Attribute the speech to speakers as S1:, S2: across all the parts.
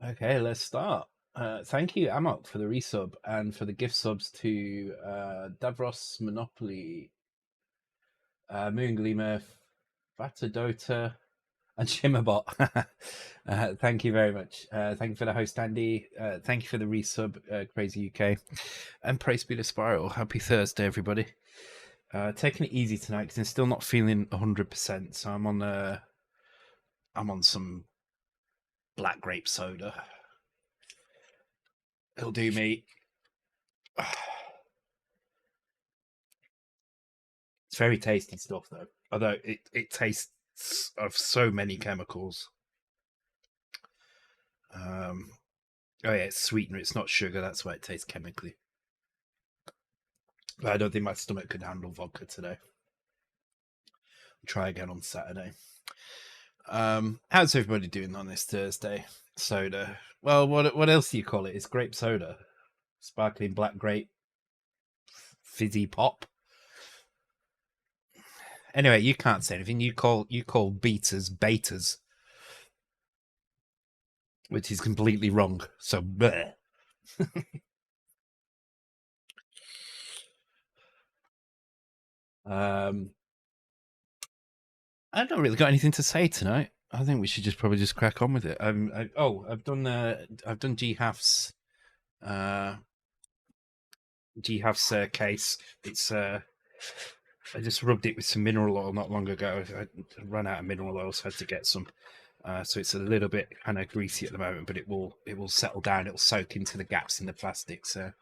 S1: Okay, let's start. Thank you, Amok, for the resub and for the gift subs to Davros Monopoly, Moonglima, Fatadota, and Shimmerbot. Thank you very much. Thank you for the host, Andy. Thank you for the resub, Crazy UK. And praise be to Spiral. Happy Thursday, everybody. Taking it easy tonight because I'm still not feeling 100%. So I'm on some black grape soda. It'll do me. It's very tasty stuff, though. Although it tastes of so many chemicals. Oh yeah, it's sweetener. It's not sugar. That's why it tastes chemically. But I don't think my stomach could handle vodka today. I'll try again on Saturday. How's everybody doing on this Thursday? Soda. Well, what else do you call it? It's grape soda, sparkling black grape, fizzy pop. Anyway, you can't say anything. You call betas, which is completely wrong. So, bleh. I don't really got anything to say tonight. I think we should probably just crack on with it. I've done GHAF's case. It's I just rubbed it with some mineral oil not long ago. I ran out of mineral oil, so I had to get some. So it's a little bit kind of greasy at the moment, but it will settle down. It'll soak into the gaps in the plastic. So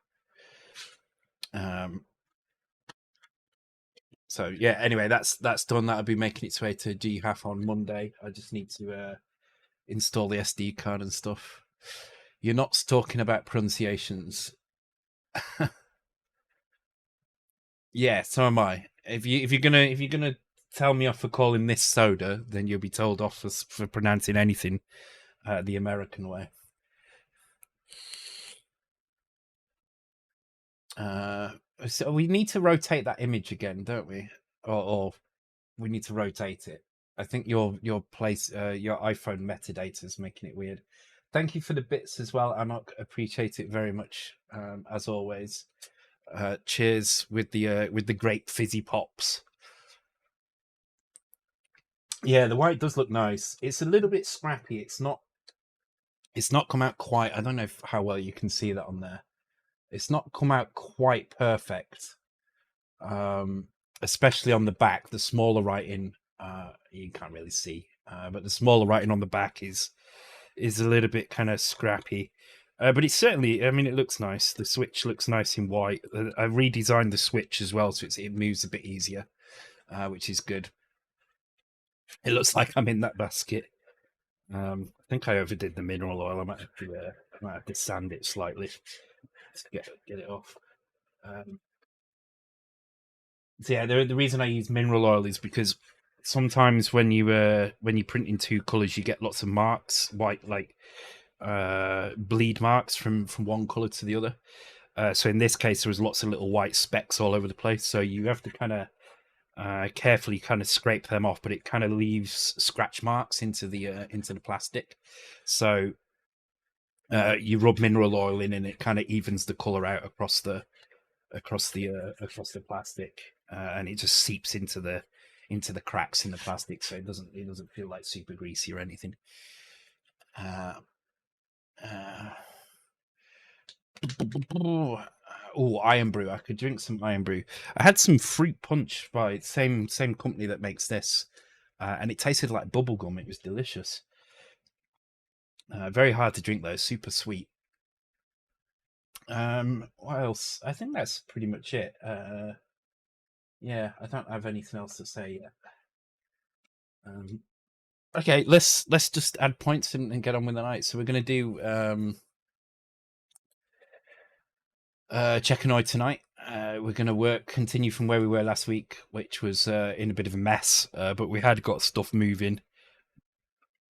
S1: yeah. Anyway, that's done. That'll be making its way to GHAF on Monday. I just need to install the SD card and stuff. You're not talking about pronunciations. Yeah, so am I. If you're gonna tell me off for calling this soda, then you'll be told off for pronouncing anything the American way. So we need to rotate that image again, don't we? Or we need to rotate it. I think your iPhone metadata is making it weird. Thank you for the bits as well, Amok. Appreciate it very much, as always. Cheers with the great fizzy pops. Yeah, the white does look nice. It's a little bit scrappy. It's not come out quite. I don't know how well you can see that on there. It's not come out quite perfect. Especially on the back, the smaller writing, you can't really see, but the smaller writing on the back is a little bit kind of scrappy. But it's certainly, I mean, it looks nice. The switch looks nice in white. I redesigned the switch as well, so it moves a bit easier, which is good. It looks like I'm in that basket. I think I overdid the mineral oil. I might have to sand it slightly to get it off. So yeah, the reason I use mineral oil is because sometimes when you print in two colors, you get lots of marks, white bleed marks from one color to the other. So in this case, there was lots of little white specks all over the place. So you have to kind of carefully kind of scrape them off, but it kind of leaves scratch marks into the plastic. So you rub mineral oil in, and it kind of evens the color out across the plastic, and it just seeps into the cracks in the plastic, so it doesn't feel like super greasy or anything. Oh, Iron Brew. I could drink some Iron Brew. I had some fruit punch by same company that makes this, and it tasted like bubblegum. It was delicious. Very hard to drink though. Super sweet. What else? I think that's pretty much it. Yeah, I don't have anything else to say yet. Okay, let's just add points and get on with the night. So we're going to do Cecconoid tonight. We're going to continue from where we were last week, which was in a bit of a mess, but we had got stuff moving.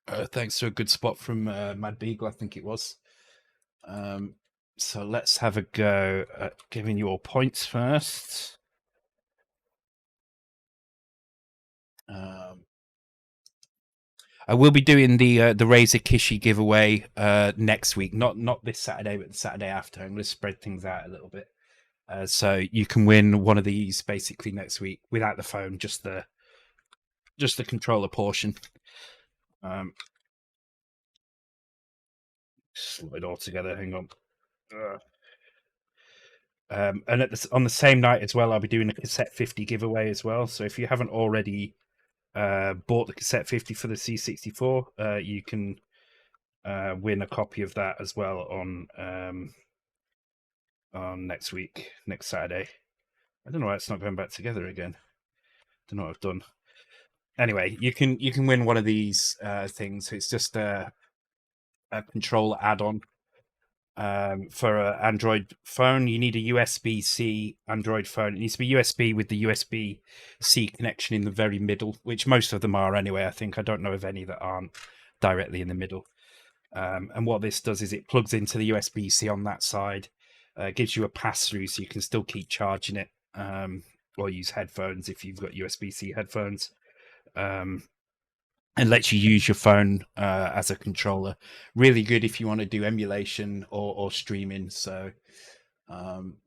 S1: Thanks to a good spot from Mad Beagle, I think it was. So let's have a go at giving you all points first. I will be doing the Razer Kishi giveaway next week. Not this Saturday, but the Saturday after. I'm going to spread things out a little bit, so you can win one of these basically next week without the phone, just the controller portion. Slot it all together. Hang on. And on the same night as well, I'll be doing a cassette 50 giveaway as well. So if you haven't already bought the cassette 50 for the C64, you can win a copy of that as well on next week, next Saturday. I don't know why it's not going back together again. Don't know what I've done. Anyway, you can win one of these things. It's just a controller add-on for an Android phone. You need a USB-C Android phone. It needs to be USB with the USB-C connection in the very middle, which most of them are anyway. I think I don't know of any that aren't directly in the middle. And what this does is it plugs into the USB-C on that side, gives you a pass-through so you can still keep charging it, or use headphones if you've got USB-C headphones, and lets you use your phone as a controller. Really good if you want to do emulation or streaming. So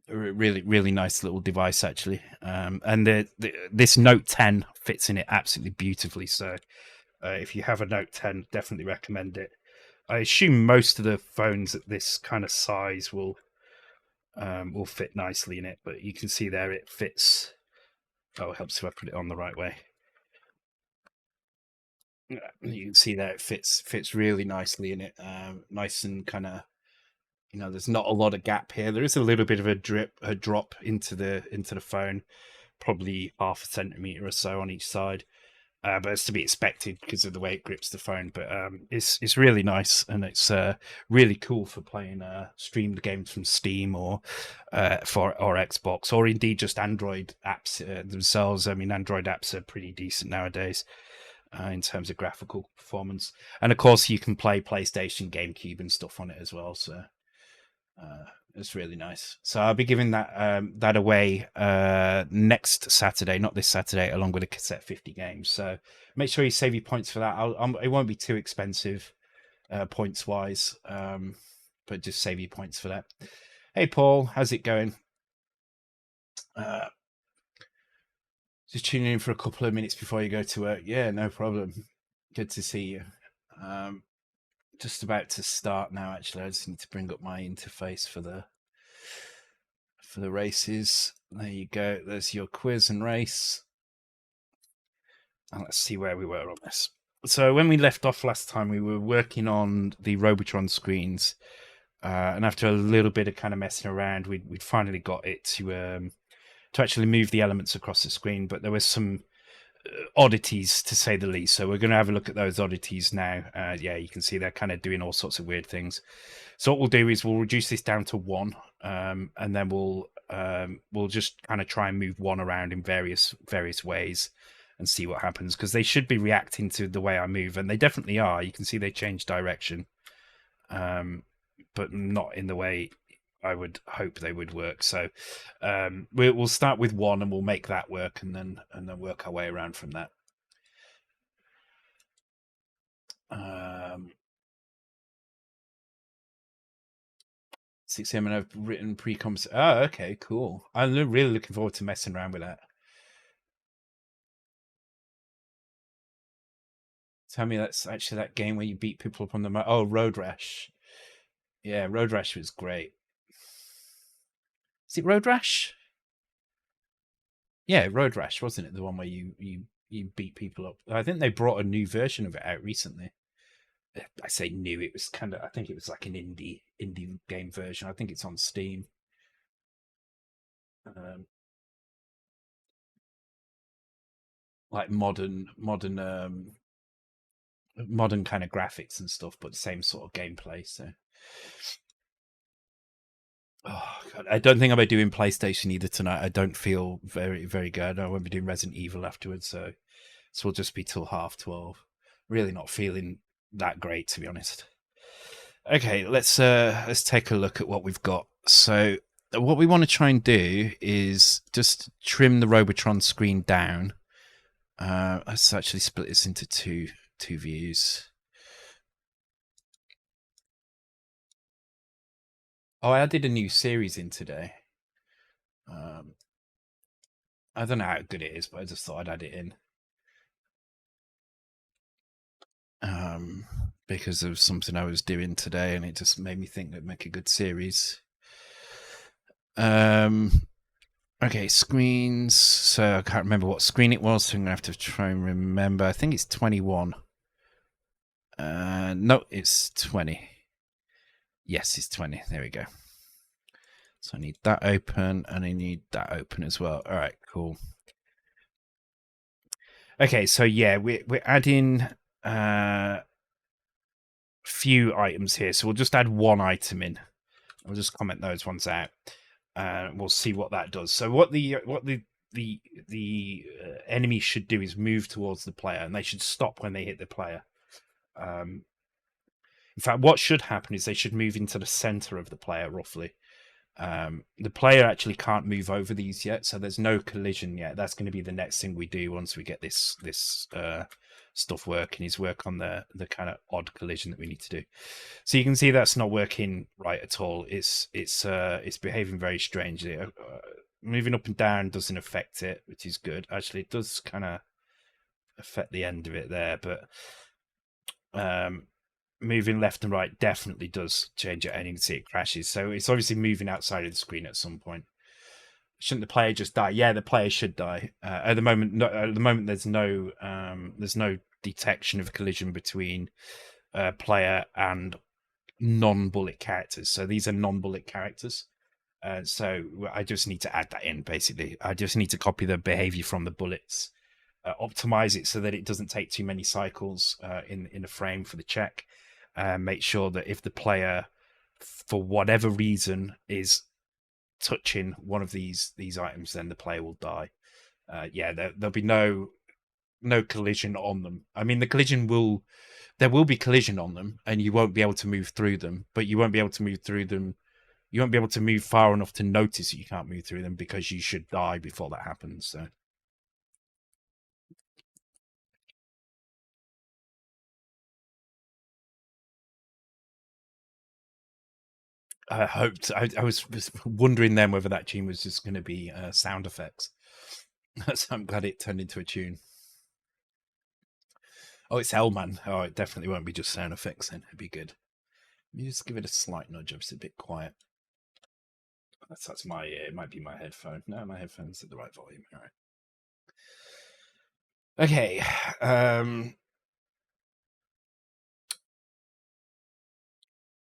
S1: really nice little device, actually. And this Note 10 fits in it absolutely beautifully. So if you have a Note 10, definitely recommend it. I assume most of the phones at this kind of size will fit nicely in it, but you can see there it fits. Oh, it helps if I put it on the right way. You can see there it fits really nicely in it. Nice and kind of, there's not a lot of gap here. There is a little bit of a drop into the phone, probably 0.5 centimeter or so on each side. But it's to be expected because of the way it grips the phone. But it's really nice, and it's really cool for playing streamed games from Steam or Xbox, or indeed just Android apps themselves. I mean, Android apps are pretty decent nowadays in terms of graphical performance, and of course you can play PlayStation, GameCube, and stuff on it as well. So it's really nice. So I'll be giving that away next Saturday, not this Saturday, along with a cassette 50 games. So make sure you save your points for that. It won't be too expensive points wise, but just save your points for that. Hey Paul, how's it going? Just tuning in for a couple of minutes before you go to work. Yeah, no problem. Good to see you. Just about to start now, actually. I just need to bring up my interface for the races. There you go. There's your quiz and race. And let's see where we were on this. So when we left off last time, we were working on the Robotron screens. And after a little bit of kind of messing around, we'd finally got it to actually move the elements across the screen. But there was some oddities, to say the least. So we're going to have a look at those oddities now. Yeah, you can see they're kind of doing all sorts of weird things. So what we'll do is we'll reduce this down to 1, and then we'll just kind of try and move 1 around in various ways and see what happens, because they should be reacting to the way I move, and they definitely are. You can see they change direction, but not in the way I would hope they would work. So we'll start with 1 and we'll make that work, and then work our way around from that. 6 a.m. and I've written pre-comps. Oh, okay, cool. I'm really looking forward to messing around with that. Tell me that's actually that game where you beat people up on the Oh, Road Rash. Yeah, Road Rash was great. Is it Road Rash? Yeah, Road Rash, wasn't it? The one where you beat people up. I think they brought a new version of it out recently. I say new. It was I think it was like an indie game version. I think it's on Steam. Like modern kind of graphics and stuff, but the same sort of gameplay. So, oh God, I don't think I'll be doing PlayStation either tonight. I don't feel very good. I won't be doing Resident Evil afterwards, so we'll just be till 12:30. Really not feeling that great, to be honest. Okay, let's take a look at what we've got. So what we want to try and do is just trim the Robotron screen down. Let's actually split this into 2. 2 views. Oh, I added a new series in today. I don't know how good it is, but I just thought I'd add it in. Because of something I was doing today, and it just made me think it'd make a good series. Okay, screens. So I can't remember what screen it was, so I'm gonna have to try and remember. I think it's 21. No, it's 20. Yes, it's 20. There we go. So I need that open, and I need that open as well. All right, cool. Okay, so yeah, we're adding few items here. So we'll just add one item in. I'll just comment those ones out. We'll see what that does. So what the enemy should do is move towards the player, and they should stop when they hit the player. In fact, what should happen is they should move into the center of the player, roughly. The player actually can't move over these yet, so there's no collision yet. That's going to be the next thing we do once we get this stuff working, is work on the kind of odd collision that we need to do. So you can see that's not working right at all. It's behaving very strangely. Moving up and down doesn't affect it, which is good. Actually, it does kind of affect the end of it there, but moving left and right definitely does change it, and you can see it crashes. So it's obviously moving outside of the screen at some point. Shouldn't the player just die? Yeah, the player should die. At the moment, there's no detection of collision between player and non-bullet characters. So these are non-bullet characters. So I just need to add that in. Basically, I just need to copy the behavior from the bullets, optimize it so that it doesn't take too many cycles in a frame for the check. Make sure that if the player, for whatever reason, is touching one of these items, then the player will die. Yeah, there'll be no collision on them. I mean, there will be collision on them, and you won't be able to move through them. But you won't be able to move through them. You won't be able to move far enough to notice that you can't move through them, because you should die before that happens. So. I hoped. I was wondering then whether that tune was just going to be sound effects. So I'm glad it turned into a tune. Oh, it's Hellman. Oh, it definitely won't be just sound effects then. It'd be good. Let me just give it a slight nudge. It's a bit quiet. That's my ear. It might be my headphone. No, my headphone's at the right volume. All right. Okay.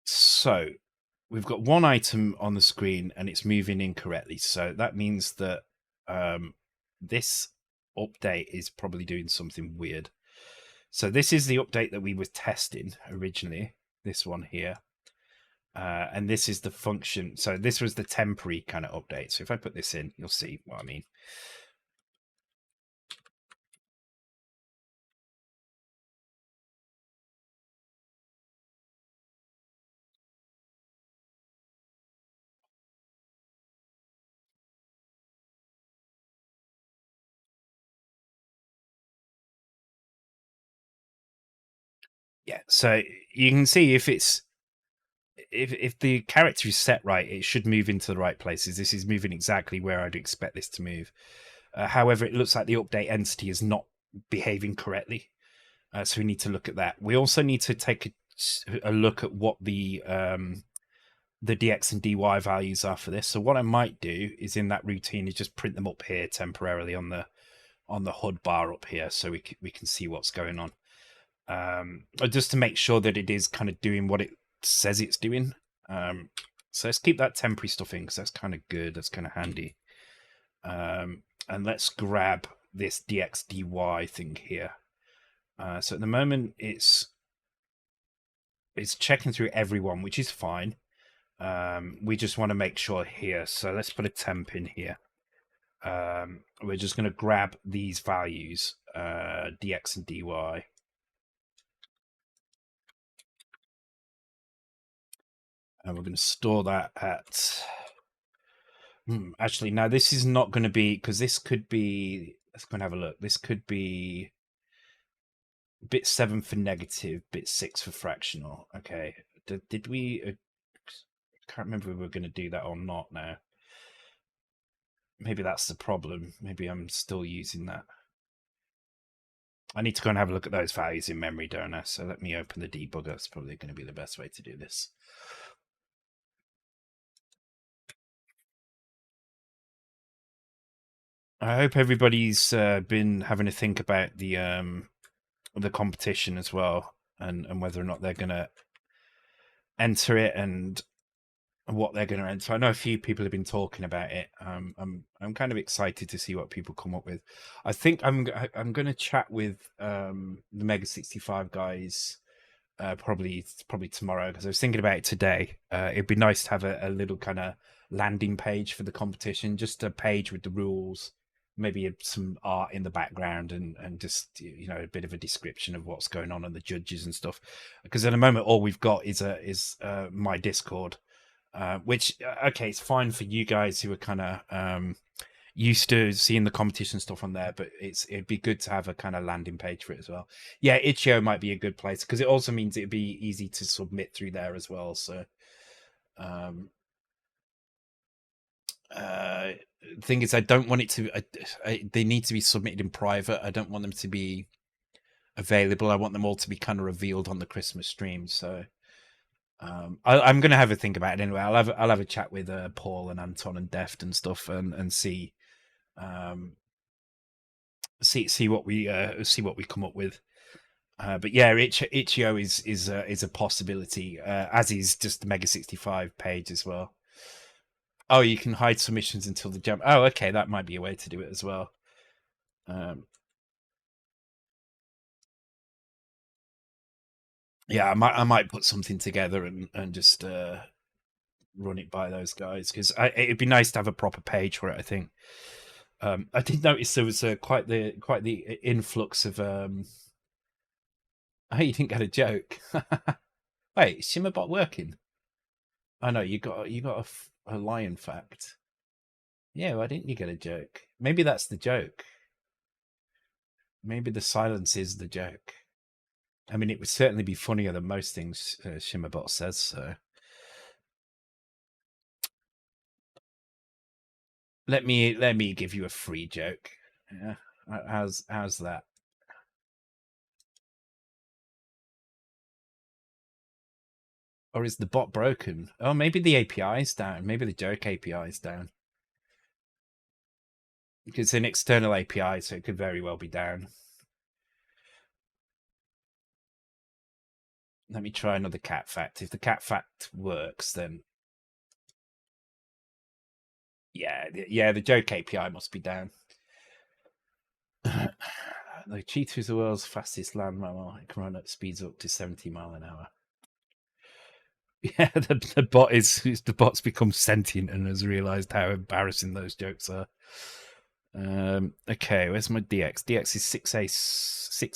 S1: So we've got one item on the screen and it's moving incorrectly. So that means that this update is probably doing something weird. So this is the update that we were testing originally, this one here. And this is the function. So this was the temporary kind of update. So if I put this in, you'll see what I mean. Yeah, so you can see if the character is set right, it should move into the right places. This is moving exactly where I'd expect this to move. However, it looks like the update entity is not behaving correctly. So we need to look at that. We also need to take a look at what the DX and DY values are for this. So what I might do is, in that routine, is just print them up here temporarily on the HUD bar up here, so we can see what's going on. Just to make sure that it is kind of doing what it says it's doing. So let's keep that temporary stuff in, because that's kind of good. That's kind of handy. And let's grab this DXDY thing here. So at the moment it's checking through everyone, which is fine. We just want to make sure here. So let's put a temp in here. We're just going to grab these values, DX and DY. And we're going to store that at... actually, now this is not going to be... Because this could be... Let's go and have a look. This could be bit 7 for negative, bit 6 for fractional. Okay, did we? Can't remember if we were going to do that or not now. Maybe that's the problem. Maybe I'm still using that. I need to go and have a look at those values in memory, don't I? So let me open the debugger. It's probably going to be the best way to do this. I hope everybody's been having a think about the competition as well, and whether or not they're going to enter it and what they're going to enter. I know a few people have been talking about it. I'm kind of excited to see what people come up with. I think I'm going to chat with the Mega 65 guys probably tomorrow, because I was thinking about it today. It'd be nice to have a little kind of landing page for the competition, just a page with the rules, maybe some art in the background, and just a bit of a description of what's going on and the judges and stuff. Because at the moment all we've got is my Discord, which okay, it's fine for you guys who are kind of used to seeing the competition stuff on there, but it'd be good to have a kind of landing page for it as well. Yeah, itch.io might be a good place, because it also means it'd be easy to submit through there as well. So thing is, I don't want it to they need to be submitted in private. I don't want them to be available. I want them all to be kind of revealed on the Christmas stream. So I'm going to have a think about it anyway. I'll have a chat with Paul and Anton and Deft and stuff, and see see what we come up with. But yeah, itch.io is a possibility, as is just the Mega 65 page as well. Oh, you can hide submissions until the jump. Oh, okay, that might be a way to do it as well. Yeah, I might put something together and just run it by those guys, because it'd be nice to have a proper page for it. I think. I did notice there was quite the influx of. Oh, you didn't get a joke. Wait, is Shimmerbot working? I know you got a lion fact. Yeah, why didn't you get a joke? Maybe that's the joke. Maybe the silence is the joke. I mean, it would certainly be funnier than most things Shimmerbot says. So let me give you a free joke. Yeah, how's that? Or is the bot broken? Oh, maybe the API is down. Maybe the joke API is down. It's an external API, so it could very well be down. Let me try another cat fact. If the cat fact works, then yeah, the joke API must be down. The cheetah is the world's fastest land mammal. It can run at speeds up to 70 miles an hour. Yeah, the bot's become sentient and has realised how embarrassing those jokes are. Okay, where's my DX? DX is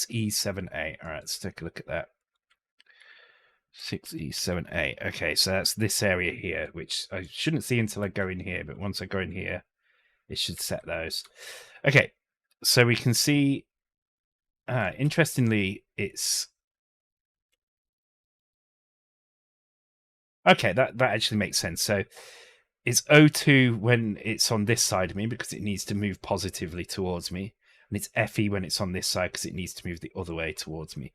S1: 6E7A. All right, let's take a look at that. 6E7A. Okay, so that's this area here, which I shouldn't see until I go in here, but once I go in here, it should set those. Okay, so we can see, interestingly, it's... Okay, that actually makes sense. So it's O2 when it's on this side of me, because it needs to move positively towards me, and it's FE when it's on this side, because it needs to move the other way towards me.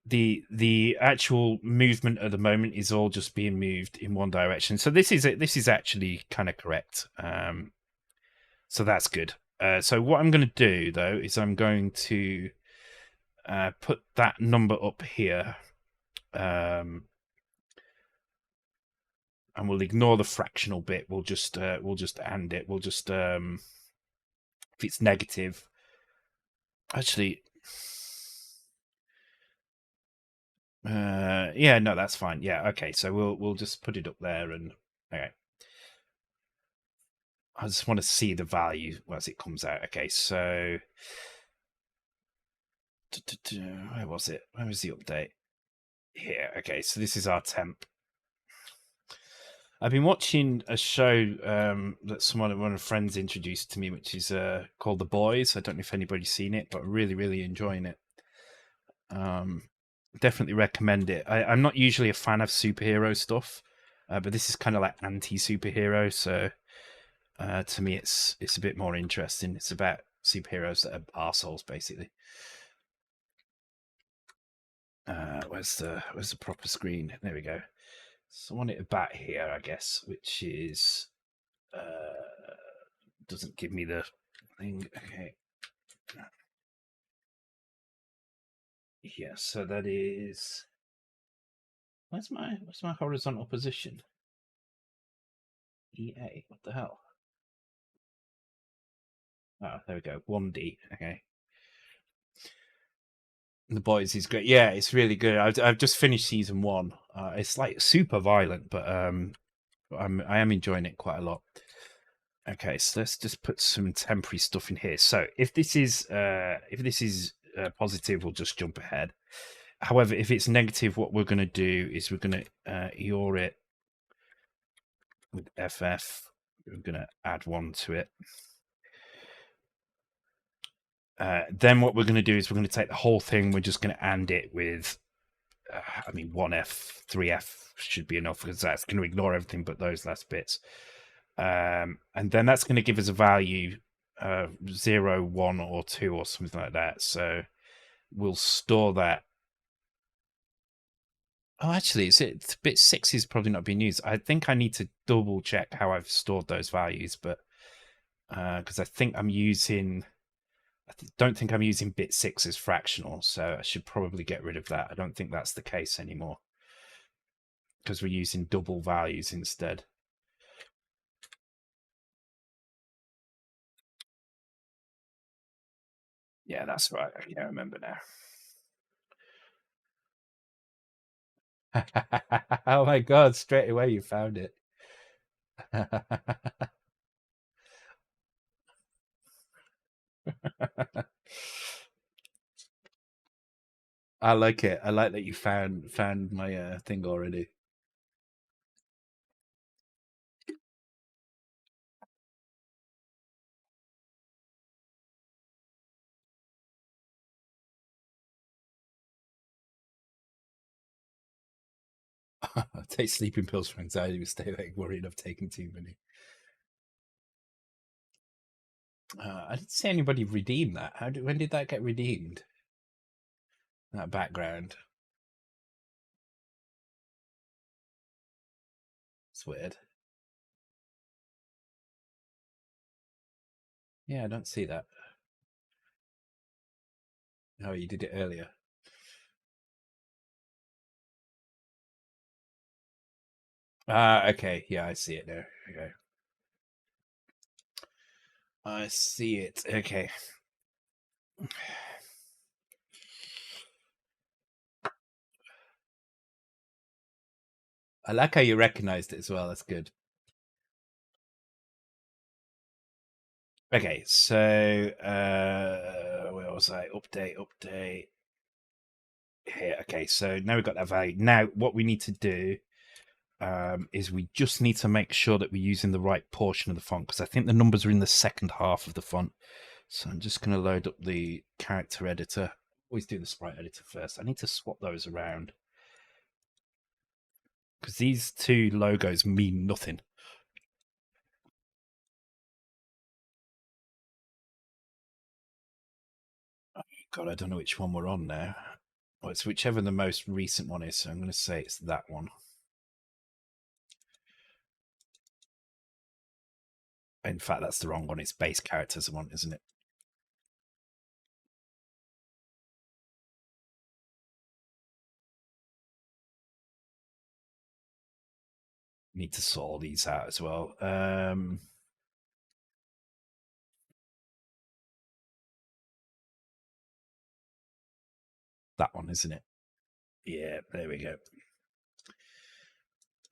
S1: The actual movement at the moment is all just being moved in one direction. So this is actually kind of correct. So that's good. So what I'm going to do though is I'm going to put that number up here, and we'll ignore the fractional bit. We'll just AND it. We'll just if it's negative. Actually, yeah, no, that's fine. Yeah, okay. So we'll just put it up there, and okay. I just want to see the value as it comes out. Okay, so where was it? Where was the update? Here. Okay, so this is our temp. I've been watching a show that one of my friends introduced to me, which is called The Boys. I don't know if anybody's seen it, but really, really enjoying it. Definitely recommend it. I'm not usually a fan of superhero stuff, but this is kind of like anti-superhero, so to me it's a bit more interesting. It's about superheroes that are arseholes, basically. Where's the proper screen? There we go. So I want it about here, I guess, which is doesn't give me the thing. Okay. Yeah, so that is where's my horizontal position? EA. What the hell? Oh, there we go. 1D. Okay. The Boys is great. Yeah, it's really good. I've just finished season 1. It's like super violent, but I am enjoying it quite a lot. Okay, so let's just put some temporary stuff in here. So if this is positive, we'll just jump ahead. However, if it's negative, what we're going to do is we're going to EOR it with FF. We're going to add one to it. Then what we're going to do is we're going to take the whole thing. We're just going to AND it with, 1F, 3F should be enough, because that's going to ignore everything but those last bits. And then that's going to give us a value 0, 1, or 2, or something like that. So we'll store that. Oh, actually, it's bit 6 is probably not being used. I think I need to double check how I've stored those values, but because I think I'm using, don't think I'm using bit 6 as fractional, so I should probably get rid of that. I don't think that's the case anymore, because we're using double values instead. Yeah, that's right. I remember now. Oh my god, straight away you found it. I like it. I like that you found my thing already. Take sleeping pills for anxiety, but stay awake worried I've taken too many. I didn't see anybody redeem that. When did that get redeemed? That background. It's weird. Yeah, I don't see that. Oh, you did it earlier. Okay. Yeah, I see it now. Okay. I see it. Okay. I like how you recognized it as well. That's good. Okay, so where was I? Update. Here. Okay, so now we've got that value. Now, what we need to do is we just need to make sure that we're using the right portion of the font, because I think the numbers are in the second half of the font. So I'm just going to load up the character editor. Always do the sprite editor first. I need to swap those around, because these two logos mean nothing. Oh, God, I don't know which one we're on now. Well, it's whichever the most recent one is, so I'm going to say it's that one. In fact, that's the wrong one. It's base characters one, isn't it? Need to sort all these out as well. That one, isn't it? Yeah, there we go.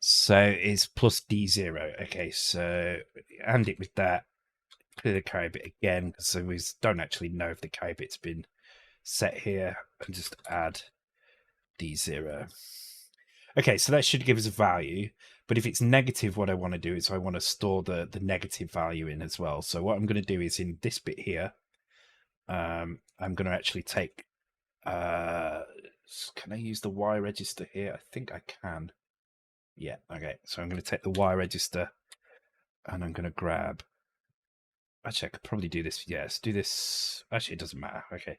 S1: So it's plus D0. Okay, so and it with that, clear the carry bit again, so we don't actually know if the carry bit's been set here, and just add D0. Okay, so that should give us a value. But if it's negative, what I want to do is I want to store the negative value in as well. So what I'm going to do is in this bit here, I'm going to actually take. Can I use the Y register here? I think I can. Yeah. Okay. So I'm going to take the Y register, and I'm going to grab. Actually, I could probably do this. Yes, do this. Actually, it doesn't matter. Okay.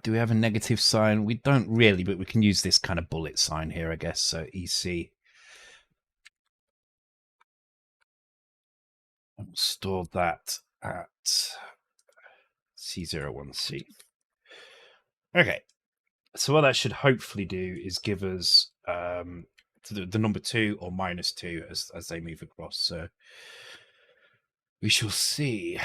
S1: Do we have a negative sign? We don't really, but we can use this kind of bullet sign here, I guess. So EC. And we'll store that at C01C. Okay. So what that should hopefully do is give us the number 2 or -2 as they move across. So we shall see.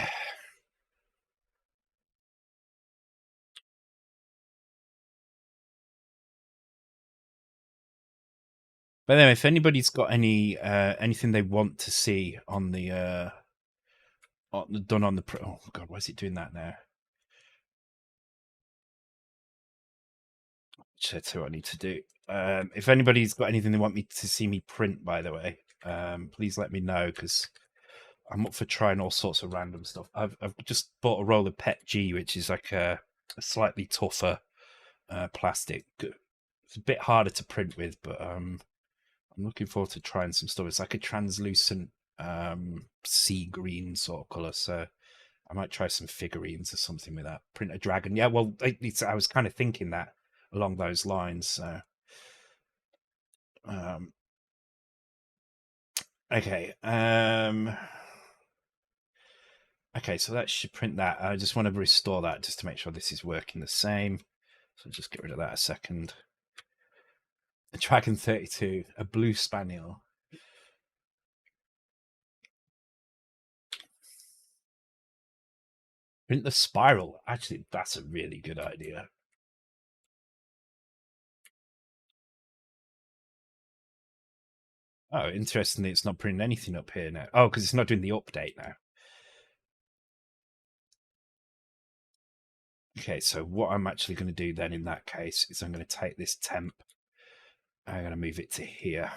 S1: But anyway, if anybody's got anything they want to see on the done on the oh god, why is it doing that now? That's what I need to do. If anybody's got anything they want me to see me print, by the way, please let me know because I'm up for trying all sorts of random stuff. I've just bought a roll of PET G, which is like a slightly tougher plastic. It's a bit harder to print with, but I'm looking forward to trying some stuff. It's like a translucent sea green sort of color, so I might try some figurines or something with that. Print a dragon. Yeah, well, I was kind of thinking that along those lines. So, um, okay. Okay, so that should print that. I just want to restore that just to make sure this is working the same. So just get rid of that a second. A Dragon 32, a blue spaniel. Print the spiral. Actually, that's a really good idea. Oh, interestingly, it's not printing anything up here now. Oh, because it's not doing the update now. Okay, so what I'm actually going to do then in that case is I'm going to take this temp. I'm going to move it to here.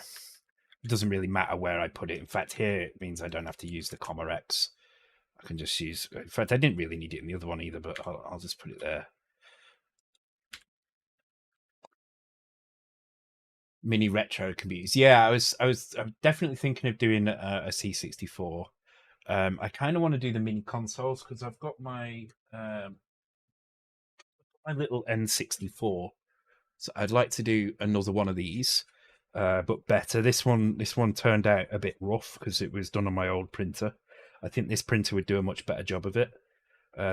S1: It doesn't really matter where I put it. In fact, here it means I don't have to use the Commodore X. I can just use. In fact, I didn't really need it in the other one either, but I'll just put it there. Mini retro computers. Yeah, I'm definitely thinking of doing a C64. I kind of want to do the mini consoles because I've got my little N64. So I'd like to do another one of these, but better. This one turned out a bit rough because it was done on my old printer. I think this printer would do a much better job of it.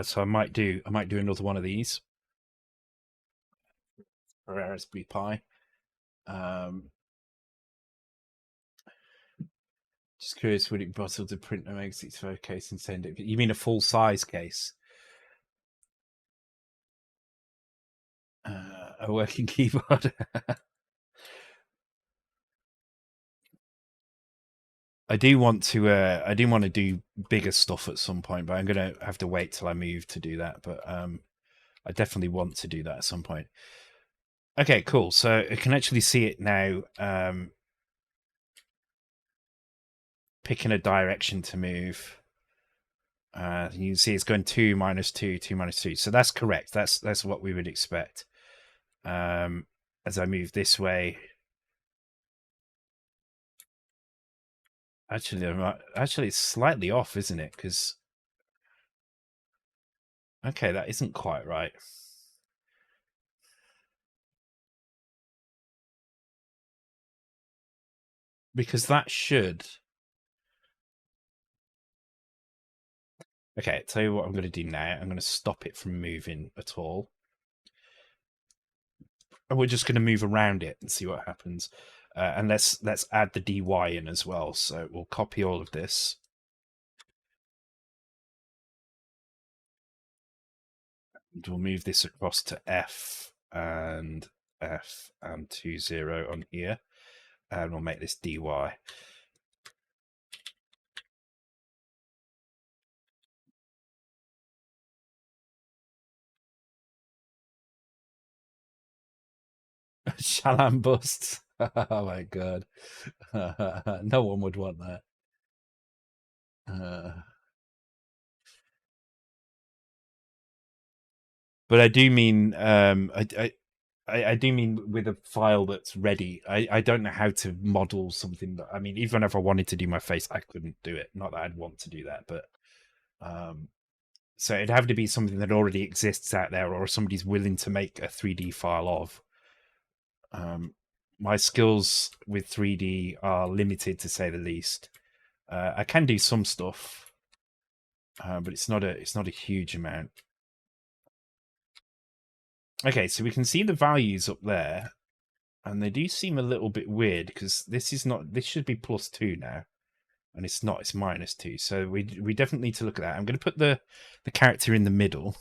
S1: So I might do another one of these for Raspberry Pi. Um, just curious, would it be possible to print an X65 case and send it? You mean a full size case? A working keyboard. I do want to. I do want to do bigger stuff at some point, but I'm gonna have to wait till I move to do that. But I definitely want to do that at some point. Okay, cool. So I can actually see it now. Picking a direction to move. You can see it's going 2 -2 2 -2. So that's correct. That's what we would expect. As I move this way. Actually, it's slightly off, isn't it? Because okay, that isn't quite right. Because that should. Okay, tell you what I'm going to do now. I'm going to stop it from moving at all. And we're just going to move around it and see what happens. And let's add the dy in as well. So we'll copy all of this. And we'll move this across to F and 20 on here. And we'll make this dy. Shalan busts. Oh my god. No one would want that. But I do mean, I do mean with a file that's ready. I don't know how to model something that, I mean, even if I wanted to do my face, I couldn't do it. Not that I'd want to do that, but so it'd have to be something that already exists out there, or somebody's willing to make a 3D file of. My skills with 3D are limited, to say the least. I can do some stuff, but it's not a huge amount. Okay, so we can see the values up there, and they do seem a little bit weird because this should be +2 now, and it's not. It's -2. So we definitely need to look at that. I'm going to put the character in the middle.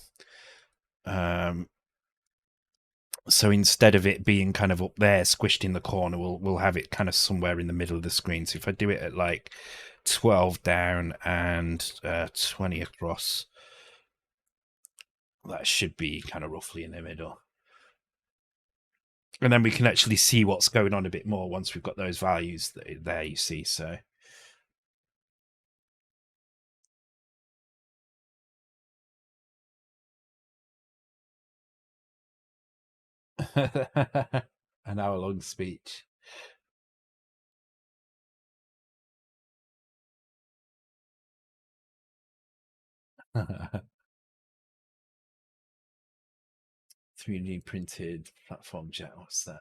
S1: So instead of it being kind of up there, squished in the corner, we'll have it kind of somewhere in the middle of the screen. So if I do it at like 12 down and 20 across, that should be kind of roughly in the middle. And then we can actually see what's going on a bit more once we've got those values there, you see. So an hour-long speech. $3D printed platform jet. What's that?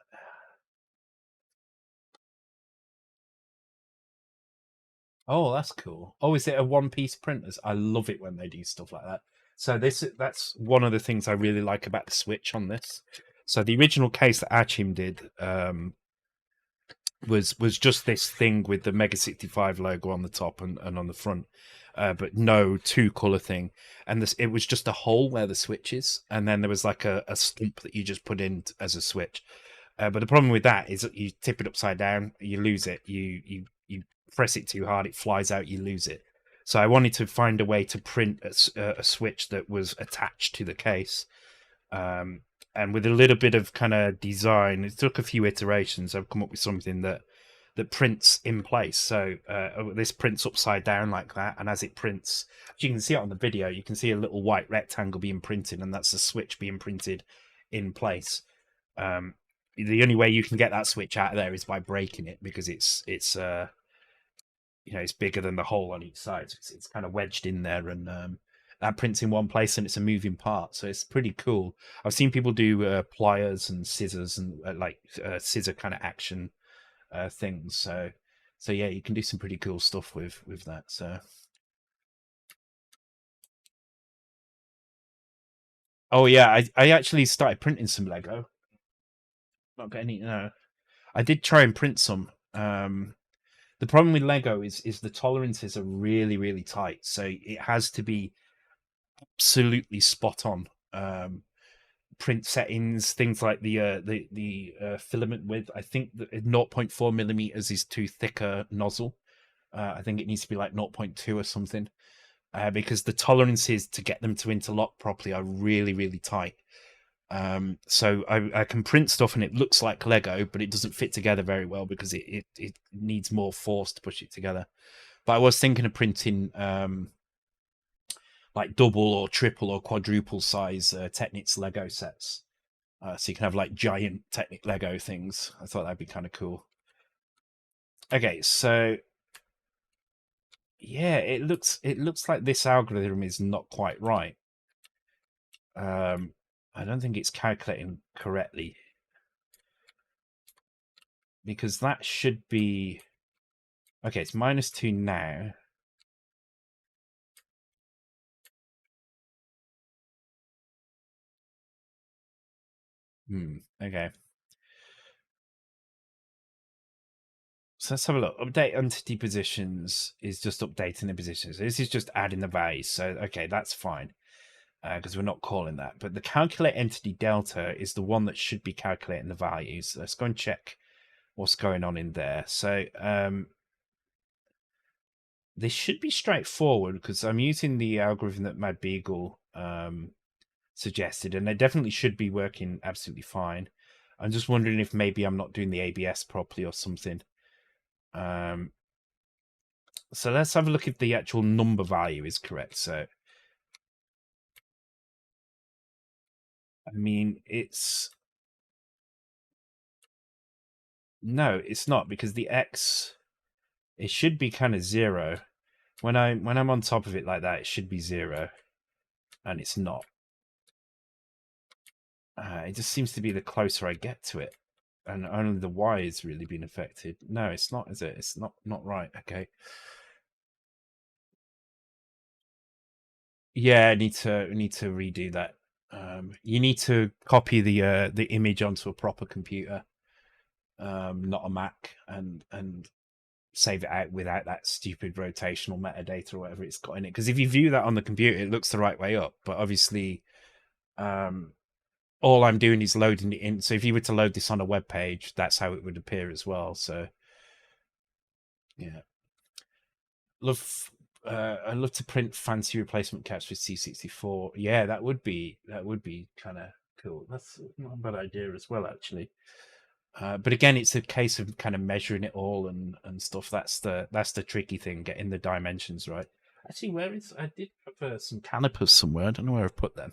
S1: Oh, that's cool. Oh, is it a one-piece printers? I love it when they do stuff like that. So that's one of the things I really like about the Switch on this. So the original case that Achim did was just this thing with the Mega 65 logo on the top and on the front, but no two-color thing. And it was just a hole where the switch is, and then there was like a stump that you just put in as a switch. But the problem with that is that you tip it upside down, you lose it. You press it too hard, it flies out, you lose it. So I wanted to find a way to print a switch that was attached to the case. And with a little bit of kind of design, it took a few iterations. I've come up with something that prints in place. So this prints upside down like that, and as it prints, as you can see it on the video, you can see a little white rectangle being printed, and that's the switch being printed in place. The only way you can get that switch out of there is by breaking it, because it's it's bigger than the hole on each side. So it's kind of wedged in there, and that prints in one place, and it's a moving part. So it's pretty cool. I've seen people do pliers and scissors and scissor kind of action things. So yeah, you can do some pretty cool stuff with that. So. Oh yeah, I actually started printing some Lego. Not getting it, no. I did try and print some. The problem with Lego is the tolerances are really, really tight, so it has to be absolutely spot on. Print settings, things like the filament width. I think that 0.4 millimeters is too thick a nozzle. I think it needs to be like 0.2 or something, because the tolerances to get them to interlock properly are really, really tight. So I can print stuff and it looks like Lego, but it doesn't fit together very well because it needs more force to push it together. But I was thinking of printing like double or triple or quadruple size Technics Lego sets. So you can have like giant Technic Lego things. I thought that'd be kind of cool. Okay, so yeah, it looks like this algorithm is not quite right. I don't think it's calculating correctly, because that should be okay. It's -2 now. Okay. So let's have a look. Update entity positions is just updating the positions. So this is just adding the values. So okay, that's fine, because we're not calling that. But the calculate entity delta is the one that should be calculating the values. So let's go and check what's going on in there. So this should be straightforward, because I'm using the algorithm that Mad Beagle suggested, and they definitely should be working absolutely fine. I'm just wondering if maybe I'm not doing the ABS properly or something. So let's have a look if the actual number value is correct. So, I mean, no, it's not, because the X, it should be kind of 0. When I'm on top of it like that, it should be 0, and it's not. It just seems to be the closer I get to it, and only the Y is really being affected. No, it's not, is it? It's not right. Okay. Yeah, I need to redo that. You need to copy the image onto a proper computer, not a Mac, and save it out without that stupid rotational metadata or whatever it's got in it. Because if you view that on the computer, it looks the right way up. But obviously, all I'm doing is loading it in. So if you were to load this on a web page, that's how it would appear as well. So yeah, I'd love to print fancy replacement caps with C64. Yeah, that would be kind of cool. That's not a bad idea as well, actually. But again, it's a case of kind of measuring it all and stuff. That's the tricky thing, getting the dimensions right. Actually, I did have some calipers somewhere. I don't know where I've put them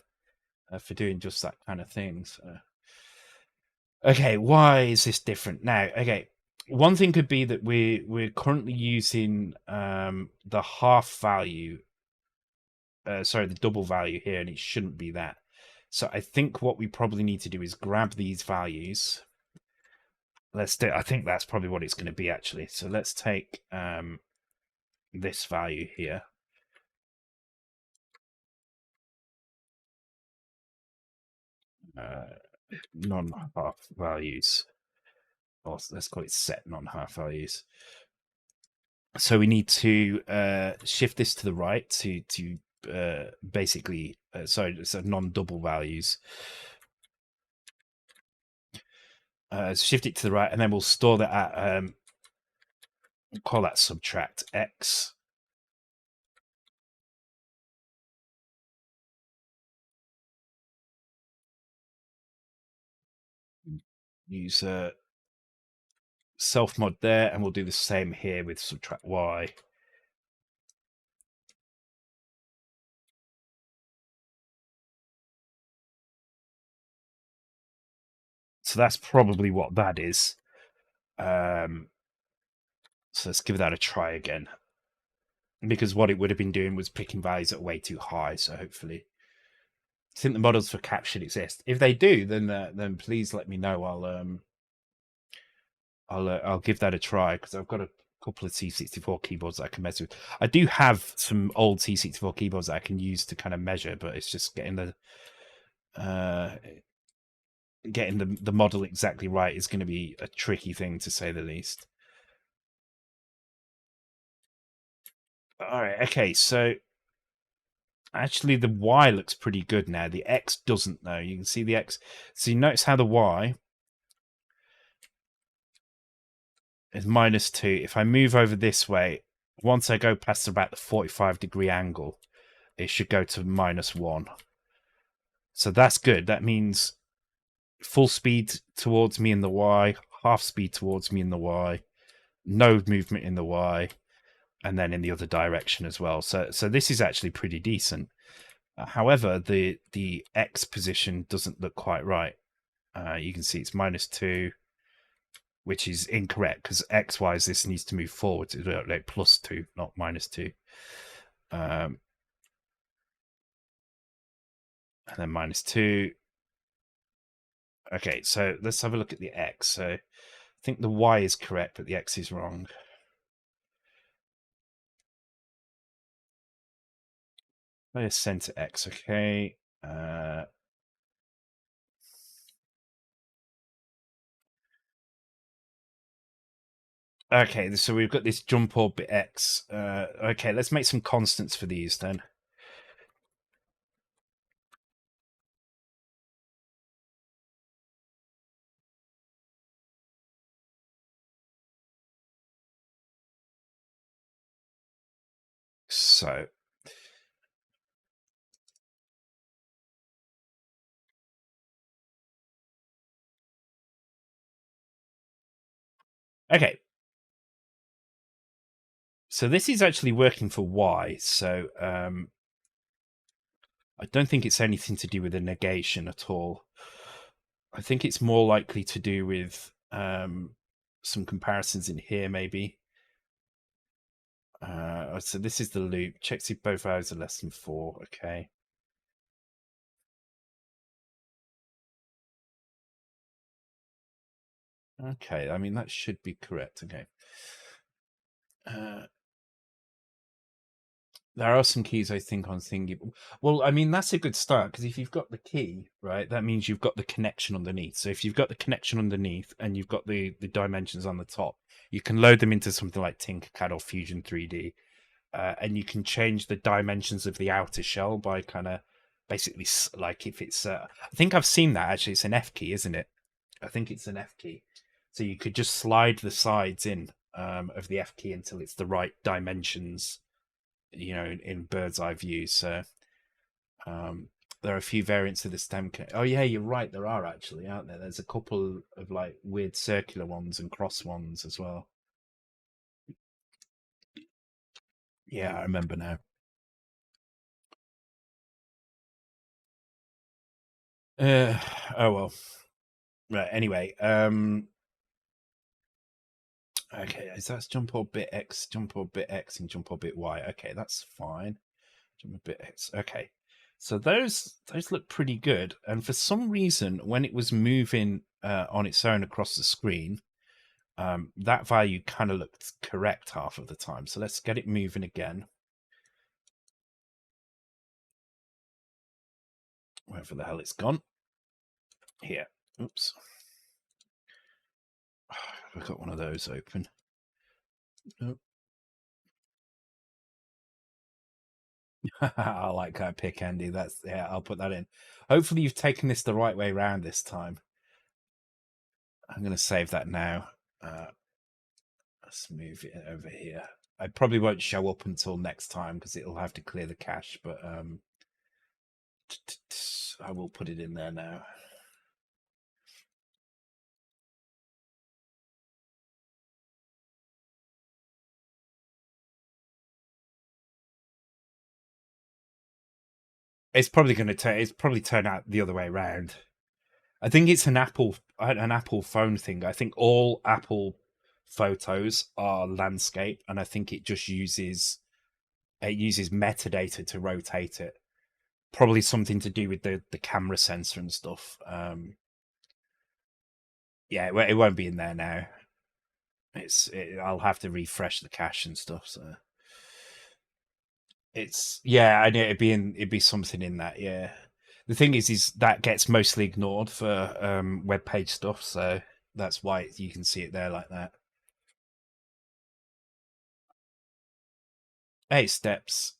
S1: for doing just that kind of thing. So. Okay, why is this different now? Okay, one thing could be that we're currently using the half value, sorry, the double value here, and it shouldn't be that. So I think what we probably need to do is grab these values. Let's do. I think that's probably what it's going to be, actually. So let's take this value here. Non-half values, or let's call it set non-half values. So we need to shift this to the right to basically sorry, so non-double values. Shift it to the right, and then we'll store that at call that subtract x. Use self mod there, and we'll do the same here with subtract y. So that's probably what that is. So let's give that a try again, because what it would have been doing was picking values that are way too high. So hopefully, I think the models for cap should exist. If they do, then please let me know. I'll give that a try, because I've got a couple of C64 keyboards that I can mess with. I do have some old C64 keyboards that I can use to kind of measure, but it's just getting the model exactly right is going to be a tricky thing, to say the least. All right, okay, so actually the Y looks pretty good now. The X doesn't, though. You can see the X. So you notice how the Y is -2. If I move over this way, once I go past about the 45-degree angle, it should go to -1. So that's good. That means full speed towards me in the Y, half speed towards me in the Y, no movement in the Y, and then in the other direction as well. So this is actually pretty decent. However, the X position doesn't look quite right. You can see it's -2, which is incorrect, because X-wise this needs to move forward. It's like +2, not -2. And then -2. Okay, so let's have a look at the X. So I think the Y is correct, but the X is wrong. Let's center X, okay. Okay, so we've got this jump orbit X. Okay, let's make some constants for these then. So Okay. So this is actually working for Y. So I don't think it's anything to do with a negation at all. I think it's more likely to do with some comparisons in here, maybe. So this is the loop. Checks if both values are less than 4. Okay. Okay, I mean, that should be correct. Okay. There are some keys, I think, on thingy. Well, I mean, that's a good start, because if you've got the key, right, that means you've got the connection underneath. So if you've got the connection underneath and you've got the dimensions on the top, you can load them into something like Tinkercad or Fusion 3D, and you can change the dimensions of the outer shell by kind of basically, like, if it's I think I've seen that, actually. It's an F key, isn't it? I think it's an F key. So you could just slide the sides in of the F key until it's the right dimensions, in bird's eye view. So there are a few variants of the stem. Oh yeah, you're right. There are actually, aren't there? There's a couple of like weird circular ones and cross ones as well. Yeah, I remember now. Oh well. Right. Anyway. Okay. Is that jump or bit X, jump or bit X, and jump or bit Y? Okay, that's fine. Jump or bit X. Okay. So those look pretty good. And for some reason, when it was moving on its own across the screen, that value kind of looked correct half of the time. So let's get it moving again. Wherever the hell it's gone. Here. Oops. I've got one of those open. Nope. I like that pick, Andy. I'll put that in. Hopefully you've taken this the right way around this time. I'm going to save that now. Let's move it over here. I probably won't show up until next time because it'll have to clear the cache, but I will put it in there now. It's probably turn out the other way around. I think it's an Apple phone thing. I think all Apple photos are landscape, and I think it just uses metadata to rotate it. Probably something to do with the camera sensor and stuff. Yeah, it won't be in there now. I'll have to refresh the cache and stuff. So I know it'd be something in that. Yeah. The thing is that gets mostly ignored for web page stuff, so that's why you can see it there like that. 8 steps.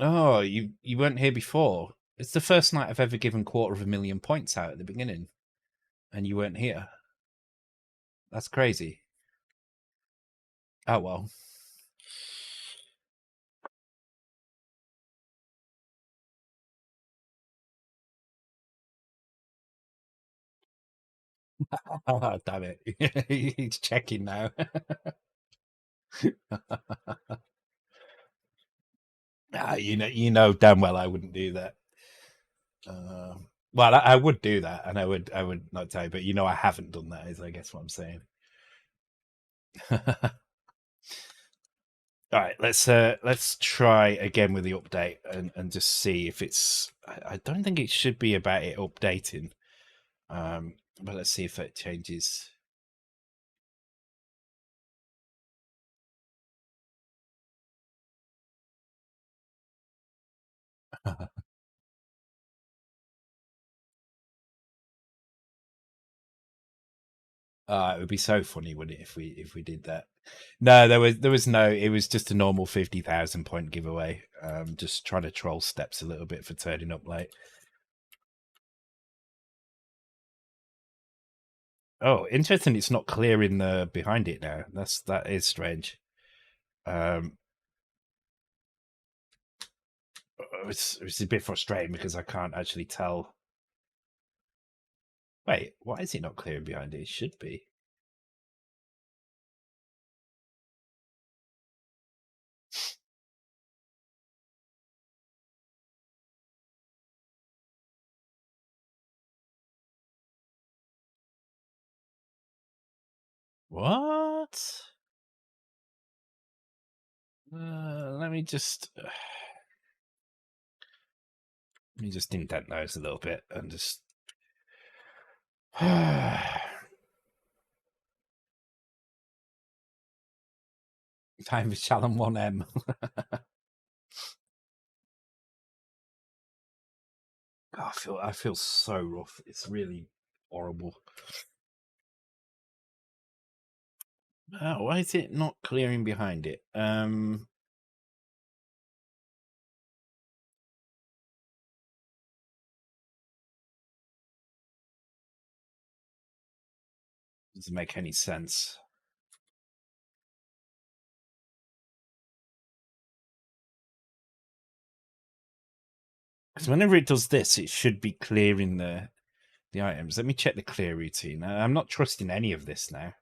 S1: Oh, you weren't here before. It's the first night I've ever given 250,000 points out at the beginning, and you weren't here. That's crazy. Oh well. Oh, damn it. He's checking now. You know damn well I wouldn't do that. Well, I would do that, and I would not tell you, but I haven't done that. Is I guess what I'm saying. All right, let's try again with the update and just see if it's. I don't think it should be about it updating, but let's see if it changes. It would be so funny, wouldn't it, if we did that? No, there was no. It was just a normal 50,000 point giveaway. Just trying to troll Steps a little bit for turning up late. Oh, interesting! It's not clear in the behind it now. That is strange. It's a bit frustrating because I can't actually tell. Wait, why is it not clear behind it? It should be. What? Let me just indent those a little bit and just. Time for Shalom 1M. I feel so rough. It's really horrible. Why is it not clearing behind it? Doesn't make any sense. Because whenever it does this, it should be clearing the items. Let me check the clear routine. I'm not trusting any of this now.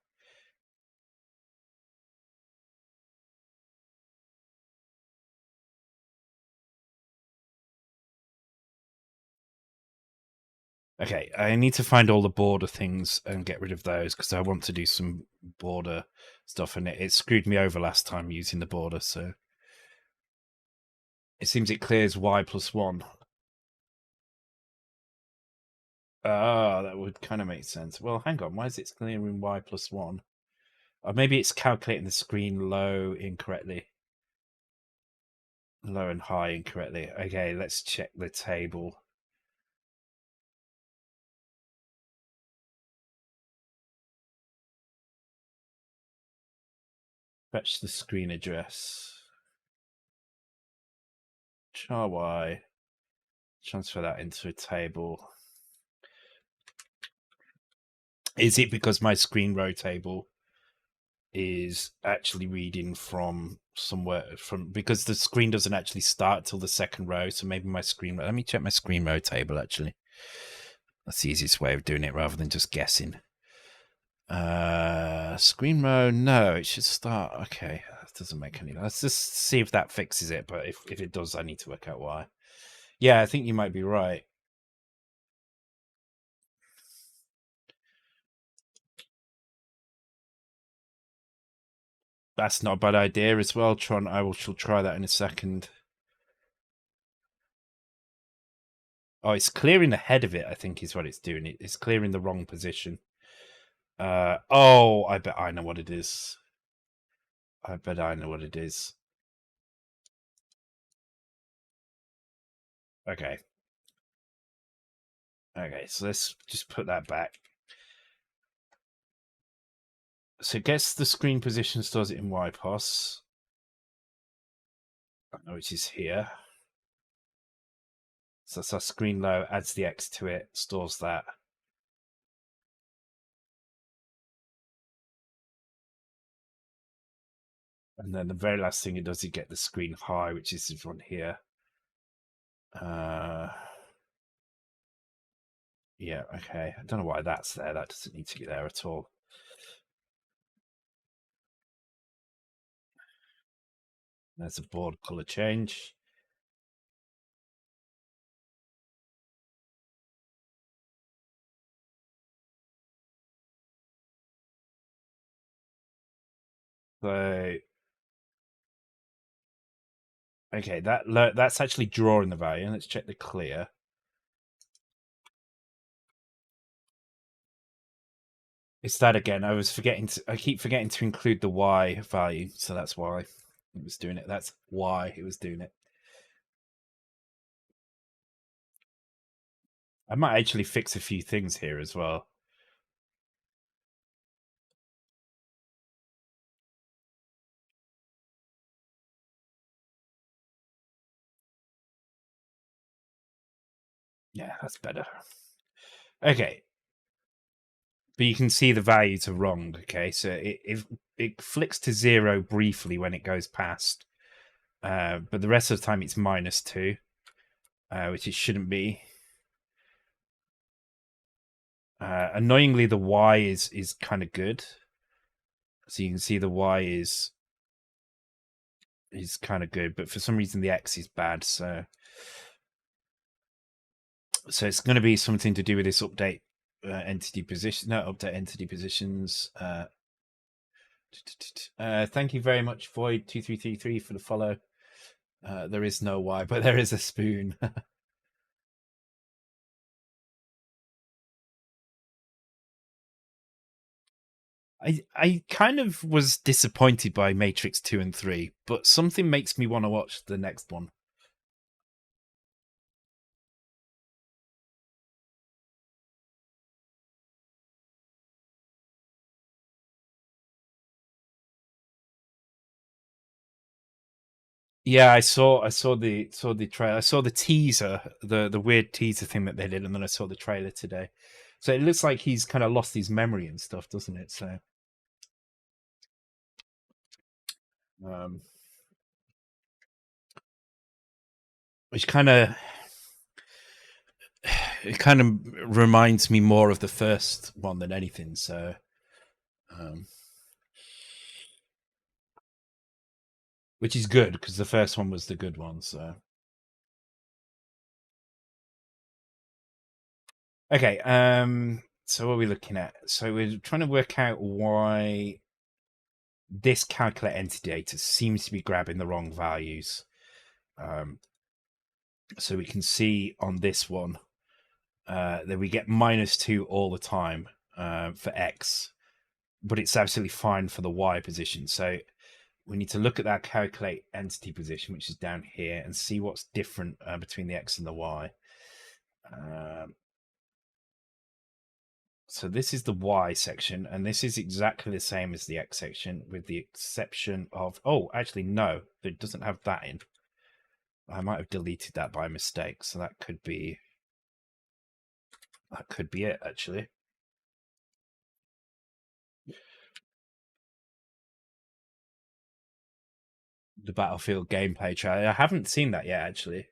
S1: Okay, I need to find all the border things and get rid of those because I want to do some border stuff, and it screwed me over last time using the border, so it seems it clears Y+1. Ah, that would kind of make sense. Well, hang on, why is it clearing Y+1? Or maybe it's calculating the screen low incorrectly. Low and high incorrectly. Okay, let's check the table. Fetch the screen address. Char Y. Transfer that into a table. Is it because my screen row table is actually reading from somewhere because the screen doesn't actually start till the second row, so maybe my screen. Let me check my screen row table actually. That's the easiest way of doing it rather than just guessing. Screen row, no, it should start. Okay, that doesn't make any. Let's just see if that fixes it. But if it does, I need to work out why. Yeah, I think you might be right. That's not a bad idea as well, Tron. Shall try that in a second. Oh, it's clearing the head of it, I think is what it's doing. It's clearing the wrong position. Oh, I bet I know what it is. Okay. Okay, so let's just put that back. So it gets the screen position, stores it in YPOS, which is here. So that's our screen low, adds the X to it, stores that. And then the very last thing it does, you get the screen high, which is this one here. Yeah, okay. I don't know why that's there. That doesn't need to be there at all. There's a board color change. So, okay, that's actually drawing the value. Let's check the clear. It's that again. I keep forgetting to include the Y value, so that's why it was doing it. That's why it was doing it. I might actually fix a few things here as well. Yeah, that's better. Okay. But you can see the values are wrong, okay? So it flicks to 0 briefly when it goes past. But the rest of the time it's -2, which it shouldn't be. Annoyingly, the Y is kind of good. So you can see the Y is kind of good, but for some reason the X is bad. So it's going to be something to do with this update entity position. No, update entity positions. Thank you very much, Void2333, for the follow. There is no Y, but there is a spoon. I kind of was disappointed by Matrix 2 and 3, but something makes me want to watch the next one. Yeah, I saw the trailer. I saw the teaser, the weird teaser thing that they did, and then I saw the trailer today. So it looks like he's kind of lost his memory and stuff, doesn't it? So um which kind of reminds me more of the first one than anything. So um which is good because the first one was the good one. So okay, so what are we looking at? So we're trying to work out why this calculate entity data seems to be grabbing the wrong values. So we can see on this one that we get -2 all the time for X, but it's absolutely fine for the Y position. So we need to look at that calculate entity position, which is down here, and see what's different between the X and the Y. So this is the Y section, and this is exactly the same as the X section, with the exception of, oh, actually, no, it doesn't have that in. I might have deleted that by mistake, so that could be it, actually. The Battlefield gameplay trailer. I haven't seen that yet, actually.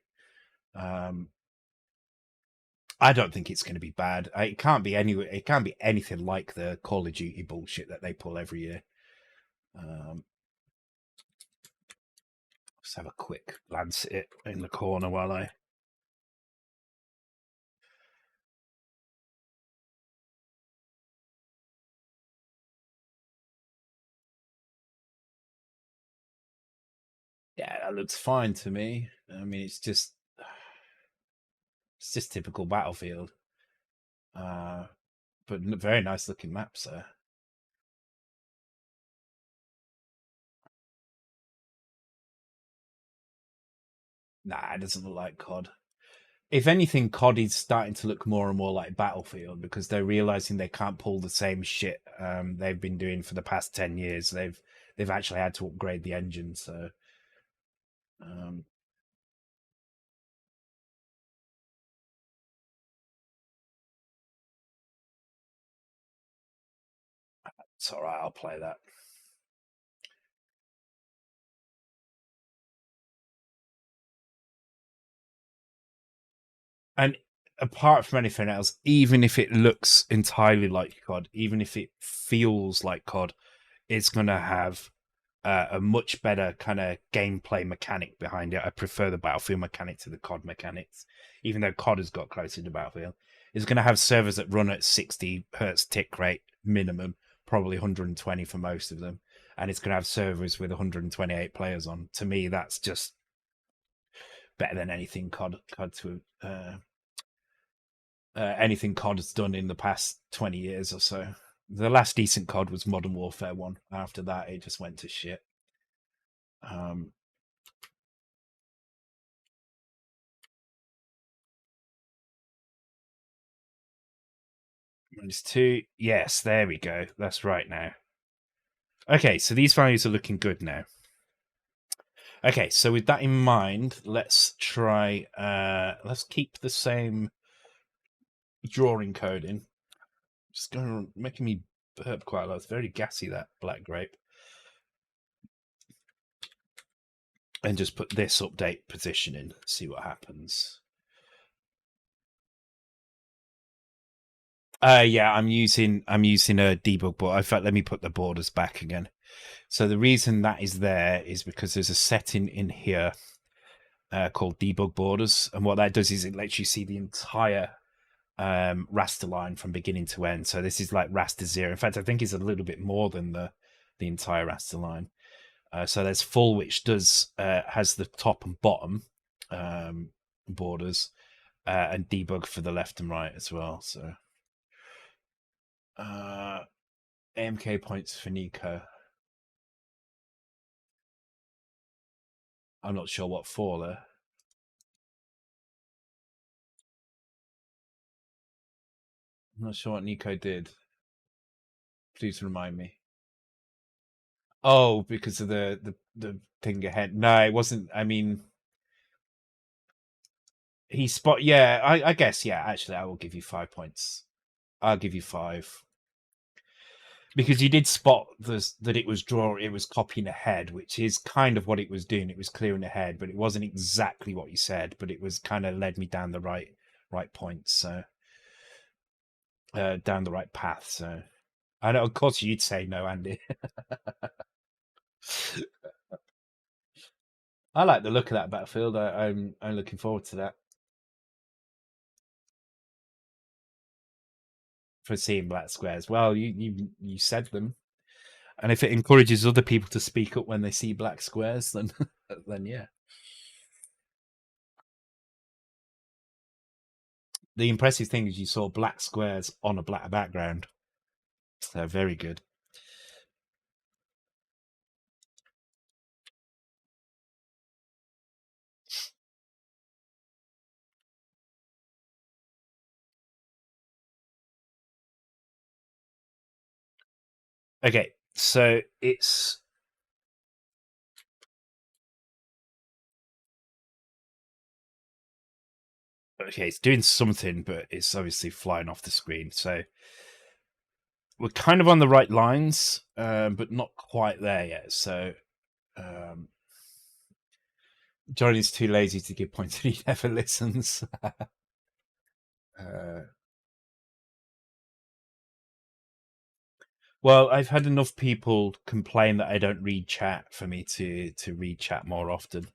S1: I don't think it's going to be bad. It can't be It can't be anything like the Call of Duty bullshit that they pull every year. Let's have a quick glance at it in the corner while I. Yeah, that looks fine to me. I mean, it's just typical Battlefield. But very nice looking maps there. Nah, it doesn't look like COD. If anything, COD is starting to look more and more like Battlefield because they're realizing they can't pull the same shit they've been doing for the past 10 years. They've actually had to upgrade the engine. So it's all right. I'll play that. And apart from anything else, even if it looks entirely like COD, even if it feels like COD, it's going to have a much better kind of gameplay mechanic behind it. I prefer the Battlefield mechanic to the COD mechanics, even though COD has got closer to Battlefield. It's going to have servers that run at 60 hertz tick rate minimum, probably 120 for most of them, and it's going to have servers with 128 players on. To me, that's just better than anything anything COD has done in the past 20 years or so. The last decent COD was Modern Warfare 1. After that, it just went to shit. -2. Yes, there we go. That's right now. Okay, so these values are looking good now. Okay, so with that in mind, let's try. Let's keep the same drawing code in. Just going making me burp quite a lot. It's very gassy, that black grape. And just put this update position in. See what happens. Yeah, I'm using a debug board. In fact, let me put the borders back again. So the reason that is there is because there's a setting in here called Debug Borders, and what that does is it lets you see the entire raster line from beginning to end. So this is like raster 0. In fact, I think it's a little bit more than the entire raster line. So there's full, which does has the top and bottom borders, and debug for the left and right as well. So AMK points for Nico. I'm not sure what for though. I'm not sure what Nico did. Please remind me. Oh, because of the thing ahead. No, it wasn't. I mean, he spot. Yeah, I guess. Yeah, actually, I will give you 5 points. I'll give you 5 because you did spot this, that it was copying ahead, which is kind of what it was doing. It was clearing ahead, but it wasn't exactly what you said. But it was kind of led me down the right points. So down the right path. So I know, of course, you'd say no, Andy. I like the look of that battlefield. I'm looking forward to that. For seeing black squares. Well, you said them, and if it encourages other people to speak up when they see black squares, then then yeah. The impressive thing is you saw black squares on a black background. So very good. Okay, so it's doing something, but it's obviously flying off the screen. So we're kind of on the right lines, but not quite there yet. So Johnny's too lazy to give points, and he never listens. Well, I've had enough people complain that I don't read chat for me to read chat more often.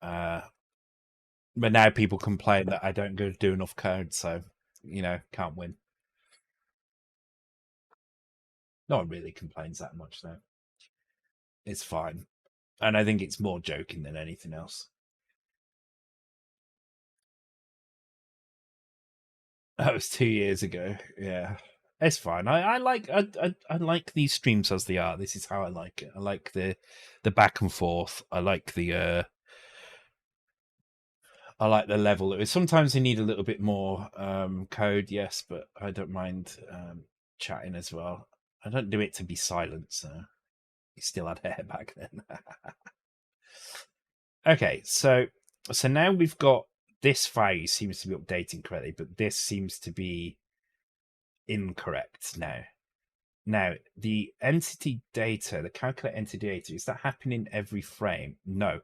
S1: But now people complain that I don't go do enough code, so can't win. No one really complains that much though. It's fine, and I think it's more joking than anything else. That was 2 years ago. Yeah, it's fine. I like these streams as they are. This is how I like it. I like the back and forth. I like the level. Sometimes they need a little bit more code, yes, but I don't mind chatting as well. I don't do it to be silent, so you still had hair back then. Okay, so now we've got this value seems to be updating correctly, but this seems to be incorrect now. Now, the entity data, the calculate entity data, is that happening every frame? No.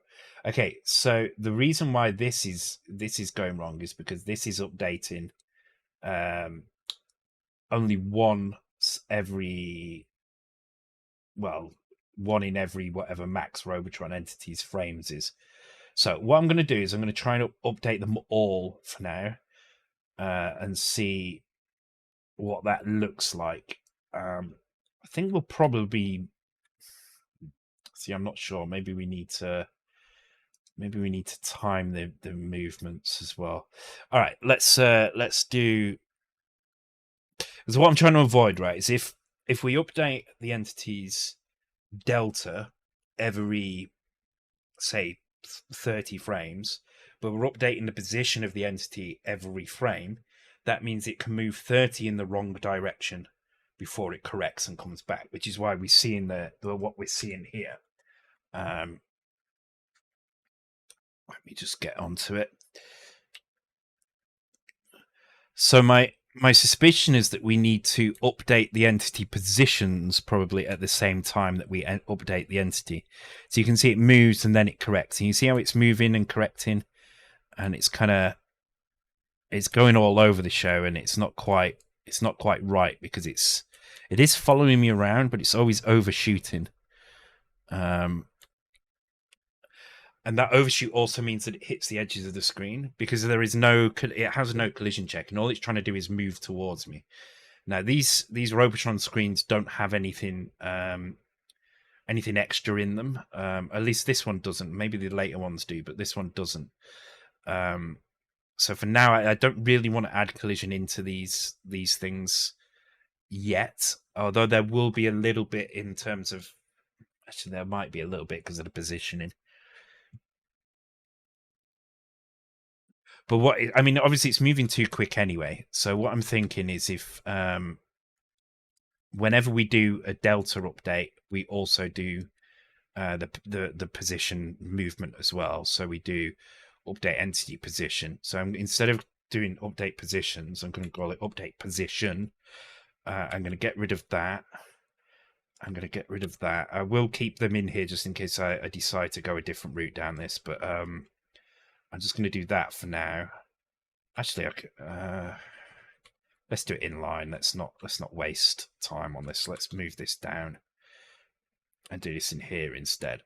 S1: Okay, so the reason why this is going wrong is because this is updating only one in every whatever max Robotron entities frames is. So what I'm going to do is I'm going to try and update them all for now and see what that looks like. I think we'll probably see. I'm not sure. Maybe we need to time the movements as well. All right, let's do. So what I'm trying to avoid, right, is if we update the entities delta every, say, 30 frames, but we're updating the position of the entity every frame, that means it can move 30 in the wrong direction before it corrects and comes back, which is why we're seeing what we're seeing here. Let me just get onto it. So my suspicion is that we need to update the entity positions probably at the same time that we update the entity. So you can see it moves and then it corrects. And you see how it's moving and correcting, and it's going all over the show, and it's not quite right because it is following me around, but it's always overshooting. And that overshoot also means that it hits the edges of the screen because it has no collision check, and all it's trying to do is move towards me. Now, these Robotron screens don't have anything anything extra in them. At least this one doesn't. Maybe the later ones do, but this one doesn't. So for now, I don't really want to add collision into these things yet. Although there will be a little bit in terms of, actually, there might be a little bit because of the positioning. But what I mean, obviously, it's moving too quick anyway. So what I'm thinking is if whenever we do a delta update, we also do the position movement as well. So we do update entity position. So instead of doing update positions, I'm going to call it update position. I'm going to get rid of that. I will keep them in here just in case I decide to go a different route down this, but I'm just going to do that for now. Actually, let's do it in line. Let's not waste time on this. Let's move this down and do this in here instead.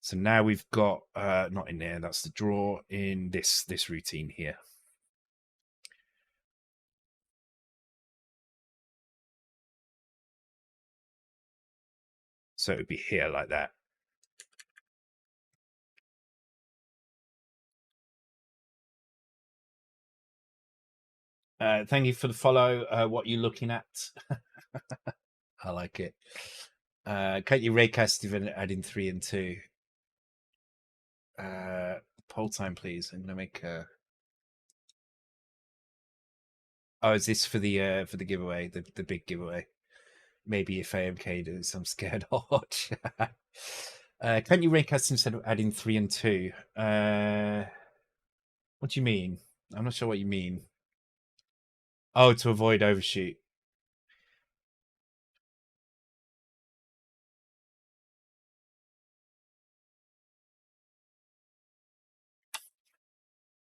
S1: So now we've got not in there. That's the draw in this routine here. So it would be here like that. Thank you for the follow. What are you looking at? I like it. Can't you raycast even adding 3 and 2? Poll time, please. I'm gonna make a. Oh, is this for the giveaway, the big giveaway? Maybe if AMK does, I'm scared. Can't you raycast instead of adding 3 and 2? What do you mean? I'm not sure what you mean. Oh, to avoid overshoot.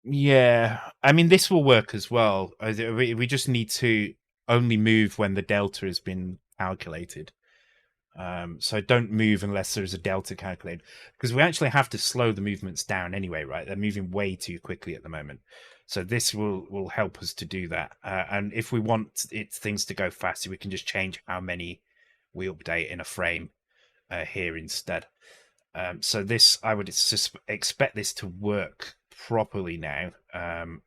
S1: Yeah, I mean, this will work as well. We just need to only move when the delta has been calculated. So don't move unless there's a delta calculated, because we actually have to slow the movements down anyway, right? They're moving way too quickly at the moment. So this will help us to do that. And if we want things to go faster, we can just change how many we update in a frame here instead. So this, I would expect this to work properly now,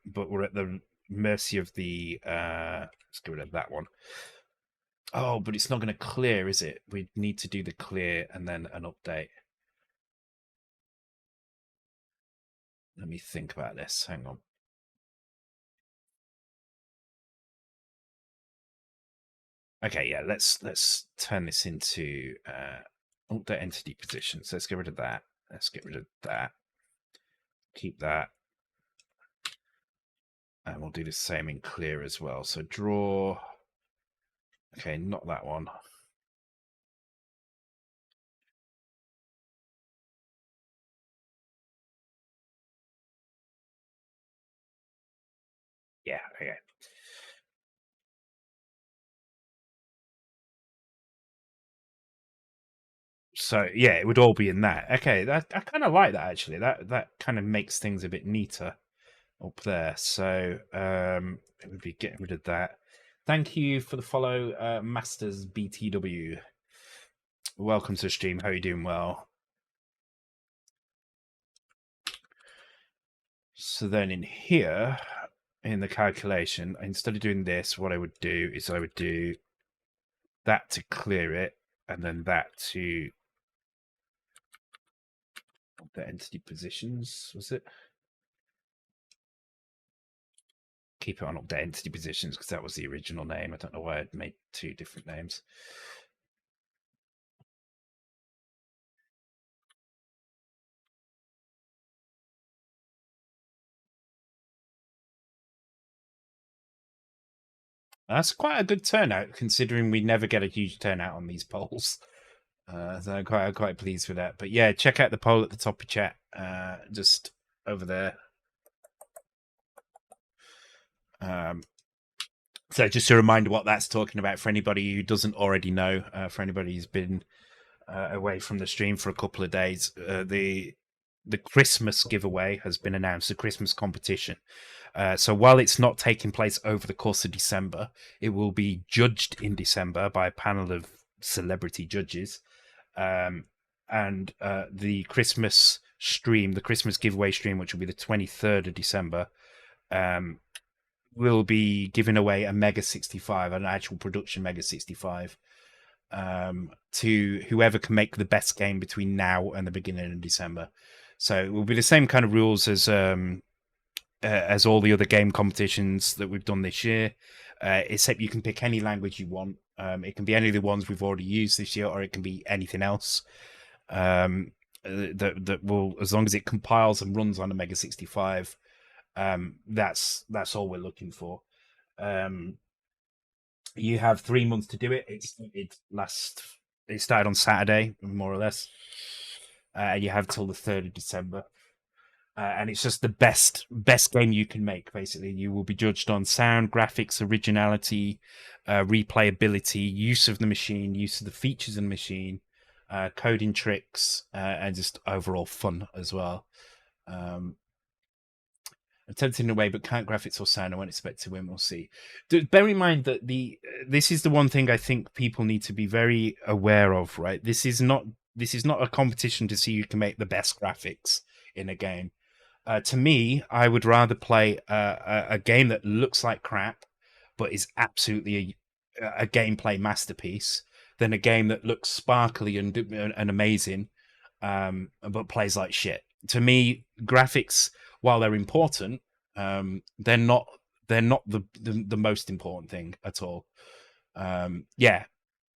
S1: but we're at the mercy of the let's get rid of that one. Oh, but it's not going to clear, is it? We need to do the clear and then an update. Let me think about this. Hang on. Okay, yeah, let's turn this into update entity position. So let's get rid of that. Let's get rid of that. Keep that. And we'll do the same in clear as well. So draw. Okay, not that one. Yeah, okay. So yeah, it would all be in that. Okay, I kind of like that actually. That kind of makes things a bit neater up there. So it would be getting rid of that. Thank you for the follow, Masters BTW. Welcome to the stream. How are you doing? Well. So then in here, in the calculation, instead of doing this, what I would do is I would do that to clear it, and then that to the entity positions, was it? Keep it on update entity positions because that was the original name. I don't know why I'd made 2 different names. That's quite a good turnout considering we never get a huge turnout on these polls. So I'm quite pleased with that. But yeah, check out the poll at the top of chat, just over there. So just a reminder what that's talking about for anybody who doesn't already know, for anybody who's been away from the stream for a couple of days, the Christmas giveaway has been announced, the Christmas competition. So while it's not taking place over the course of December, it will be judged in December by a panel of celebrity judges. And the Christmas stream, the Christmas giveaway stream, which will be the 23rd of December, will be giving away a Mega 65, an actual production Mega 65, to whoever can make the best game between now and the beginning of December. So it will be the same kind of rules as all the other game competitions that we've done this year, except you can pick any language you want. It can be any of the ones we've already used this year, or it can be anything else. That will, as long as it compiles and runs on a Mega 65, that's all we're looking for. You have 3 months to do it. It started on Saturday, more or less, and you have till the 3rd of December. And it's just the best game you can make. Basically, you will be judged on sound, graphics, originality, replayability, use of the machine, use of the features of the machine, coding tricks, and just overall fun as well. Attempting in a way, but can't graphics or sound. I won't expect to win. We'll see. Bear in mind that this is the one thing I think people need to be very aware of. Right, this is not a competition to see who can make the best graphics in a game. To me, I would rather play a game that looks like crap, but is absolutely a gameplay masterpiece, than a game that looks sparkly and amazing, but plays like shit. To me, graphics, while they're important, they're not the most important thing at all. Exactly.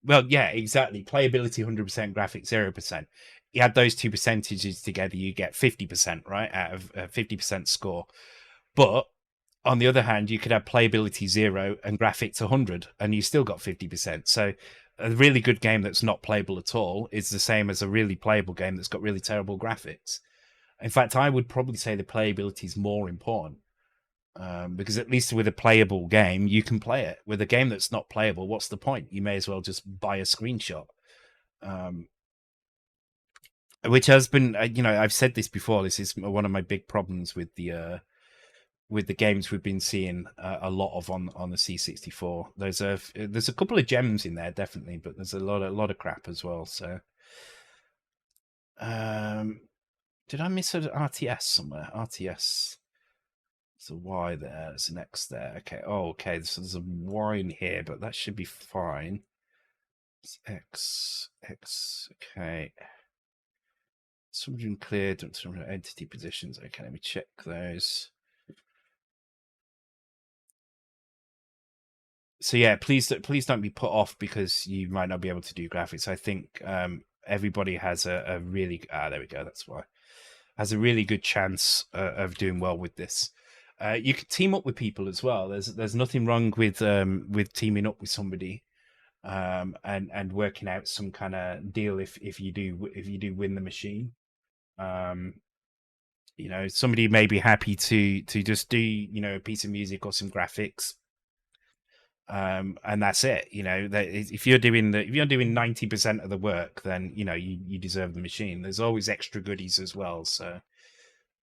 S1: Playability 100%, graphics 0%. You add those two percentages together, you get 50%, right, out of a 50% score. But on the other hand, you could have playability 0 and graphics 100, and you still got 50%. So a really good game that's not playable at all is the same as a really playable game that's got really terrible graphics. In fact, I would probably say the playability is more important, because at least with a playable game, you can play it. With a game that's not playable, what's the point? You may as well just buy a screenshot. Which has been, I've said this before. This is one of my big problems with the games we've been seeing a lot of on the C64. There's a couple of gems in there, definitely, but there's a lot of crap as well. So, did I miss an RTS somewhere? RTS. There's a Y there. There's an X there. Okay. Oh, okay. So there's a Y in here, but that should be fine. It's X. Okay. Something clear. Entity positions. Okay, let me check those. So yeah, please don't be put off because you might not be able to do graphics. I think everybody has a really there we go. That's why has a really good chance of doing well with this. You could team up with people as well. There's nothing wrong with teaming up with somebody, and working out some kind of deal if you do win the machine. Somebody may be happy to just do a piece of music or some graphics, and that's it. If you're doing 90% of the work, then you deserve the machine. There's always extra goodies as well. So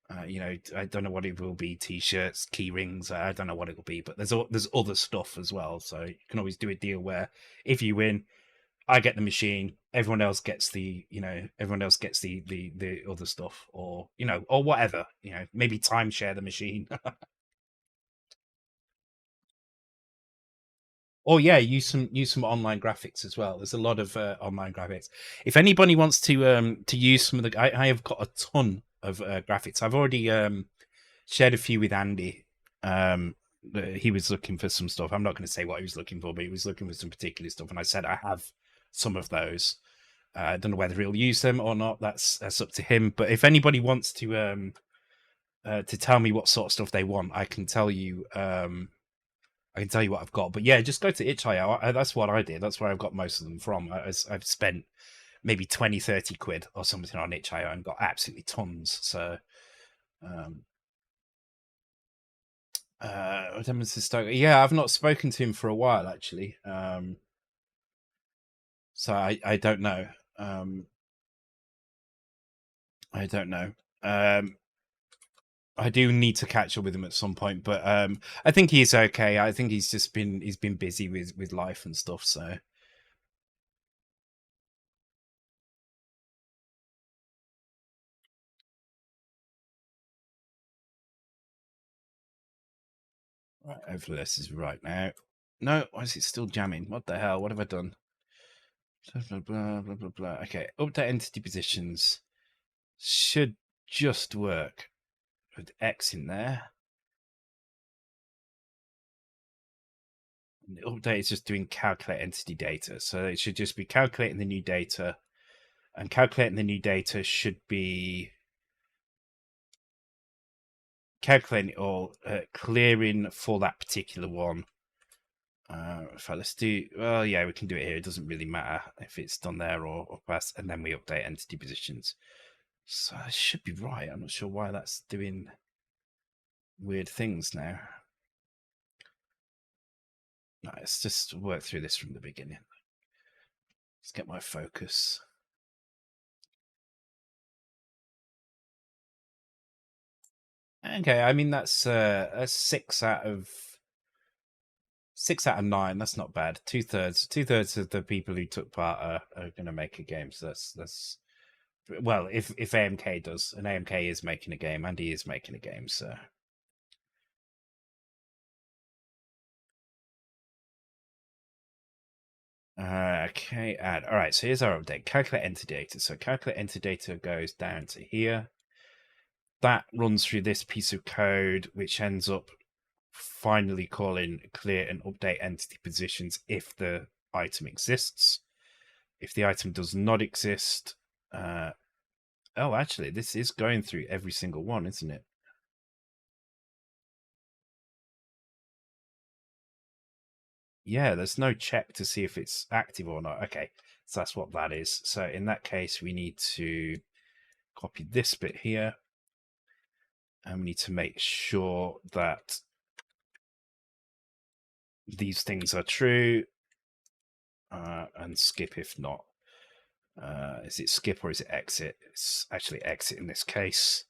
S1: I don't know what it will be: t-shirts, key rings. I don't know what it will be, but there's other stuff as well. So you can always do a deal where if you win, I get the machine. Everyone else gets the other stuff, or or whatever. Maybe timeshare the machine. Oh yeah, use some online graphics as well. There's a lot of online graphics. If anybody wants to use some of the, I have got a ton of graphics. I've already shared a few with Andy. He was looking for some stuff. I'm not going to say what he was looking for, but he was looking for some particular stuff, and I said I have some of those. I don't know whether he'll use them or not. That's up to him. But if anybody wants to tell me what sort of stuff they want, I can tell you. I can tell you what I've got, but yeah, just go to itch.io. That's what I did. That's where I've got most of them from. I've spent maybe 20, 30 quid or something on itch.io and got absolutely tons. So, yeah, I've not spoken to him for a while actually. So I don't know. I don't know. I do need to catch up with him at some point, but I think he's okay. I think he's been busy with life and stuff. So Right, hopefully this is right now. No, why is it still jamming? What the hell? What have I done? Blah, blah, blah, blah, blah. Okay, update entity positions. Should just work with X in there. And the update is just doing calculate entity data. So it should just be calculating the new data. And calculating the new data should be calculating it all, clearing for that particular one. In fact, let's do, well, yeah, we can do it here. It doesn't really matter if it's done there or past, and then we update entity positions. So it should be right. I'm not sure why that's doing weird things now. No, let's just work through this from the beginning. Let's get my focus. Okay, I mean that's a 6 out of 9. That's not bad. Two-thirds of the people who took part are going to make a game. So that's well, if AMK does, and AMK is making a game, and he is making a game, so. Okay, add. All right, so here's our update. Calculate enter data. So calculate enter data goes down to here. That runs through this piece of code, which ends up finally calling clear and update entity positions if the item exists. If the item does not exist, oh, actually, this is going through every single one, isn't it? Yeah, there's no check to see if it's active or not. Okay, so that's what that is. So in that case, we need to copy this bit here. And we need to make sure that these things are true and skip if not. Is it skip or is it exit? It's actually exit in this case.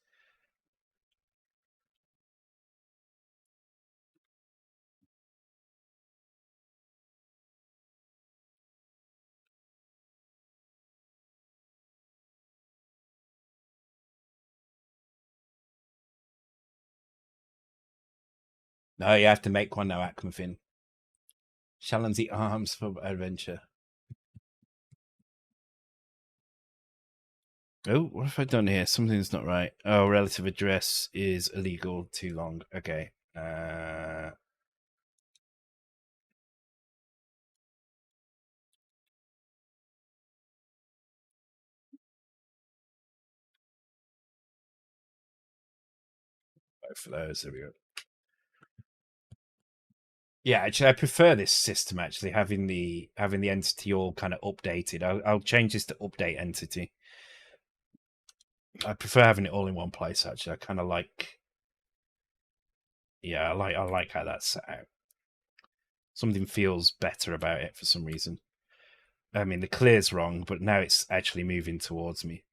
S1: No, you have to make one now, Akmafin. Challenge the arms for adventure. Oh, what have I done here? Something's not right. Oh, relative address is illegal. Too long. Okay. Both of those. There we go. Yeah, actually, I prefer this system. Actually, having the entity all kind of updated. I'll change this to update entity. I prefer having it all in one place. Actually, I kind of like. Yeah, I like how that's set out. Something feels better about it for some reason. I mean, the clear's wrong, but now it's actually moving towards me.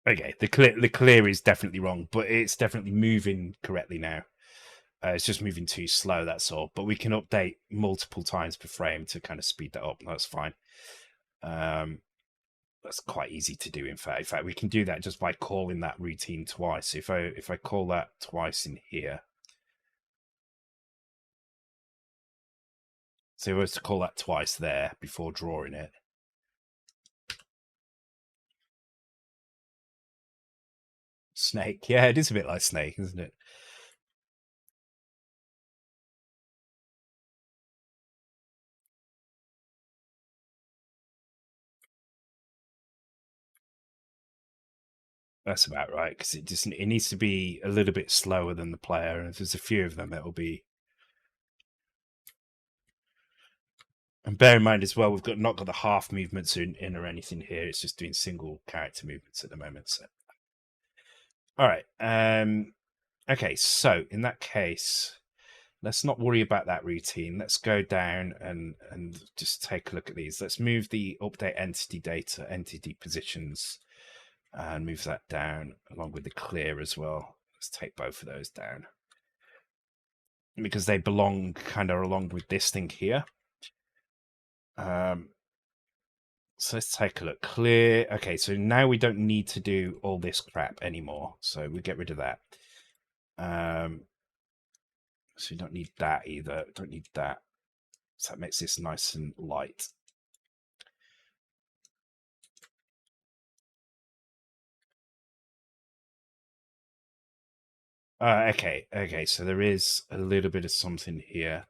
S1: Okay, the clear is definitely wrong, but it's definitely moving correctly now. It's just moving too slow, that's all. But we can update multiple times per frame to kind of speed that up. That's fine. That's quite easy to do. In fact, we can do that just by calling that routine twice. If I call that twice in here, so if I was to call that twice there before drawing it. Snake, yeah, it is a bit like Snake, isn't it? That's about right, because it needs to be a little bit slower than the player, and if there's a few of them, it'll be. And bear in mind as well, we've not got the half movements in or anything here. It's just doing single character movements at the moment. So, all right. Okay, so in that case, let's not worry about that routine. Let's go down and just take a look at these. Let's move the update entity data, entity positions, and move that down along with the clear as well. Let's take both of those down because they belong kind of along with this thing here. So let's take a look. Clear. Okay, so now we don't need to do all this crap anymore. So we get rid of that. So we don't need that either. Don't need that. So that makes this nice and light. Okay, so there is a little bit of something here.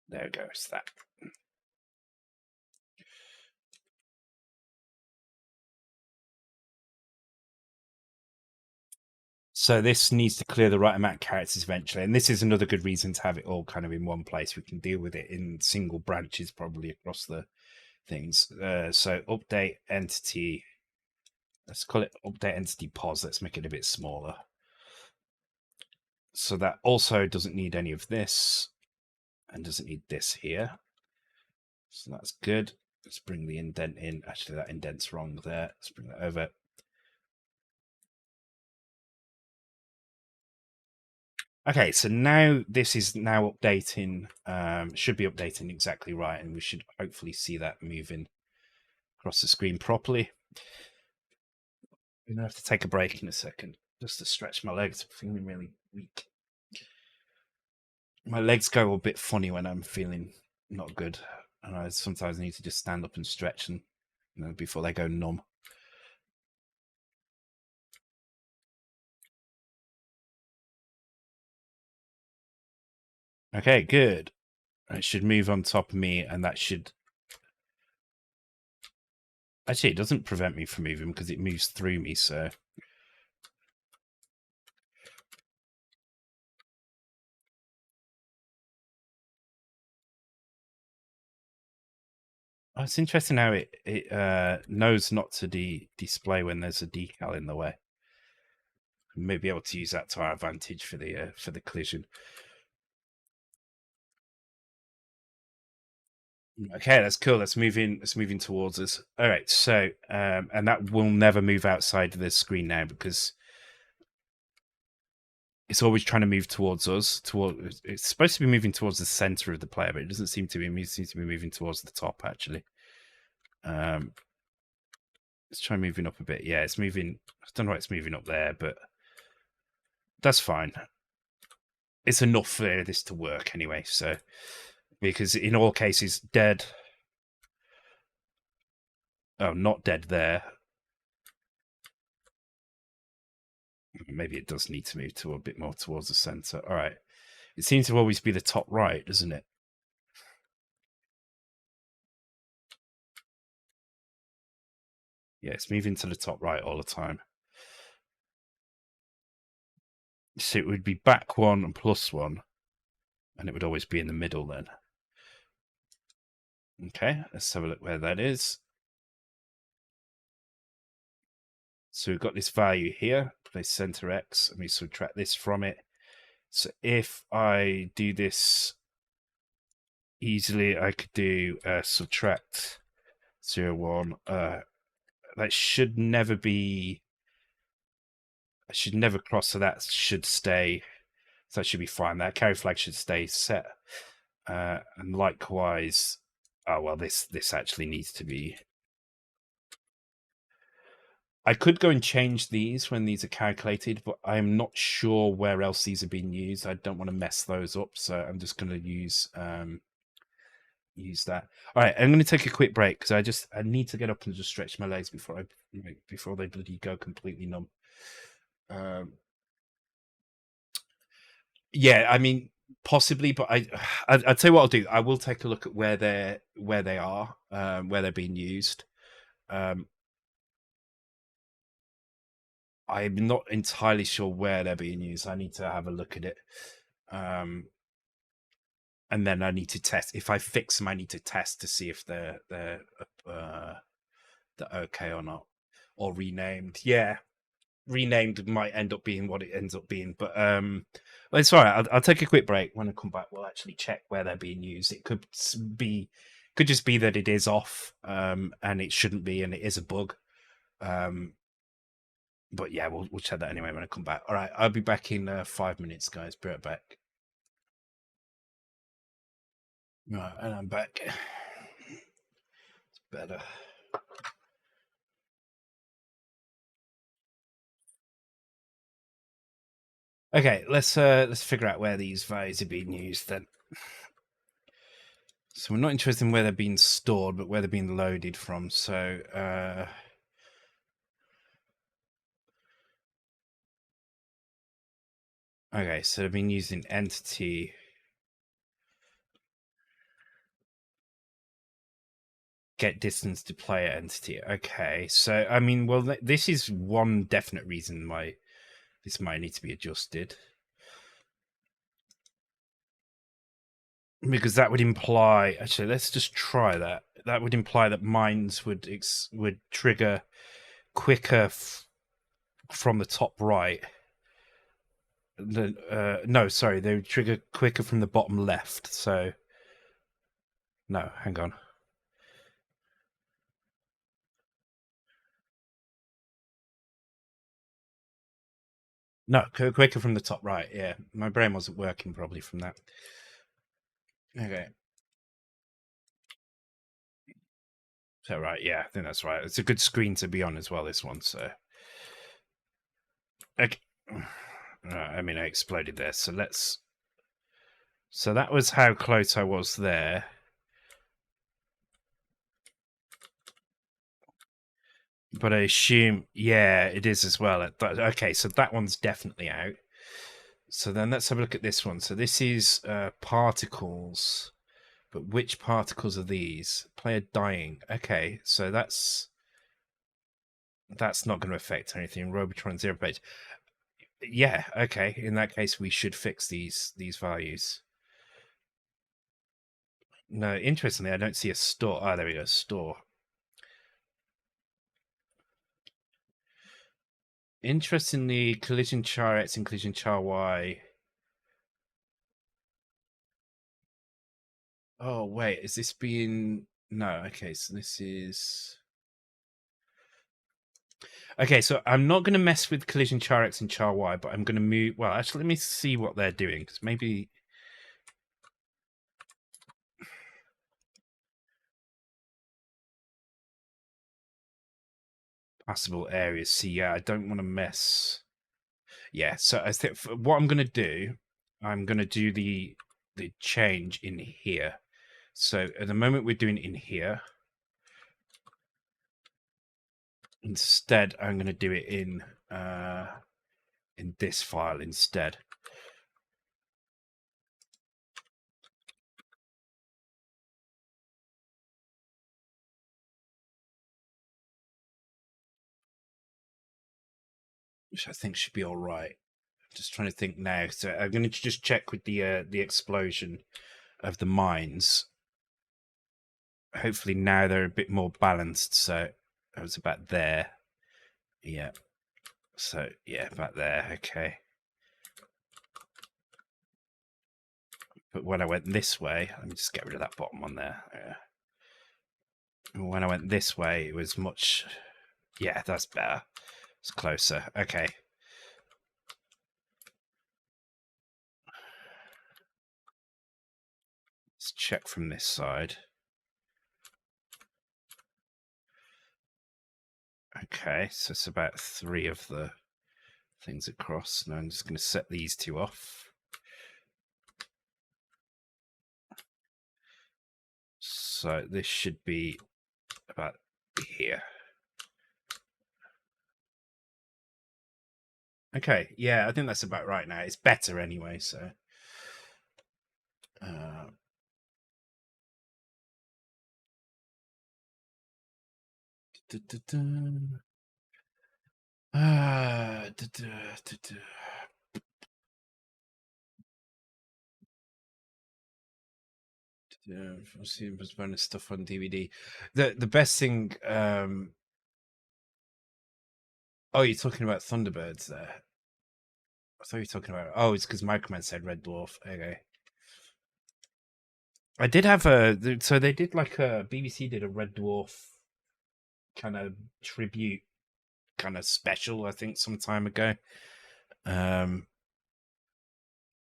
S1: There goes that. So this needs to clear the right amount of characters eventually, and this is another good reason to have it all kind of in one place. We can deal with it in single branches probably across the things. So update entity. Let's call it update entity pos. Let's make it a bit smaller. So that also doesn't need any of this and doesn't need this here. So that's good. Let's bring the indent in. Actually, that indent's wrong there. Let's bring that over. Okay, so now this is now updating, should be updating exactly right, and we should hopefully see that moving across the screen properly. I'm going to have to take a break in a second just to stretch my legs. I'm feeling really weak. My legs go a bit funny when I'm feeling not good, and I sometimes need to just stand up and stretch and before they go numb. Okay, good. It should move on top of me, and that should... Actually, it doesn't prevent me from moving because it moves through me, so... Oh, it's interesting how it knows not to display when there's a decal in the way. We may be able to use that to our advantage for the collision. Okay, that's cool. That's moving towards us. All right, so and that will never move outside of the screen now because it's always trying to move towards us. It's supposed to be moving towards the center of the player, but it doesn't seem to be. It seems to be moving towards the top actually. Let's try moving up a bit. Yeah, it's moving. I don't know why it's moving up there, but that's fine. It's enough for this to work anyway. So, because in all cases, dead. Oh, not dead there. Maybe it does need to move to a bit more towards the center. All right. It seems to always be the top right, doesn't it? Yeah, it's moving to the top right all the time. So it would be back one and plus one, and it would always be in the middle then. Okay, let's have a look where that is. So we've got this value here, place center X, and we subtract this from it. So if I do this easily, I could do subtract 0, 1. That should never be... I should never cross, so that should stay. So that should be fine. That carry flag should stay set. And likewise... Oh, well, this actually needs to be... I could go and change these when these are calculated, but I'm not sure where else these are being used. I don't want to mess those up, so I'm just going to use that. All right, I'm going to take a quick break because I need to get up and just stretch my legs before they bloody go completely numb. Yeah, I mean possibly, but I'd say what I'll do. I will take a look at where they are, where they're being used. I'm not entirely sure where they're being used. I need to have a look at it. And then I need to test. If I fix them, I need to test to see if they're okay or not, or renamed. Yeah, renamed might end up being what it ends up being. But well, it's all right. I'll take a quick break. When I come back, we'll actually check where they're being used. It could just be that it is off, and it shouldn't be, and it is a bug. But yeah, we'll check that anyway when I come back. All right, I'll be back in 5 minutes, guys. Be right back. Right, and I'm back. It's better. Okay, let's figure out where these values are being used then. So we're not interested in where they're being stored, but where they're being loaded from. So okay, so they've been used in entity. Get distance to player entity. Okay, so I mean, well, this is one definite reason why this might need to be adjusted, because that would imply. Actually, let's just try that. That would imply that mines would trigger quicker from the top right. No, sorry, they would trigger quicker from the bottom left. So no, hang on. No, quicker from the top right. Yeah, my brain wasn't working probably from that. Okay. So right, yeah, I think that's right. It's a good screen to be on as well. This one, so okay. I mean, I exploded there. So let's. So that was how close I was there. But I assume, yeah, it is as well. Okay, so that one's definitely out. So then let's have a look at this one. So this is particles. But which particles are these? Player dying. Okay, so that's not going to affect anything. Robotron 0 page. Yeah, okay. In that case, we should fix these values. No, interestingly, I don't see a store. Oh, there we go, store. Interestingly, collision char X and collision char Y. Oh, wait, is this being... No, okay, so this is... Okay, so I'm not going to mess with collision char X and char Y, but I'm going to move... Well, actually, let me see what they're doing, because maybe... Possible areas. See, yeah, I don't want to mess... Yeah, so I think what I'm going to do, I'm going to do the change in here. So at the moment we're doing it in here. Instead, I'm going to do it in this file instead. Which I think should be all right. Just trying to think now. So I'm going to just check with the explosion of the mines. Hopefully now they're a bit more balanced. So I was about there. Yeah. So yeah, about there. Okay. But when I went this way, let me just get rid of that bottom one there. When I went this way, it was much... Yeah, that's better. It's closer. Okay. Let's check from this side. Okay, so it's about 3 of the things across. Now I'm just going to set these 2 off. So this should be about here. Okay, yeah, I think that's about right now. It's better anyway, so... Yeah, I've seen bonus stuff on DVD. The best thing... Oh, you're talking about Thunderbirds there. I thought you were talking about... Oh, it's because Microman said Red Dwarf. Okay. I did have a... So they did like a... BBC did a Red Dwarf kind of tribute kind of special, I think, some time ago. And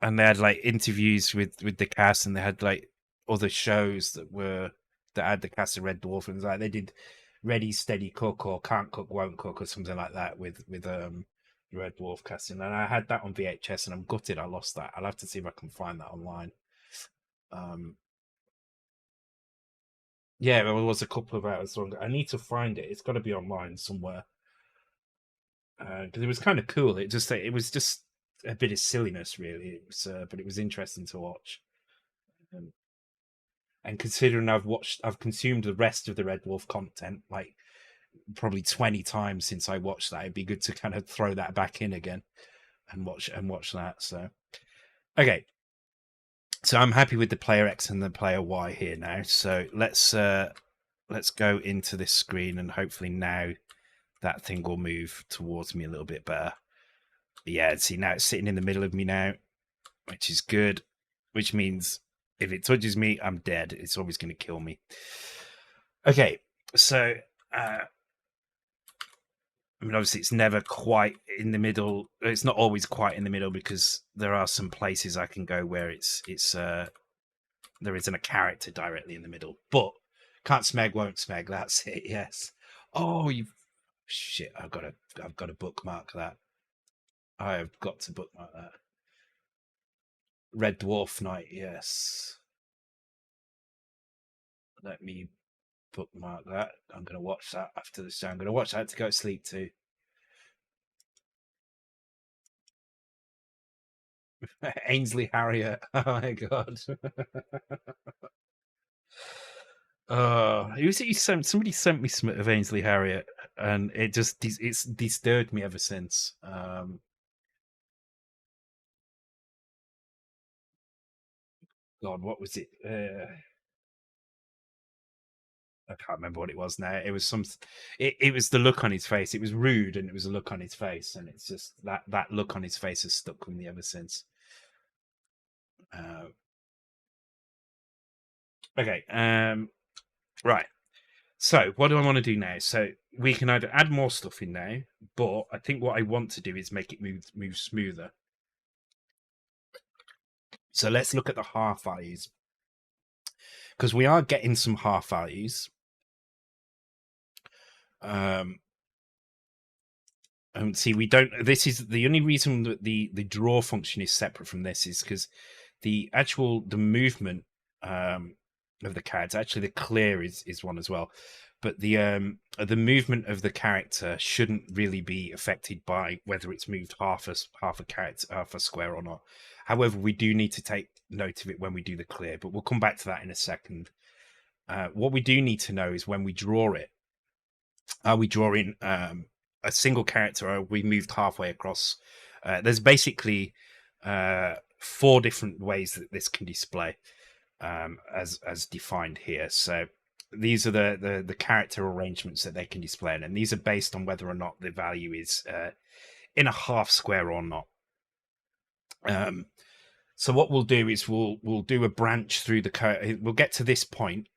S1: they had like interviews with the cast, and they had like other shows that had the cast of Red Dwarf, and like they did Ready Steady Cook or Can't Cook Won't Cook or something like that with Red Dwarf casting, and I had that on VHS, and I'm gutted I lost that. I'll have to see if I can find that online. Yeah, there was a couple of hours long. I need to find it. It's got to be online somewhere because it was kind of cool. It was just a bit of silliness, really. It was, but it was interesting to watch. And considering I've consumed the rest of the Red Dwarf content like probably 20 times since I watched that, it'd be good to kind of throw that back in again and watch that. So, okay. So I'm happy with the player X and the player Y here now. So let's go into this screen, and hopefully now that thing will move towards me a little bit better. Yeah, see, now it's sitting in the middle of me now, which is good, which means if it touches me, I'm dead. It's always going to kill me. Okay, so I mean, obviously, it's never quite in the middle. It's not always quite in the middle because there are some places I can go where there isn't a character directly in the middle. But can't smeg, won't smeg. That's it. Yes. Oh, you shit! I've got to bookmark that. I have got to bookmark that. Red Dwarf Night. Yes. Let me bookmark that. I'm going to watch that after the show. I'm going to watch that to go to sleep too. Ainsley Harriet. Oh my god. Somebody sent me some of Ainsley Harriet, and it's disturbed me ever since. God, what was it? I can't remember what it was now. It was some. It was the look on his face. It was rude, and it was a look on his face, and it's just that look on his face has stuck with me ever since. Okay. Right. So what do I want to do now? So we can either add more stuff in now, but I think what I want to do is make it move smoother. So let's look at the half values, because we are getting some half values. And see, we don't. This is the only reason that the draw function is separate from this is because the movement of the cards, actually the clear is one as well, but the movement of the character shouldn't really be affected by whether it's moved half a character, half a square or not. However, we do need to take note of it when we do the clear, but we'll come back to that in a second. What we do need to know is when we draw it, are we drawing a single character, or are we moved halfway across? There's basically 4 different ways that this can display as defined here. So these are the character arrangements that they can display, and these are based on whether or not the value is in a half square or not. So what we'll do is we'll do a branch through the code. We'll get to this point,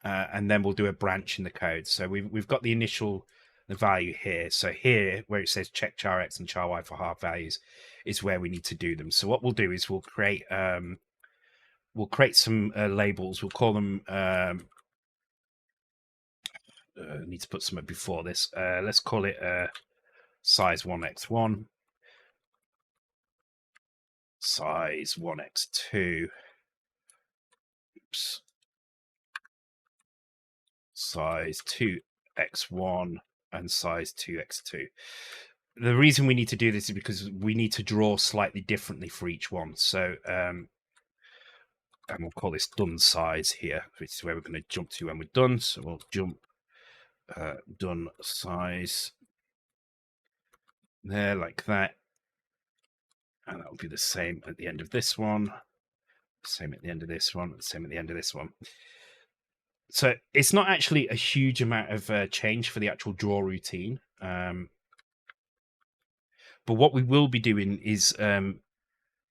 S1: and then we'll do a branch in the code. So we've got the value here. So here, where it says check char x and char y for half values, is where we need to do them. So what we'll do is we'll create some labels. We'll call them. Need to put something before this. Let's call it size 1x1, size 1x2. Oops. Size 2x1 and size 2x2. The reason we need to do this is because we need to draw slightly differently for each one. So, and we'll call this done size here, which is where we're going to jump to when we're done. So we'll jump done size there like that. And that'll be the same at the end of this one, same at the end of this one, same at the end of this one. So it's not actually a huge amount of change for the actual draw routine. But what we will be doing is in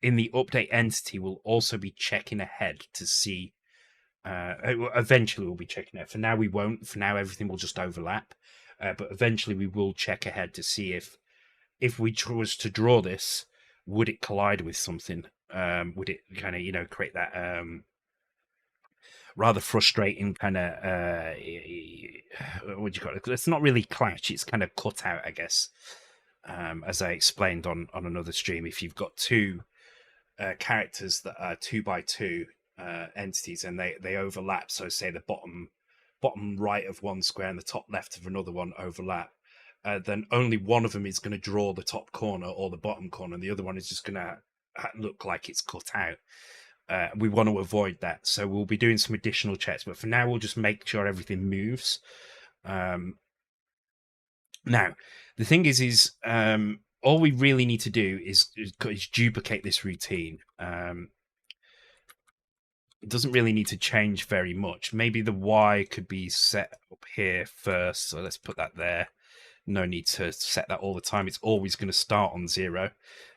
S1: the update entity, we'll also be checking ahead to see. Eventually, we'll be checking it. For now, we won't. For now, everything will just overlap. But eventually, we will check ahead to see if we was to draw this, would it collide with something? Would it kind of create that rather frustrating kind of what do you call it? It's not really clash; it's kind of cut out, I guess. As I explained on another stream, if you've got two characters that are 2x2 entities and they overlap, so say the bottom right of one square and the top left of another one overlap, then only one of them is going to draw the top corner or the bottom corner, and the other one is just going to look like it's cut out. We want to avoid that, so we'll be doing some additional checks, but for now we'll just make sure everything moves. Now the thing is all we really need to do is duplicate this routine. It doesn't really need to change very much. Maybe the Y could be set up here first, so let's put that there. No need to set that all the time. It's always going to start on 0.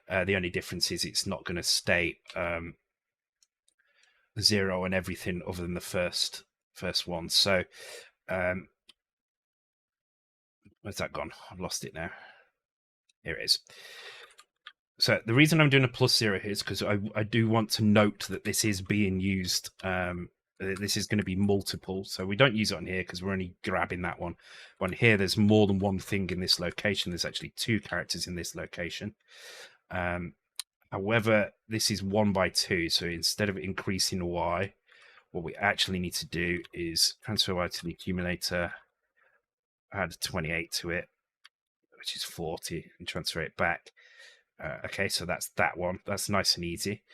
S1: The only difference is it's not going to stay 0 and everything other than the first one. So where's that gone? I've lost it now. Here it is. So the reason I'm doing a +0 here is because I do want to note that this is being used. This is going to be multiple, so we don't use it on here because we're only grabbing that one. On here, there's more than one thing in this location. There's actually 2 characters in this location. However, this is 1x2, so instead of increasing Y, what we actually need to do is transfer Y to the accumulator, add 28 to it, which is 40, and transfer it back. Okay, so that's that one. That's nice and easy.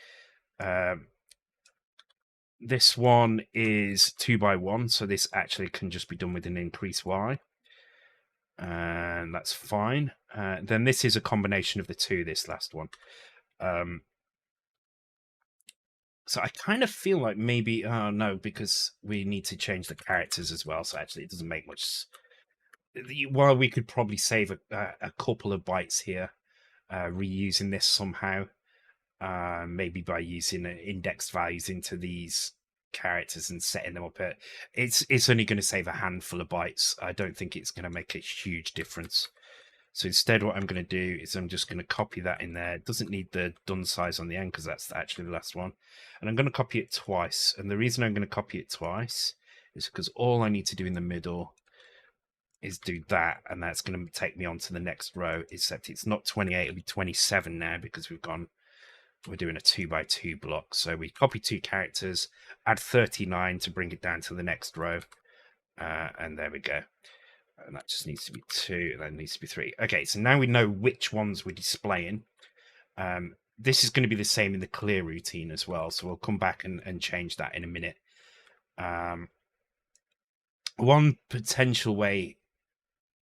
S1: This one is 2x1, so this actually can just be done with an increase Y. And that's fine. Then this is a combination of the 2, this last one. So I kind of feel like maybe, oh no, because we need to change the characters as well, so actually it doesn't make much. While we could probably save a couple of bytes here, reusing this somehow, maybe by using index values into these characters and setting them up. It's only going to save a handful of bytes. I don't think it's going to make a huge difference. So instead, what I'm going to do is I'm just going to copy that in there. It doesn't need the done size on the end because that's actually the last one. And I'm going to copy it twice. And the reason I'm going to copy it twice is because all I need to do in the middle is do that, and that's going to take me on to the next row, except it's not 28, it'll be 27 now because we're doing a 2x2 block. So we copy 2 characters, add 39 to bring it down to the next row, and there we go. And that just needs to be 2, that needs to be 3. Okay, so now we know which ones we're displaying. This is going to be the same in the clear routine as well, so we'll come back and change that in a minute. One potential way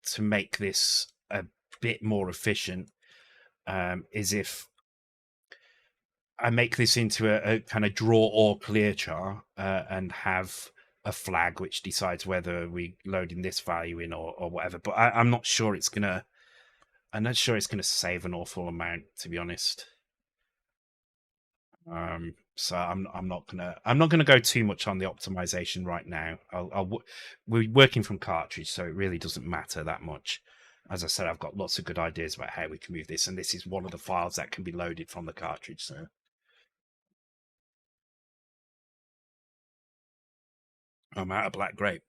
S1: to make this a bit more efficient is if I make this into a kind of draw or clear char and have a flag which decides whether we load in this value in or whatever. But I'm not sure it's gonna. I'm not sure it's gonna save an awful amount, to be honest. So I'm not gonna go too much on the optimization right now. We're working from cartridge, so it really doesn't matter that much. As I said, I've got lots of good ideas about how we can move this, and this is one of the files that can be loaded from the cartridge. So I'm out of black grape.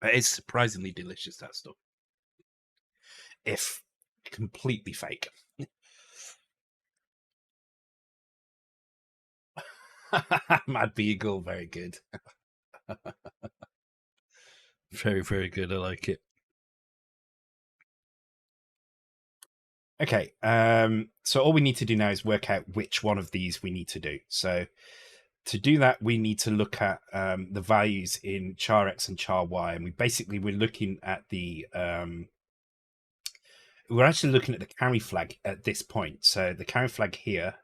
S1: It's surprisingly delicious, that stuff. If completely fake. Mad Beagle, very good. Very, very good. I like it. Okay, so all we need to do now is work out which one of these we need to do. So to do that, we need to look at the values in char x and char y, and we're looking at the we're actually looking at the carry flag at this point. So the carry flag here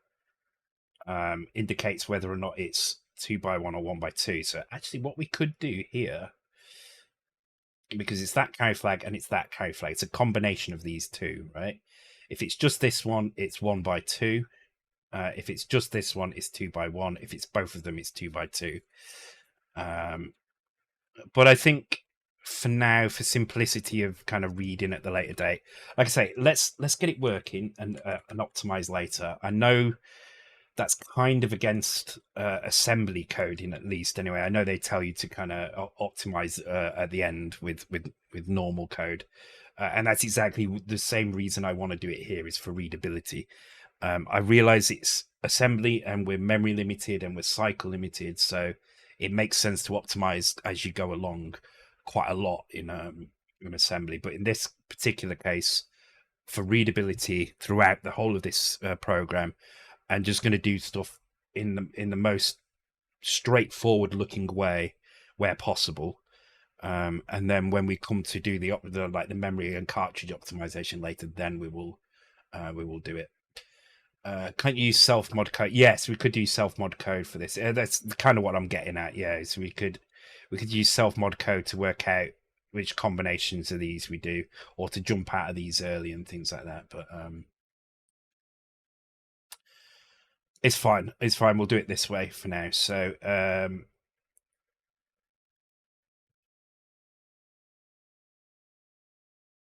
S1: indicates whether or not it's 2x1 or 1x2. So actually, what we could do here, because it's that carry flag and it's that carry flag, it's a combination of these two, right? If it's just this one, it's 1x2. If it's just this one, it's 2x1. If it's both of them, it's 2x2. But I think for now, for simplicity of kind of reading at the later date, like I say, let's get it working and optimize later. I know that's kind of against assembly coding, at least. Anyway, I know they tell you to kind of optimize at the end with normal code, and that's exactly the same reason I want to do it here, is for readability. I realize it's assembly and we're memory limited and we're cycle limited, so it makes sense to optimize as you go along quite a lot in assembly. But in this particular case, for readability throughout the whole of this program, and just going to do stuff in the most straightforward looking way where possible. And then when we come to do the memory and cartridge optimization later, then we will do it. Can't you use self mod code? Yes, we could use self mod code for this. That's kind of what I'm getting at. Yeah, so we could use self mod code to work out which combinations of these we do, or to jump out of these early and things like that. But it's fine. It's fine. We'll do it this way for now. So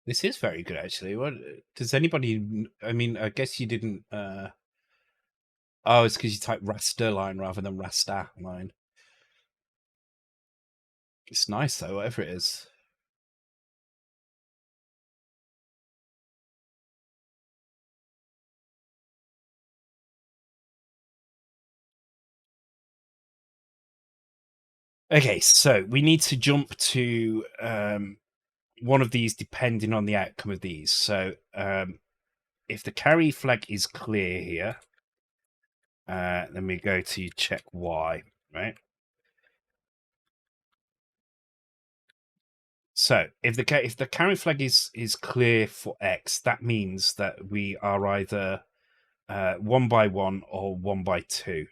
S1: this is very good, actually. What does anybody? I mean, I guess you didn't. Oh, it's because you type raster line rather than raster line. It's nice though, whatever it is. Okay, so we need to jump to one of these depending on the outcome of these. So if the carry flag is clear here, then we go to check Y, right? So if the carry flag is clear for X, that means that we are either 1 by 1 or 1 by 2.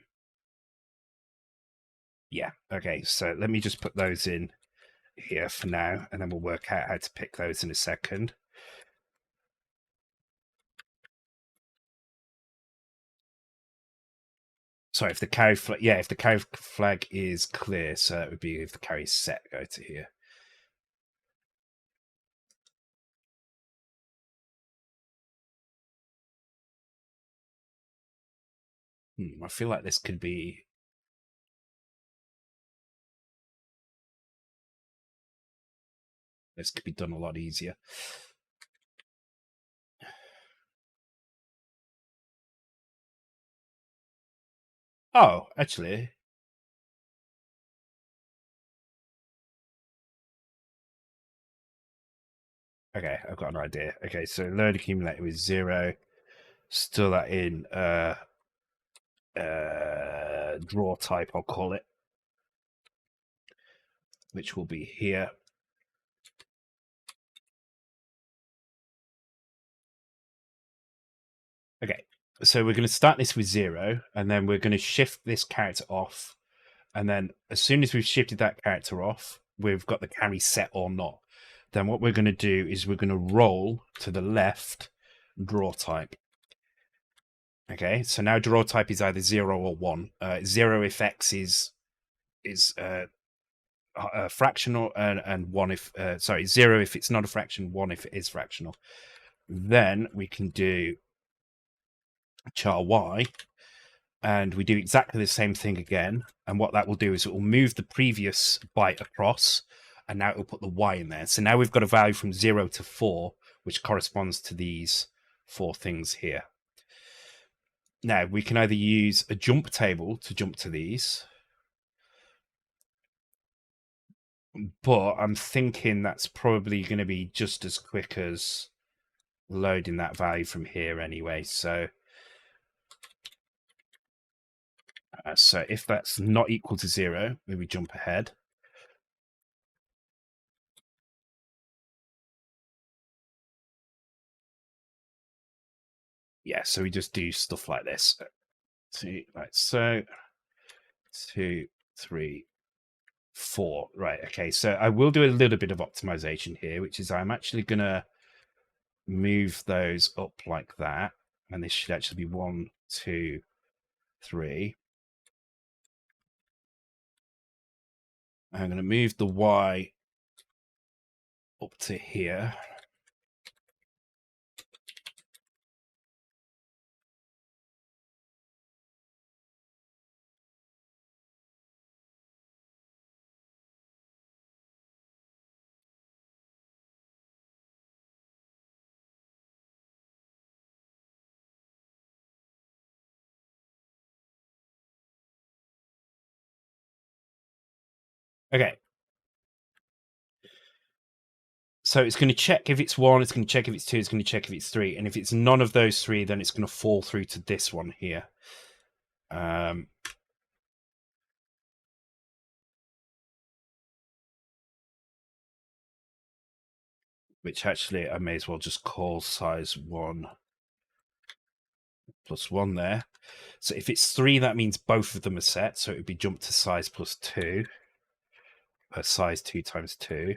S1: Yeah. Okay. So let me just put those in here for now, and then we'll work out how to pick those in a second. Sorry, if the carry flag, if the carry flag is clear, so that would be if the carry is set, go to here. I feel like this could be done a lot easier. Oh, actually, okay, I've got an idea. Okay, so load accumulator is 0. Store that in draw type, I'll call it, which will be here. Okay, so we're going to start this with 0, and then we're going to shift this character off. And then as soon as we've shifted that character off, we've got the carry set or not. Then what we're going to do is we're going to roll to the left draw type. Okay, so now draw type is either 0 or 1. 0 if X is fractional, and 1 if 0 if it's not a fraction, 1 if it is fractional. Then we can do char Y, and we do exactly the same thing again. And what that will do is it will move the previous byte across, and now it will put the Y in there. So now we've got a value from 0 to 4, which corresponds to these 4 things here. Now we can either use a jump table to jump to these, but I'm thinking that's probably going to be just as quick as loading that value from here anyway. So if that's not equal to 0, then we jump ahead. Yeah, so we just do stuff like this. Like so. 2, 3, 4. Right, okay, so I will do a little bit of optimization here, which is I'm actually going to move those up like that. And this should actually be 1, 2, 3. I'm going to move the Y up to here. Okay. So it's going to check if it's 1, it's going to check if it's 2, it's going to check if it's 3. And if it's none of those 3, then it's going to fall through to this one here. Which actually I may as well just call size 1 plus 1 there. So if it's 3, that means both of them are set. So it would be jump to size plus 2. Size 2 times 2.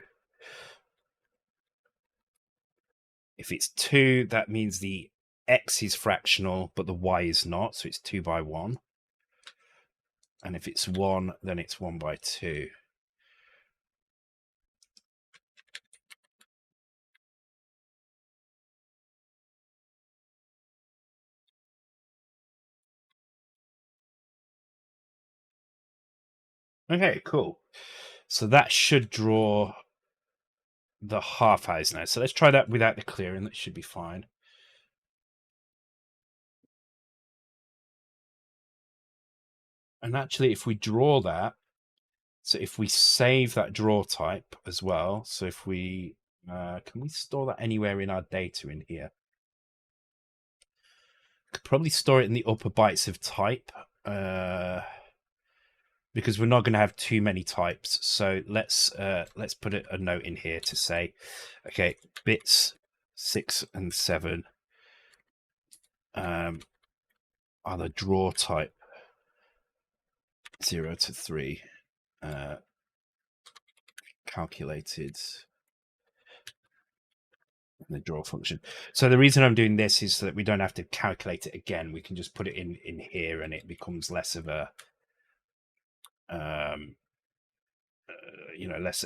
S1: If it's 2, that means the x is fractional, but the y is not. So it's 2 by 1. And if it's 1, then it's 1 by 2. Okay, cool. So that should draw the half eyes now. So let's try that without the clearing. That should be fine. And actually, if we draw that, so if we save that draw type as well, so if we, can we store that anywhere in our data in here? Could probably store it in the upper bytes of type, because we're not going to have too many types. So let's put a note in here to say, okay, bits 6 and 7 are the draw type 0 to 3 calculated in the draw function. So the reason I'm doing this is so that we don't have to calculate it again. We can just put it in here, and it becomes less of a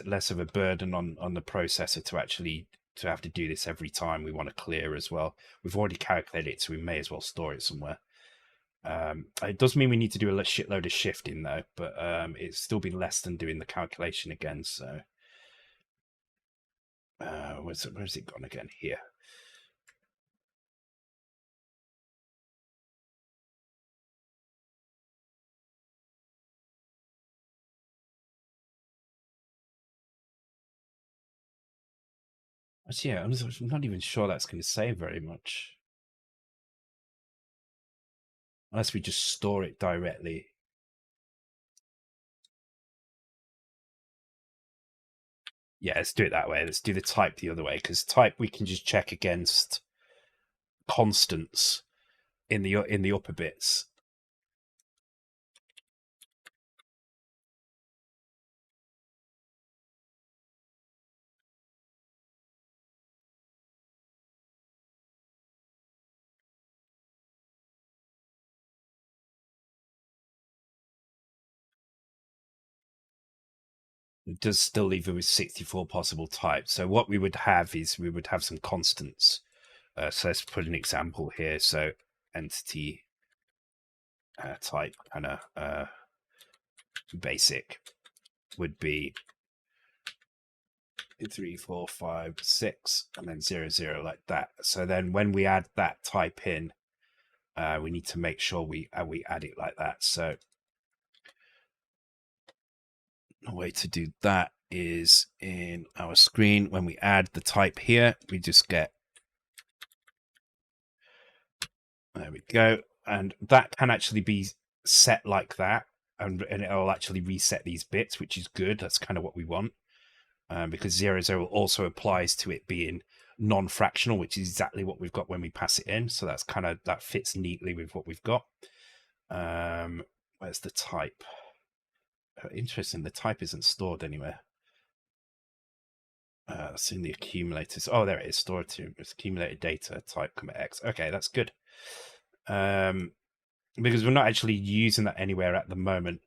S1: less of a burden on the processor to actually to have to do this every time we want to clear as well. We've already calculated it, so we may as well store it somewhere. It does mean we need to do a shitload of shifting though, but it's still be less than doing the calculation again. So where's it gone again? Here. Actually, yeah, I'm not even sure that's going to save very much. Unless we just store it directly. Yeah, let's do it that way. Let's do the type the other way, because type we can just check against constants in the upper bits. It does still leave it with 64 possible types. So what we would have is we would have some constants. So let's put an example here. So entity type kind of basic would be 3, 4, 5, 6, and then 0, 0 like that. So then when we add that type in, we need to make sure we add it like that. So a way to do that is in our screen. When we add the type here, we just get, there we go, and that can actually be set like that, and it'll actually reset these bits, which is good. That's kind of what we want, because 0, 0 also applies to it being non-fractional, which is exactly what we've got when we pass it in. So that's kind of, that fits neatly with what we've got. Where's the type? Interesting, the type isn't stored anywhere. It's in the accumulators. Oh, there it is. Stored to accumulated data type, X. Okay, that's good. Because we're not actually using that anywhere at the moment.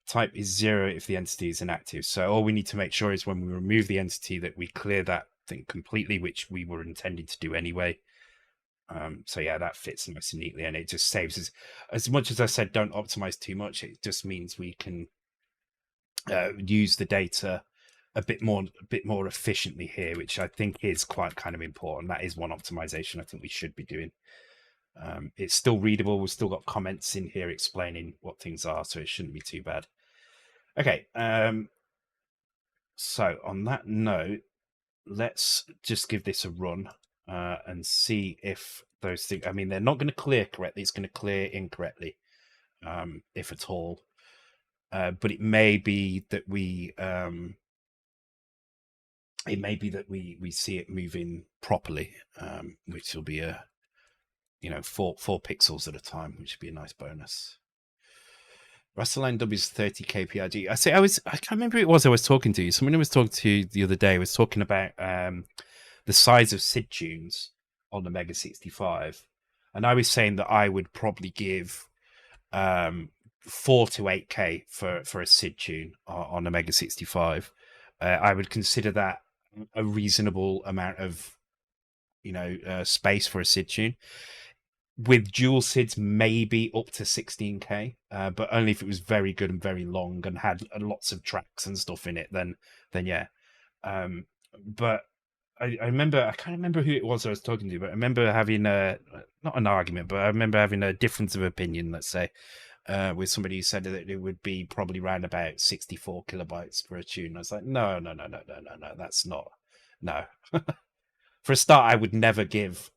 S1: Type is 0 if the entity is inactive. So all we need to make sure is when we remove the entity that we clear that thing completely, which we were intending to do anyway. So yeah, that fits nice and neatly, and it just saves us. As much as I said, don't optimize too much. It just means we can use the data a bit more efficiently here, which I think is quite kind of important. That is one optimization I think we should be doing. It's still readable. We've still got comments in here explaining what things are, so it shouldn't be too bad. Okay, So on that note, let's just give this a run and see if those things. I mean, they're not going to clear correctly. It's going to clear incorrectly, if at all. But it may be that we see it moving properly, which will be a 4 pixels at a time, which would be a nice bonus. Russell W is 30 kpig. I can't remember who it was I was talking to. Someone I was talking to the other day was talking about the size of SID tunes on the Mega 65, and I was saying that I would probably give 4 to 8K for a SID tune on a Mega 65. I would consider that a reasonable amount of space for a SID tune. With dual SIDs, maybe up to 16K, but only if it was very good and very long and had lots of tracks and stuff in it. Then yeah. But I remember, I can't remember who it was I was talking to, but I remember having not an argument, but I remember having a difference of opinion, let's say, with somebody who said that it would be probably around about 64 kilobytes for a tune. I was like, no, that's not. No. For a start, I would never give.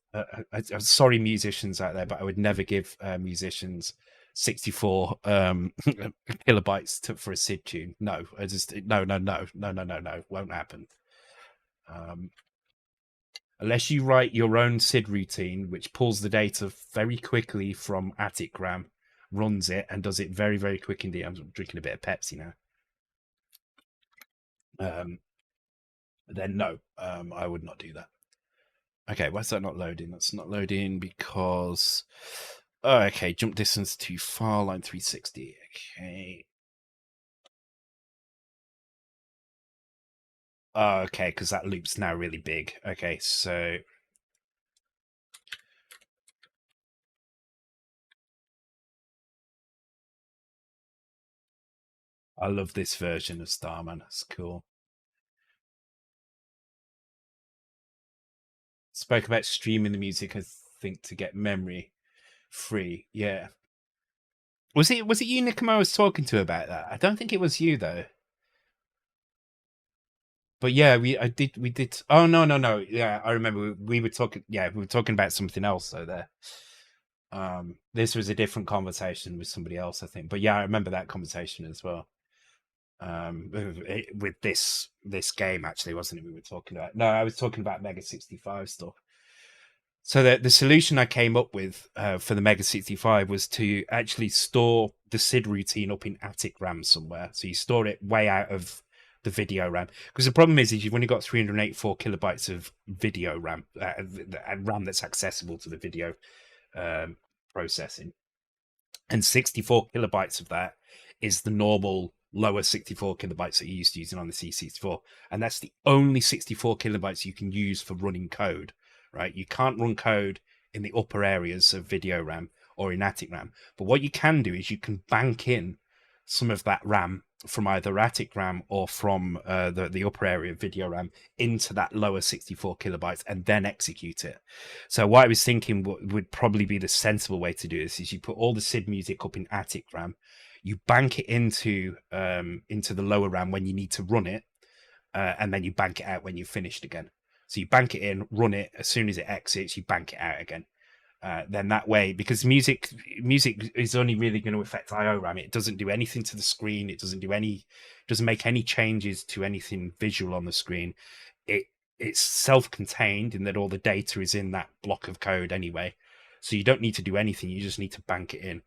S1: I'm sorry, musicians out there, but I would never give musicians 64 kilobytes for a SID tune. No, I just no, won't happen. Unless you write your own SID routine, which pulls the data very quickly from Attic RAM, runs it, and does it very, very quick indeed. I'm drinking a bit of Pepsi now. Then no, I would not do that. Okay, why is that not loading? That's not loading because... Oh, okay, jump distance to far, line 360. Okay. Oh, okay, because that loop's now really big. Okay, so... I love this version of Starman. It's cool. Spoke about streaming the music, I think, to get memory free. Yeah. Was it you, Nicomo, I was talking to about that? I don't think it was you though. But yeah, we did. Oh no. Yeah, I remember we were talking. Yeah, we were talking about something else though there. This was a different conversation with somebody else, I think. But yeah, I remember that conversation as well. With this game actually, wasn't it? We were talking about. No, I was talking about Mega 65 stuff. So the solution I came up with for the Mega 65 was to actually store the SID routine up in Attic RAM somewhere. So you store it way out of the video RAM. Because the problem is you've only got 384 kilobytes of video RAM, RAM that's accessible to the video processing. And 64 kilobytes of that is the normal lower 64 kilobytes that you're used to using on the C64. And that's the only 64 kilobytes you can use for running code. Right, you can't run code in the upper areas of video RAM or in Attic RAM. But what you can do is you can bank in some of that RAM from either Attic RAM or from the upper area of video RAM into that lower 64 kilobytes and then execute it. So what I was thinking would probably be the sensible way to do this is you put all the SID music up in Attic RAM, you bank it into the lower RAM when you need to run it, and then you bank it out when you've finished again. So you bank it in, run it. As soon as it exits, you bank it out again. Then that way, because music is only really going to affect IO RAM. It doesn't do anything to the screen. It doesn't make any changes to anything visual on the screen. It's self-contained in that all the data is in that block of code anyway. So you don't need to do anything. You just need to bank it in.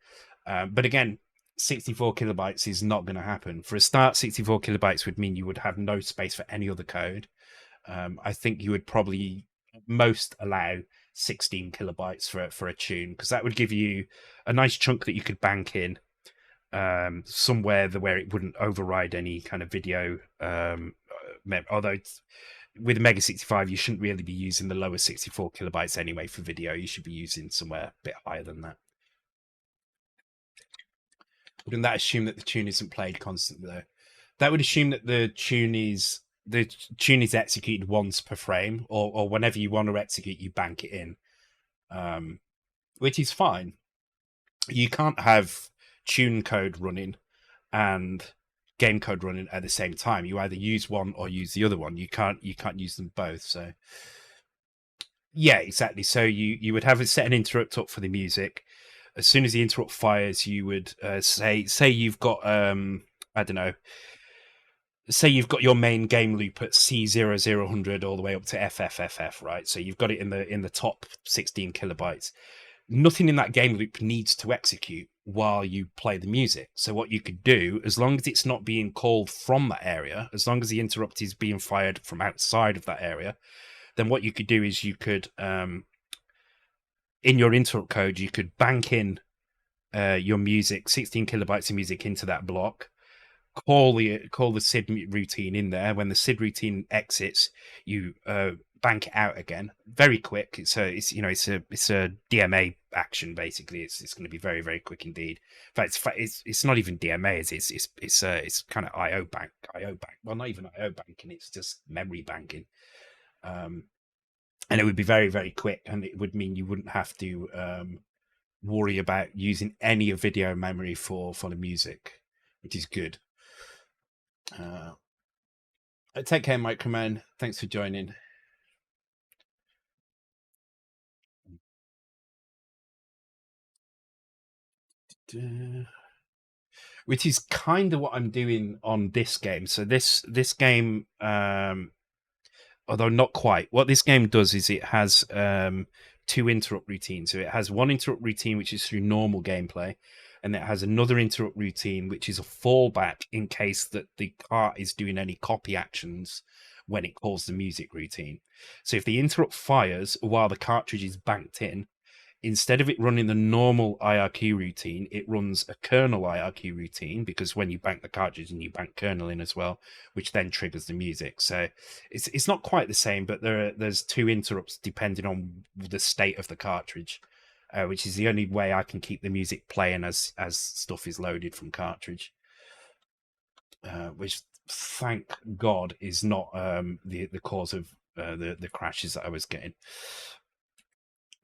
S1: But again, 64 kilobytes is not going to happen. For a start, 64 kilobytes would mean you would have no space for any other code. I think you would probably most allow 16 kilobytes for a tune, because that would give you a nice chunk that you could bank in somewhere where it wouldn't override any kind of video. Although with Mega 65, you shouldn't really be using the lower 64 kilobytes anyway for video. You should be using somewhere a bit higher than that. Wouldn't that assume that the tune isn't played constantly though? That would assume that the tune is executed once per frame, or whenever you want to execute, you bank it in, which is fine. You can't have tune code running and game code running at the same time. You either use one or use the other one. You can't use them both. So yeah, exactly. So you would have set an interrupt up for the music. As soon as the interrupt fires, you would say you've got I don't know, say you've got your main game loop at C0000 all the way up to FFFF, right? So you've got it in the top 16 kilobytes. Nothing in that game loop needs to execute while you play the music. So what you could do, as long as it's not being called from that area, as long as the interrupt is being fired from outside of that area, then what you could do is you could in your interrupt code, you could bank in your music, 16 kilobytes of music into that block, call the SID routine in there. When the SID routine exits, you bank it out again. Very quick. It's a DMA action basically. It's going to be very, very quick indeed. In fact, it's not even DMA. It's kind of IO bank. Well, not even IO banking. It's just memory banking. And it would be very, very quick, and it would mean you wouldn't have to worry about using any of video memory for the music, which is good. Take care, Microman. Thanks for joining. Which is kind of what I'm doing on this game. So this game, although not quite, what this game does is it has two interrupt routines. So it has one interrupt routine which is through normal gameplay, and it has another interrupt routine which is a fallback in case that the cart is doing any copy actions when it calls the music routine. So if the interrupt fires while the cartridge is banked in, instead of it running the normal IRQ routine, it runs a kernel IRQ routine, because when you bank the cartridge and you bank kernel in as well, which then triggers the music. So it's not quite the same, but there's two interrupts depending on the state of the cartridge, which is the only way I can keep the music playing as stuff is loaded from cartridge. Which, thank God, is not the cause of the crashes that I was getting.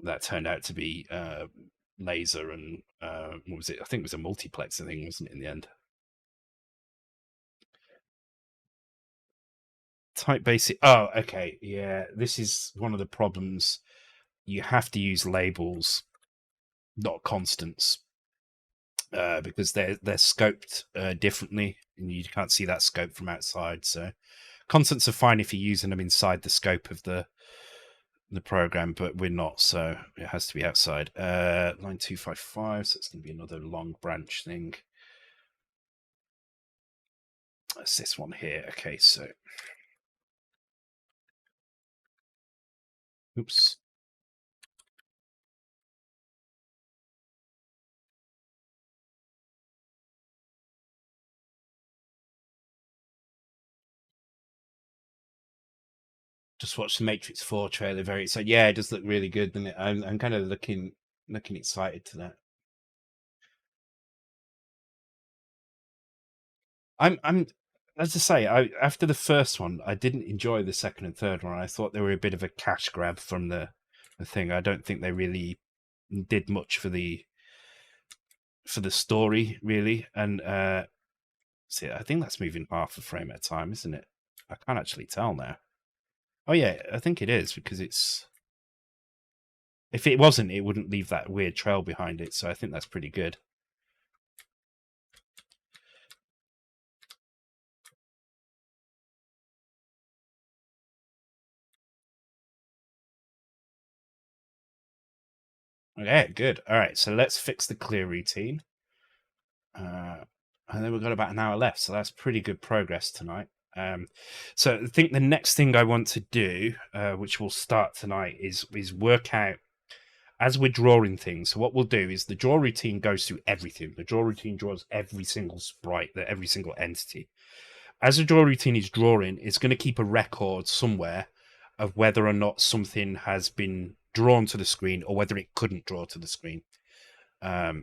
S1: That turned out to be laser and what was it? I think it was a multiplex thing, wasn't it, in the end? Type basic. Oh, okay. Yeah, this is one of the problems. You have to use labels, not constants, because they're scoped differently, and you can't see that scope from outside. So constants are fine if you're using them inside the scope of the program, but we're not, so it has to be outside. Line 255, so it's going to be another long branch thing. That's this one here. Okay, so oops. Just watched the Matrix 4 trailer. So yeah, it does look really good, doesn't it? I'm kind of looking excited to that. I'm as I say, after the first one, I didn't enjoy the second and third one. I thought they were a bit of a cash grab from the thing. I don't think they really did much for the story, really. And see, I think that's moving half a frame at a time, isn't it? I can't actually tell now. Oh yeah, I think it is, because it's. If it wasn't, it wouldn't leave that weird trail behind it. So I think that's pretty good. Okay, good. All right, so let's fix the clear routine. And then we've got about an hour left, so that's pretty good progress tonight. So I think the next thing I want to do, which will start tonight, is work out, as we're drawing things. So what we'll do is the draw routine goes through everything. The draw routine draws every single sprite, every single entity. As the draw routine is drawing, it's going to keep a record somewhere of whether or not something has been drawn to the screen or whether it couldn't draw to the screen. I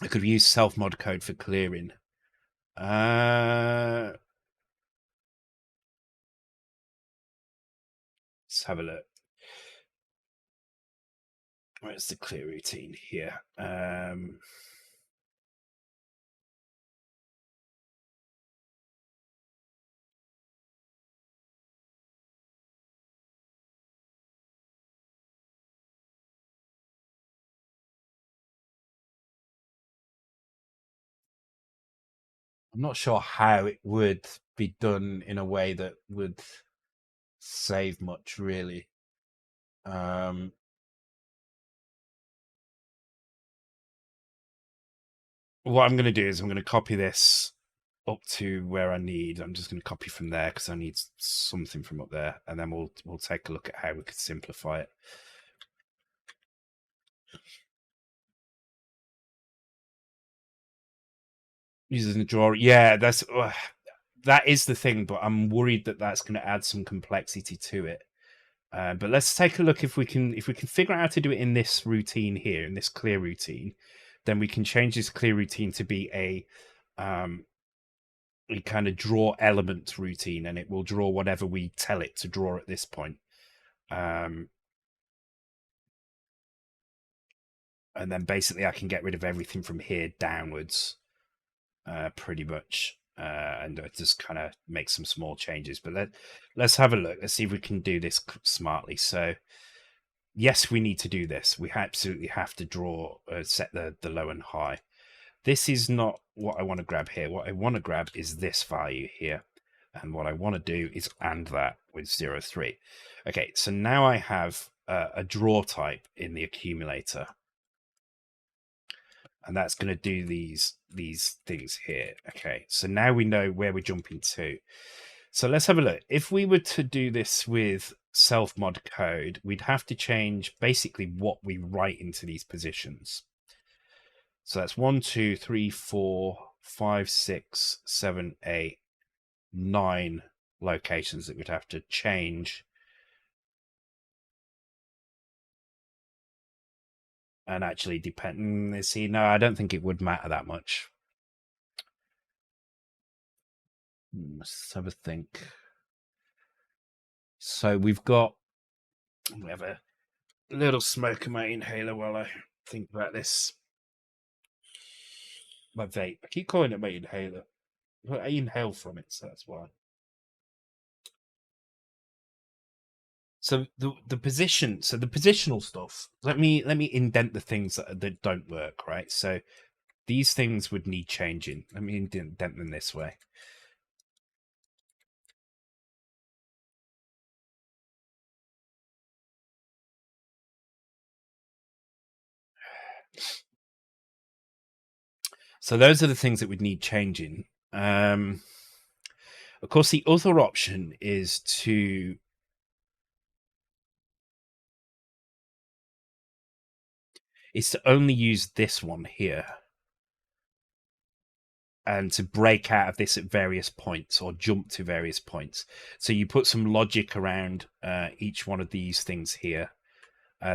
S1: could use self-mod code for clearing. Let's have a look. Where's the clear routine here? I'm not sure how it would be done in a way that would save much, really. What I'm going to do is I'm going to copy this up to where I need. I'm just going to copy from there because I need something from up there, and then we'll take a look at how we could simplify it. Using the drawer, yeah, that is the thing, but I'm worried that that's going to add some complexity to it. But let's take a look if we can figure out how to do it in this routine here, in this clear routine. Then we can change this clear routine to be a kind of draw element routine, and it will draw whatever we tell it to draw at this point. And then basically I can get rid of everything from here downwards, pretty much, and just kind of make some small changes. But let's have a look. Let's see if we can do this smartly. So yes, we need to do this. We absolutely have to draw, set the low and high. This is not what I want to grab here. What I want to grab is this value here. And what I want to do is AND that with 0, 3. Okay, so now I have a draw type in the accumulator. And that's going to do these things here. Okay, so now we know where we're jumping to. So let's have a look. If we were to do this with self-mod code, we'd have to change basically what we write into these positions. So that's 1, 2, 3, 4, 5, 6, 7, 8, 9 locations that we'd have to change. And actually depend. See, no, I don't think it would matter that much. Let's have a think. So we have a little smoke in my inhaler while I think about this. My vape. I keep calling it my inhaler. I inhale from it, so that's why. So the position, so the positional stuff. Let me indent the things that don't work, right? So these things would need changing. Let me indent them this way. So those are the things that would need changing. Of course, the other option is to only use this one here and to break out of this at various points or jump to various points. So you put some logic around each one of these things here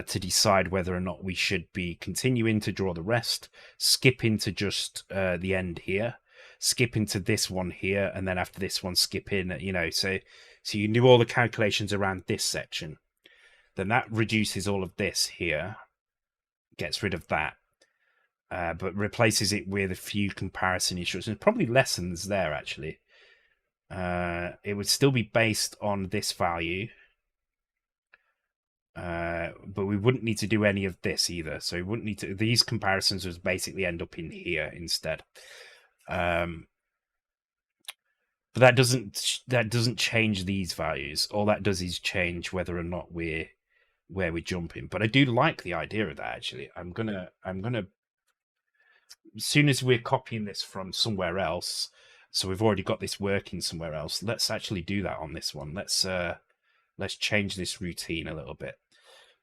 S1: to decide whether or not we should be continuing to draw the rest, skip into just the end here, skip into this one here, and then after this one, skip in, so you can do all the calculations around this section. Then that reduces all of this here, gets rid of that, but replaces it with a few comparison instructions. Probably lessons there, actually. It would still be based on this value, but we wouldn't need to do any of this either. So we wouldn't need to. These comparisons would basically end up in here instead. But that doesn't change these values. All that does is change whether or not we're where we're jumping. But I do like the idea of that, actually. I'm gonna as soon as we're copying this from somewhere else, so we've already got this working somewhere else, let's actually do that on this one. Let's change this routine a little bit.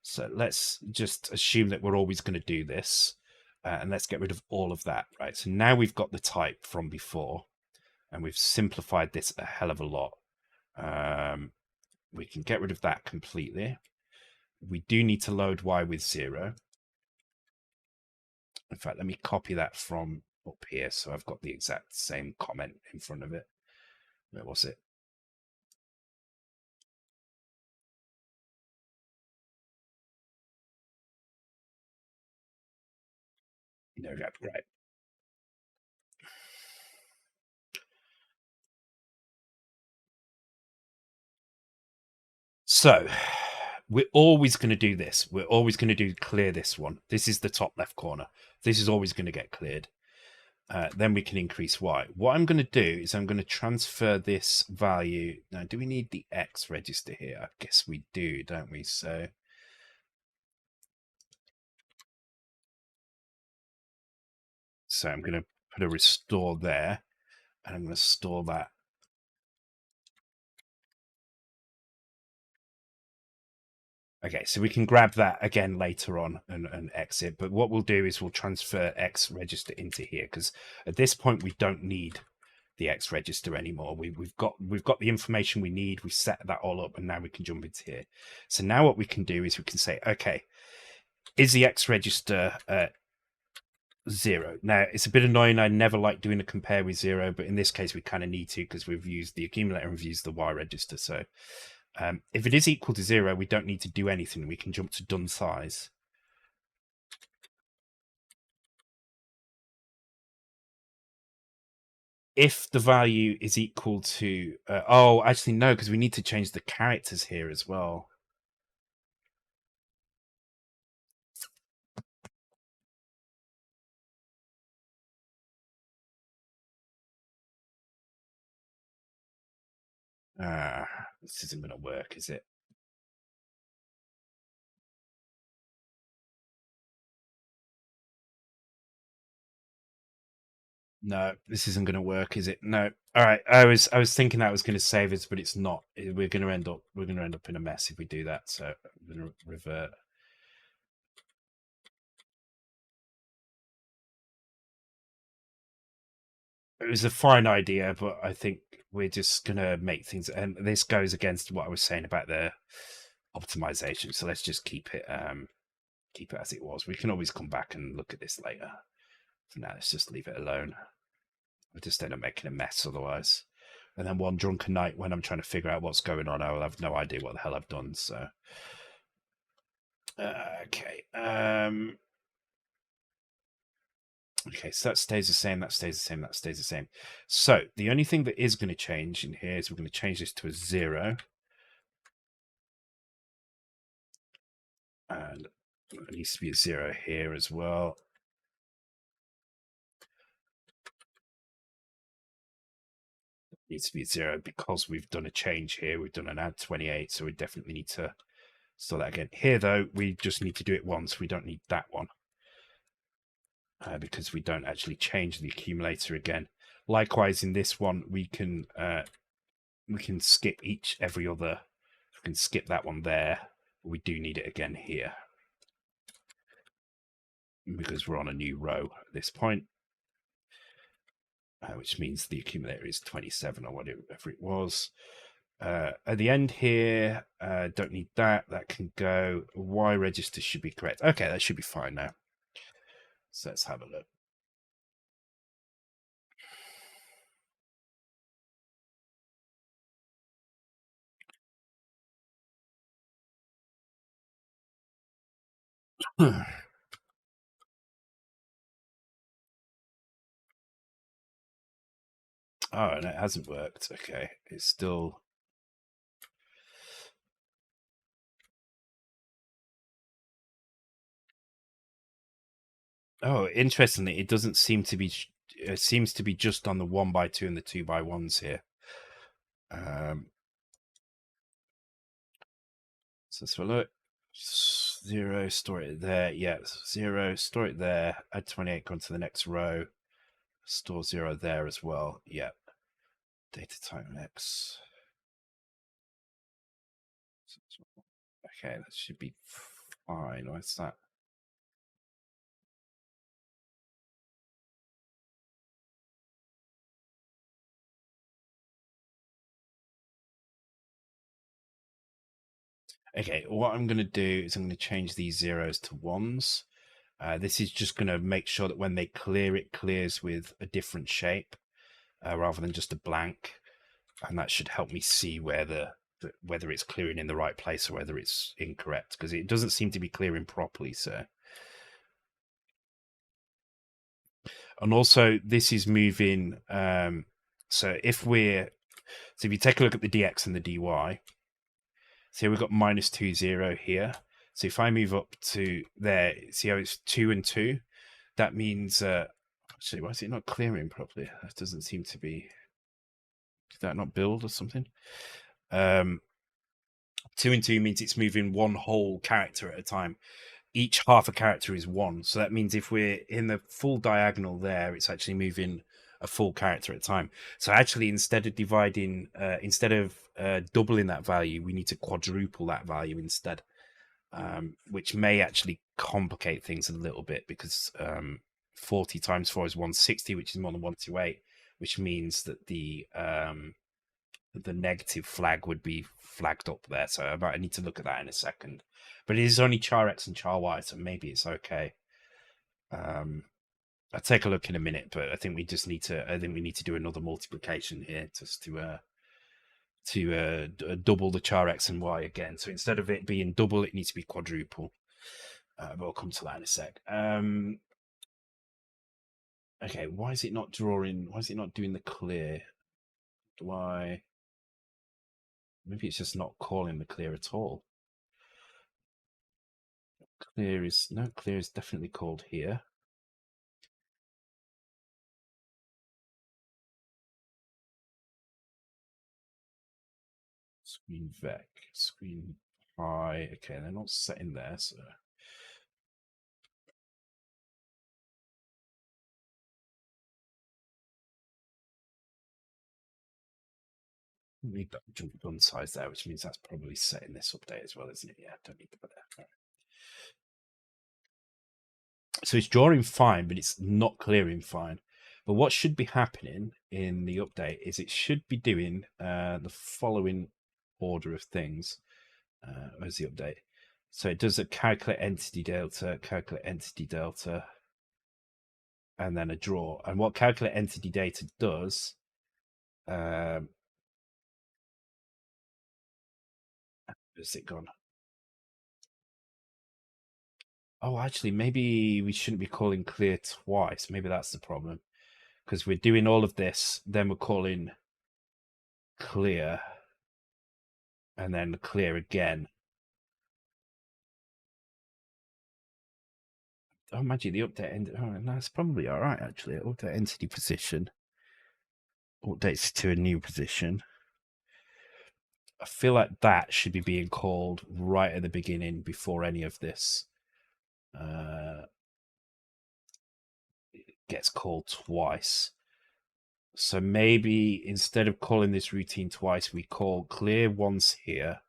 S1: So let's just assume that we're always going to do this, and let's get rid of all of that, right? So now we've got the type from before, and we've simplified this a hell of a lot. We can get rid of that completely. We do need to load y with 0. In fact, let me copy that from up here so I've got the exact same comment in front of it. Where was it? There we go, right. So we're always going to do this. We're always going to clear this one. This is the top left corner. This is always going to get cleared. then we can increase y. What I'm going to do is I'm going to transfer this value. Now, do we need the x register here? I guess we do, don't we? So I'm going to put a restore there, and I'm going to store that. Okay, so we can grab that again later on and exit. But what we'll do is we'll transfer X register into here, because at this point we don't need the X register anymore. We've got the information we need. We've set that all up, and now we can jump into here. So now what we can do is we can say, okay, is the X register 0? Now it's a bit annoying. I never like doing a compare with 0, but in this case we kind of need to, because we've used the accumulator and we've used the Y register. So if it is equal to 0, we don't need to do anything. We can jump to done size. If the value is equal to... oh, actually, no, because we need to change the characters here as well. This isn't going to work, is it? No, this isn't going to work, is it? No. All right. I was thinking that was going to save us, but it's not. We're going to end up in a mess if we do that. So I'm going to revert. It was a fine idea, but I think we're just going to make things, and this goes against what I was saying about the optimization. So let's just keep it as it was. We can always come back and look at this later. So now let's just leave it alone. I just end up making a mess otherwise. And then one drunken night when I'm trying to figure out what's going on, I will have no idea what the hell I've done. So, okay. Okay, so that stays the same, that stays the same, that stays the same. So the only thing that is going to change in here is we're going to change this to a 0. And it needs to be a 0 here as well. Needs to be 0 because we've done a change here. We've done an add 28, so we definitely need to store that again. Here, though, we just need to do it once. We don't need that one because we don't actually change the accumulator again. Likewise, in this one, we can skip every other. We can skip that one there. But we do need it again here because we're on a new row at this point. Which means the accumulator is 27 or whatever it was. At the end here, don't need that. That can go. Y register should be correct. Okay, that should be fine now. So let's have a look. Oh, and it hasn't worked. Okay, it's still... Oh, interestingly, it doesn't seem to be... It seems to be just on the 1x2 and the 2x1s here. So let's have a look. 0, store it there. Yeah, 0, store it there. Add 28, go on to the next row. Store 0 there as well. Yeah. Data type X. Okay, that should be fine. What's that? Okay, what I'm going to do is I'm going to change these 0s to 1s. This is just going to make sure that when they clear, it clears with a different shape rather than just a blank. And that should help me see whether it's clearing in the right place or whether it's incorrect, because it doesn't seem to be clearing properly. So, and also this is moving. So if you take a look at the dx and the dy, so here we've got -2, 0 here. So if I move up to there, see how it's 2 and 2? That means Actually, why is it not clearing properly? That doesn't seem to be. Did that not build or something? 2 and 2 means it's moving one whole character at a time. Each half a character is one. So that means if we're in the full diagonal there, it's actually moving a full character at a time. So actually, instead of doubling that value, we need to quadruple that value instead, which may actually complicate things a little bit because 40 times 4 is 160, which is more than 128, which means that the negative flag would be flagged up there. So I need to look at that in a second. But it is only char X and char Y, so maybe it's okay. I'll take a look in a minute, but I think we just need to. I think we need to do another multiplication here just to double the char X and Y again. So instead of it being double, it needs to be quadruple. But I'll come to that in a sec. Okay, why is it not drawing? Why is it not doing the clear? Why? Maybe it's just not calling the clear at all. Clear is definitely called here. Screen vec, screen high. Okay, they're not set in there, so need that jump gun size there, which means that's probably set in this update as well, isn't it? Yeah, don't need to put that. Right. So it's drawing fine, but it's not clearing fine. But what should be happening in the update is it should be doing the following order of things. Where's the update? So it does a calculate entity delta, and then a draw. And what calculate entity data does, where's it gone? Oh, actually, maybe we shouldn't be calling clear twice. Maybe that's the problem. Because we're doing all of this, then we're calling clear, and then clear again. Oh, imagine the update. Oh, no, it's probably all right, actually. Update entity position. Updates to a new position. I feel like that should be being called right at the beginning before any of this gets called twice. So maybe instead of calling this routine twice, we call clear once here.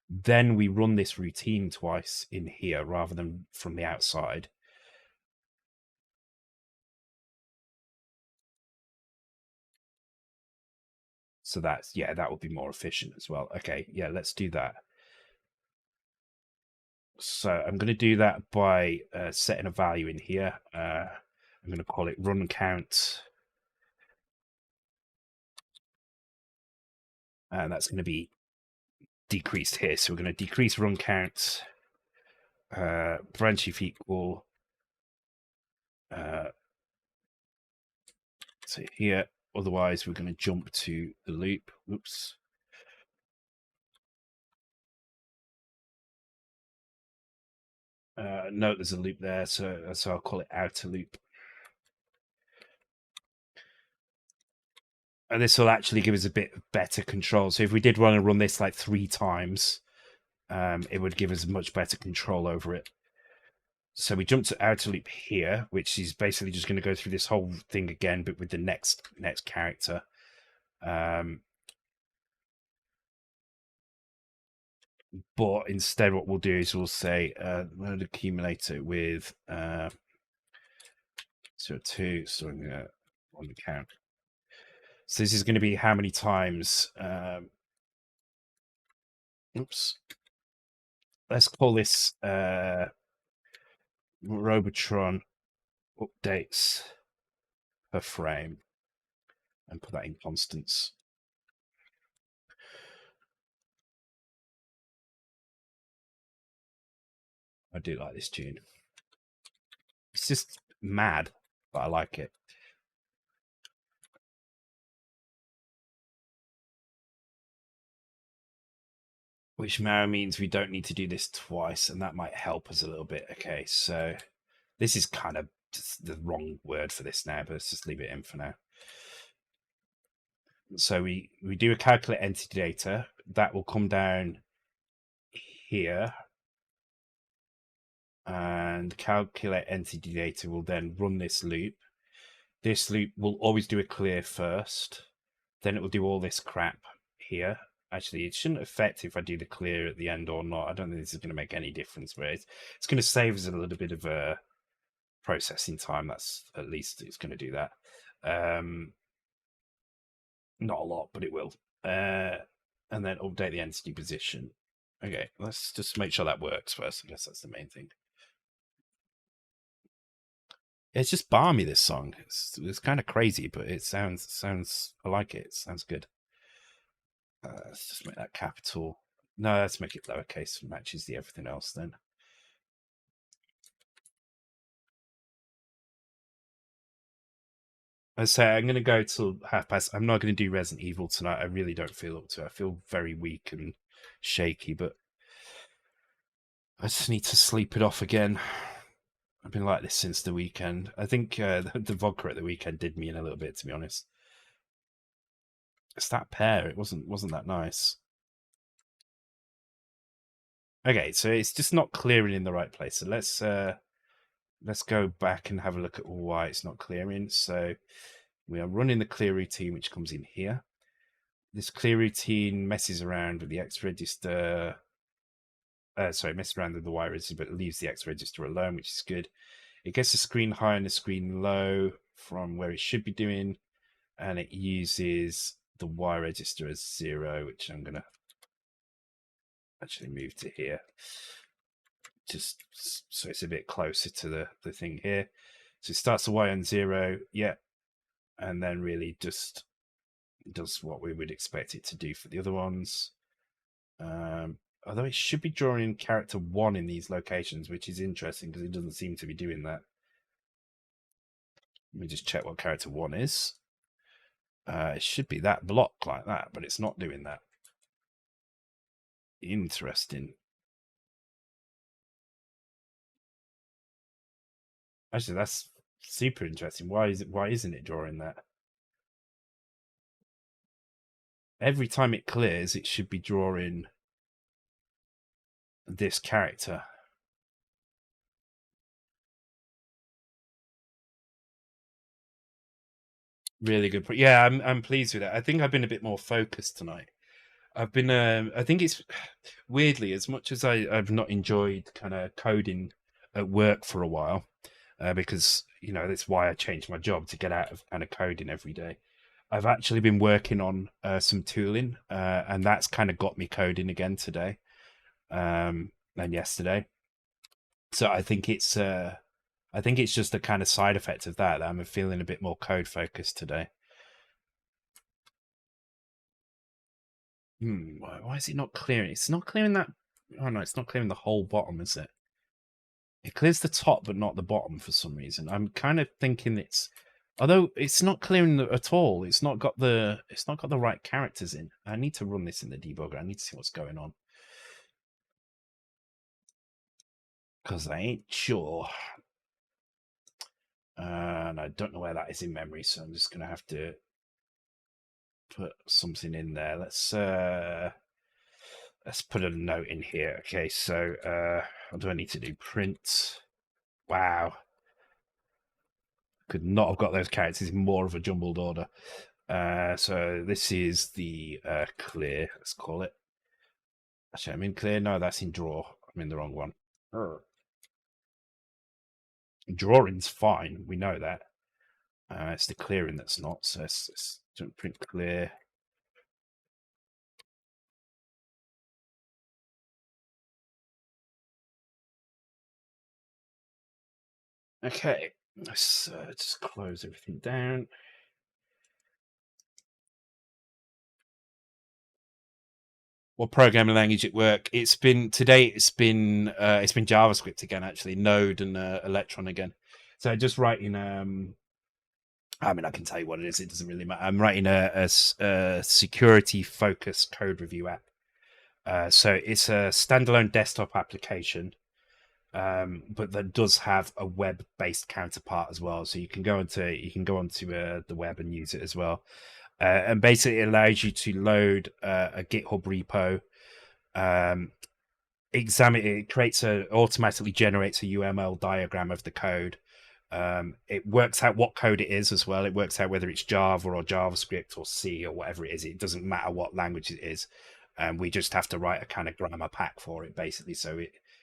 S1: Then we run this routine twice in here rather than from the outside. So that's, yeah, that would be more efficient as well. Okay, yeah, let's do that. So I'm going to do that by setting a value in here. I'm going to call it run count. And that's going to be decreased here. So we're going to decrease run count, branch if equal. So here, otherwise we're going to jump to the loop. Oops. No, there's a loop there, so I'll call it outer loop. And this will actually give us a bit better control. So if we did want to run this like 3 times, it would give us much better control over it. So we jump to outer loop here, which is basically just going to go through this whole thing again, but with the next character. But instead, what we'll do is we'll say load accumulator with 02, so on the count. So this is going to be how many times. Oops. Let's call this Robotron updates per frame and put that in constants. I do like this tune. It's just mad, but I like it. Which now means we don't need to do this twice, and that might help us a little bit. Okay, so this is kind of just the wrong word for this now, but let's just leave it in for now. So we do a calculate entity data. That will come down here, and calculate entity data will then run this loop. This loop will always do a clear first, then it will do all this crap here. Actually, it shouldn't affect if I do the clear at the end or not. I don't think this is going to make any difference, but it's going to save us a little bit of processing time. That's at least it's going to do that. Not a lot, but it will. And then update the entity position. Okay, let's just make sure that works first. I guess that's the main thing. It's just balmy, this song. It's kind of crazy, but it sounds. I like it. It sounds good. Let's just make that capital. No, let's make it lowercase. It matches the everything else then. I say I'm going to go till past. I'm not going to do Resident Evil tonight. I really don't feel up to it. I feel very weak and shaky, but I just need to sleep it off again. I've been like this since the weekend. I think the vodka at the weekend did me in a little bit, to be honest. It's that pear. It wasn't that nice. Okay, so it's just not clearing in the right place. So let's go back and have a look at why it's not clearing. So we are running the clear routine, which comes in here. This clear routine messes around with the X register. Messes around with the Y register, but leaves the X register alone, which is good. It gets the screen high and the screen low from where it should be doing, and it uses the Y register as 0, which I'm going to actually move to here, just so it's a bit closer to the thing here. So it starts the Y on 0, yeah, and then really just does what we would expect it to do for the other ones. Although it should be drawing character 1 in these locations, which is interesting because it doesn't seem to be doing that. Let me just check what character 1 is. It should be that block like that, but it's not doing that. Interesting. Actually, that's super interesting. Why isn't it drawing that? Every time it clears, it should be drawing this character. Really good. Yeah, I'm pleased with it. I think I've been a bit more focused tonight. I've been. I think it's weirdly, as much as I've not enjoyed kind of coding at work for a while, because that's why I changed my job, to get out of kind of coding every day. I've actually been working on some tooling, and that's kind of got me coding again today, and yesterday. So I think it's just a kind of side effect of that I'm feeling a bit more code focused today. Why is it not clearing? It's not clearing that. Oh no, it's not clearing the whole bottom, is it? It clears the top, but not the bottom for some reason. I'm kind of thinking although it's not clearing at all. It's not got the right characters in. I need to run this in the debugger. I need to see what's going on, because I ain't sure. And I don't know where that is in memory, so I'm just going to have to put something in there. Let's put a note in here. Okay, so what do I need to do? Print. Wow. Could not have got those characters in more of a jumbled order. So this is the clear, let's call it. Actually, I'm in clear. No, that's in draw. I'm in the wrong one. Drawing's fine. We know that. It's the clearing that's not. So let's print clear. Okay, let's just close everything down. What programming language at work? It's been JavaScript again, actually, Node and Electron again. So just writing. I mean, I can tell you what it is. It doesn't really matter. I'm writing a security-focused code review app. So it's a standalone desktop application but that does have a web-based counterpart as well. So you can go onto the web and use it as well. And basically, it allows you to load a GitHub repo. Examine it, automatically generates a UML diagram of the code. It works out what code it is as well. It works out whether it's Java or JavaScript or C or whatever it is. It doesn't matter what language it is. We just have to write a kind of grammar pack for it, basically, so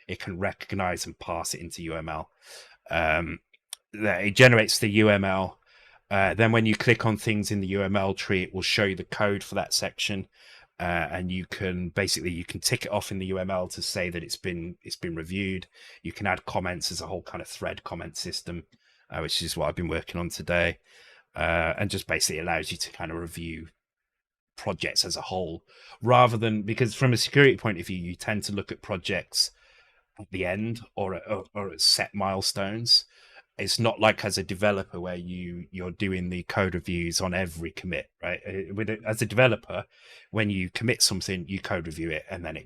S1: it can recognize and pass it into UML. It generates the UML. Then when you click on things in the UML tree, it will show you the code for that section. And you can tick it off in the UML to say that it's been reviewed. You can add comments as a whole kind of thread comment system, which is what I've been working on today, and just basically allows you to kind of review projects as a whole, rather than, because from a security point of view, you tend to look at projects at the end or at set milestones. It's not like as a developer where you're doing the code reviews on every commit, right? As a developer, when you commit something, you code review it, and then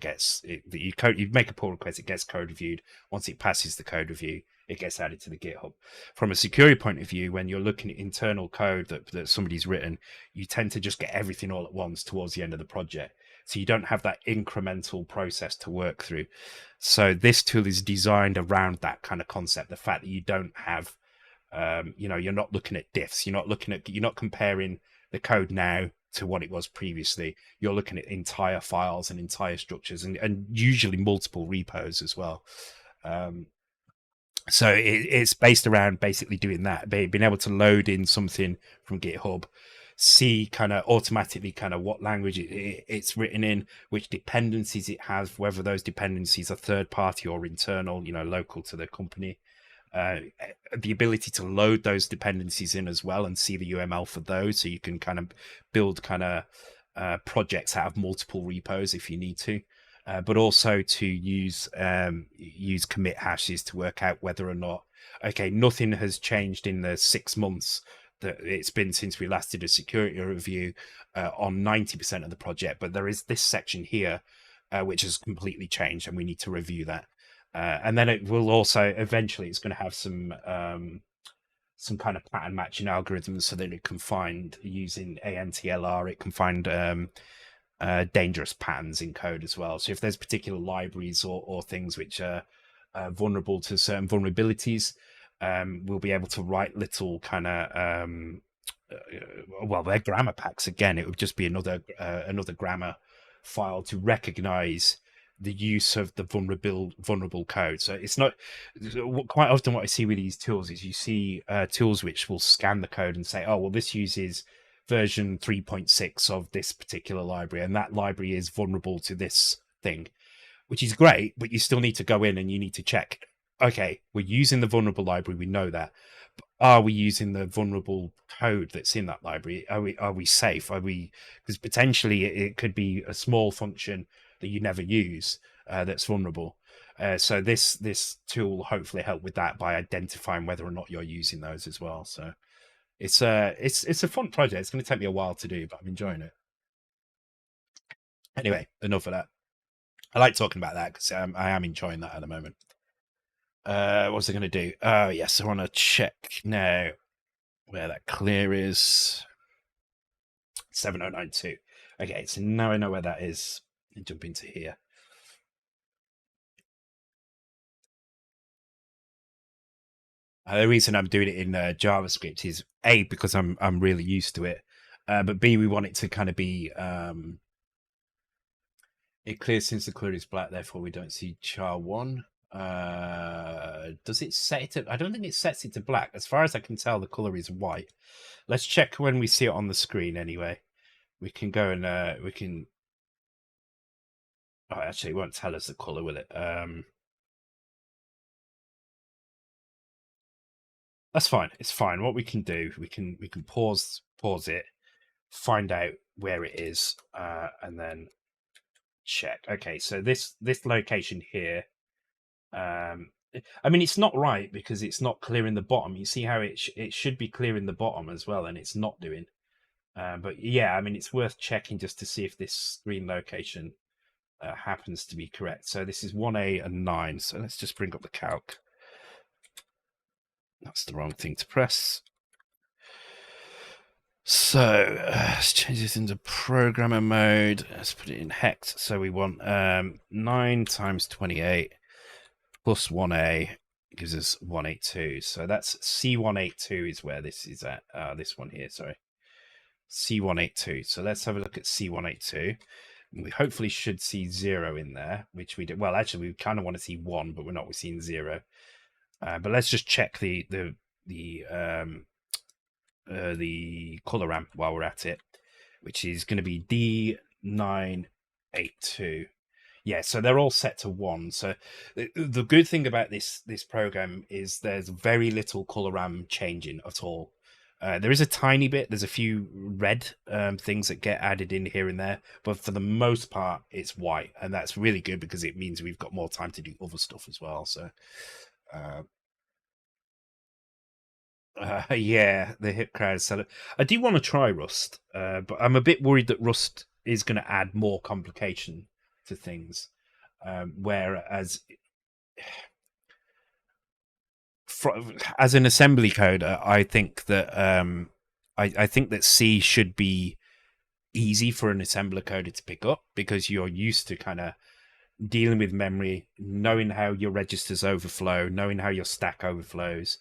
S1: you make a pull request, it gets code reviewed. Once it passes the code review, it gets added to the GitHub. From a security point of view, when you're looking at internal code that somebody's written, you tend to just get everything all at once towards the end of the project. So you don't have that incremental process to work through. So this tool is designed around that kind of concept, the fact that you don't have, you're not looking at diffs. You're not comparing the code now to what it was previously. You're looking at entire files and entire structures, and usually multiple repos as well. So it's based around basically doing that, being able to load in something from GitHub, see kind of automatically kind of what language it's written in, which dependencies it has, whether those dependencies are third party or internal, local to the company. The ability to load those dependencies in as well and see the UML for those, so you can kind of build kind of projects out of multiple repos if you need to. But also to use commit hashes to work out whether or not, okay, nothing has changed in the 6 months that it's been since we last did a security review on 90% of the project, but there is this section here which has completely changed, and we need to review that. And then it will also eventually, it's going to have some kind of pattern matching algorithms so that it can find, using ANTLR, it can find dangerous patterns in code as well. So if there's particular libraries or things which are vulnerable to certain vulnerabilities, we'll be able to write little kind of they're grammar packs. Again, it would just be another grammar file to recognize the use of the vulnerable code. So it's not quite often what I see with these tools is you see tools which will scan the code and say, oh, well, this uses version 3.6 of this particular library, and that library is vulnerable to this thing, which is great, but you still need to go in and you need to check, okay, we're using the vulnerable library, we know that, but are we using the vulnerable code that's in that library? Are we safe? Because potentially it could be a small function that you never use that's vulnerable. So this tool will hopefully help with that by identifying whether or not you're using those as well. So it's a fun project. It's going to take me a while to do, but I'm enjoying it. Anyway, enough of that. I like talking about that because I am enjoying that at the moment. What's it going to do? Oh, yes, I want to check now where that clear is. 7092. Okay, so now I know where that is. And jump into here. The reason I'm doing it in JavaScript is A, because I'm really used to it, but B, we want it to kind of be it clears since the color is black, therefore we don't see char1. Does it set it to, I don't think it sets it to black. As far as I can tell, the color is white. Let's check when we see it on the screen anyway. We can go and we can, oh, actually it won't tell us the color, will it? That's fine. It's fine. What we can do, we can pause it, find out where it is, and then check. Okay, so this location here, I mean, it's not right because it's not clearing the bottom. You see how it should be clearing the bottom as well, and it's not doing. But yeah, I mean, it's worth checking just to see if this screen location happens to be correct. So this is 1A and 9. So let's just bring up the calc. That's the wrong thing to press. So let's change this into programmer mode. Let's put it in hex. So we want 9 times 28 plus 1A gives us 182. So that's C182 is where this is at. This one here, sorry. C182. So let's have a look at C182. We hopefully should see 0 in there, which we did. Well, actually, we kind of want to see 1, but we're not. We're seeing 0. But let's just check the color ramp while we're at it, which is going to be D982. Yeah, so they're all set to 1. So the good thing about this program is there's very little color ramp changing at all. There is a tiny bit. There's a few red things that get added in here and there, but for the most part, it's white, and that's really good because it means we've got more time to do other stuff as well. So, yeah, the hip crowd sell it. I do want to try Rust, but I'm a bit worried that Rust is going to add more complication to things, whereas as an assembly coder, I think that I think that C should be easy for an assembler coder to pick up because you're used to kind of dealing with memory, knowing how your registers overflow, knowing how your stack overflows,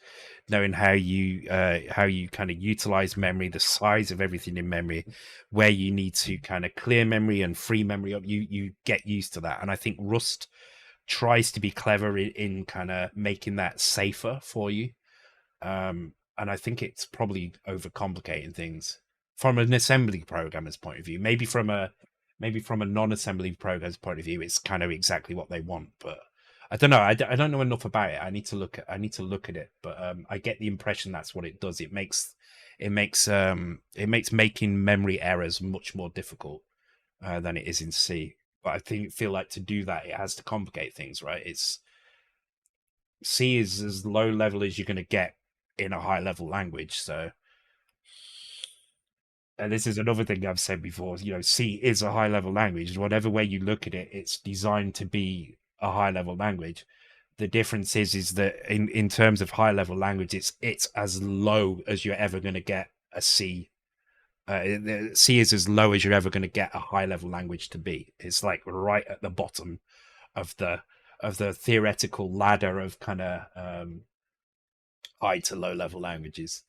S1: knowing how you kind of utilize memory, the size of everything in memory, where you need to kind of clear memory and free memory up. You get used to that, and I think Rust tries to be clever in kind of making that safer for you. And I think it's probably overcomplicating things from an assembly programmer's point of view. Maybe from a non-assembly programmer's point of view, it's kind of exactly what they want. But I don't know. I don't know enough about it. I need to look at it. But I get the impression that's what it does. It makes making memory errors much more difficult than it is in C. But I feel like to do that, it has to complicate things, right? C is as low level as you're going to get in a high level language. So, and this is another thing I've said before. C is a high level language. Whatever way you look at it, it's designed to be a high level language. The difference is that in terms of high level language, it's as low as you're ever going to get a C. C is as low as you're ever going to get a high level language to be. It's like right at the bottom of the theoretical ladder of kind of high to low level languages.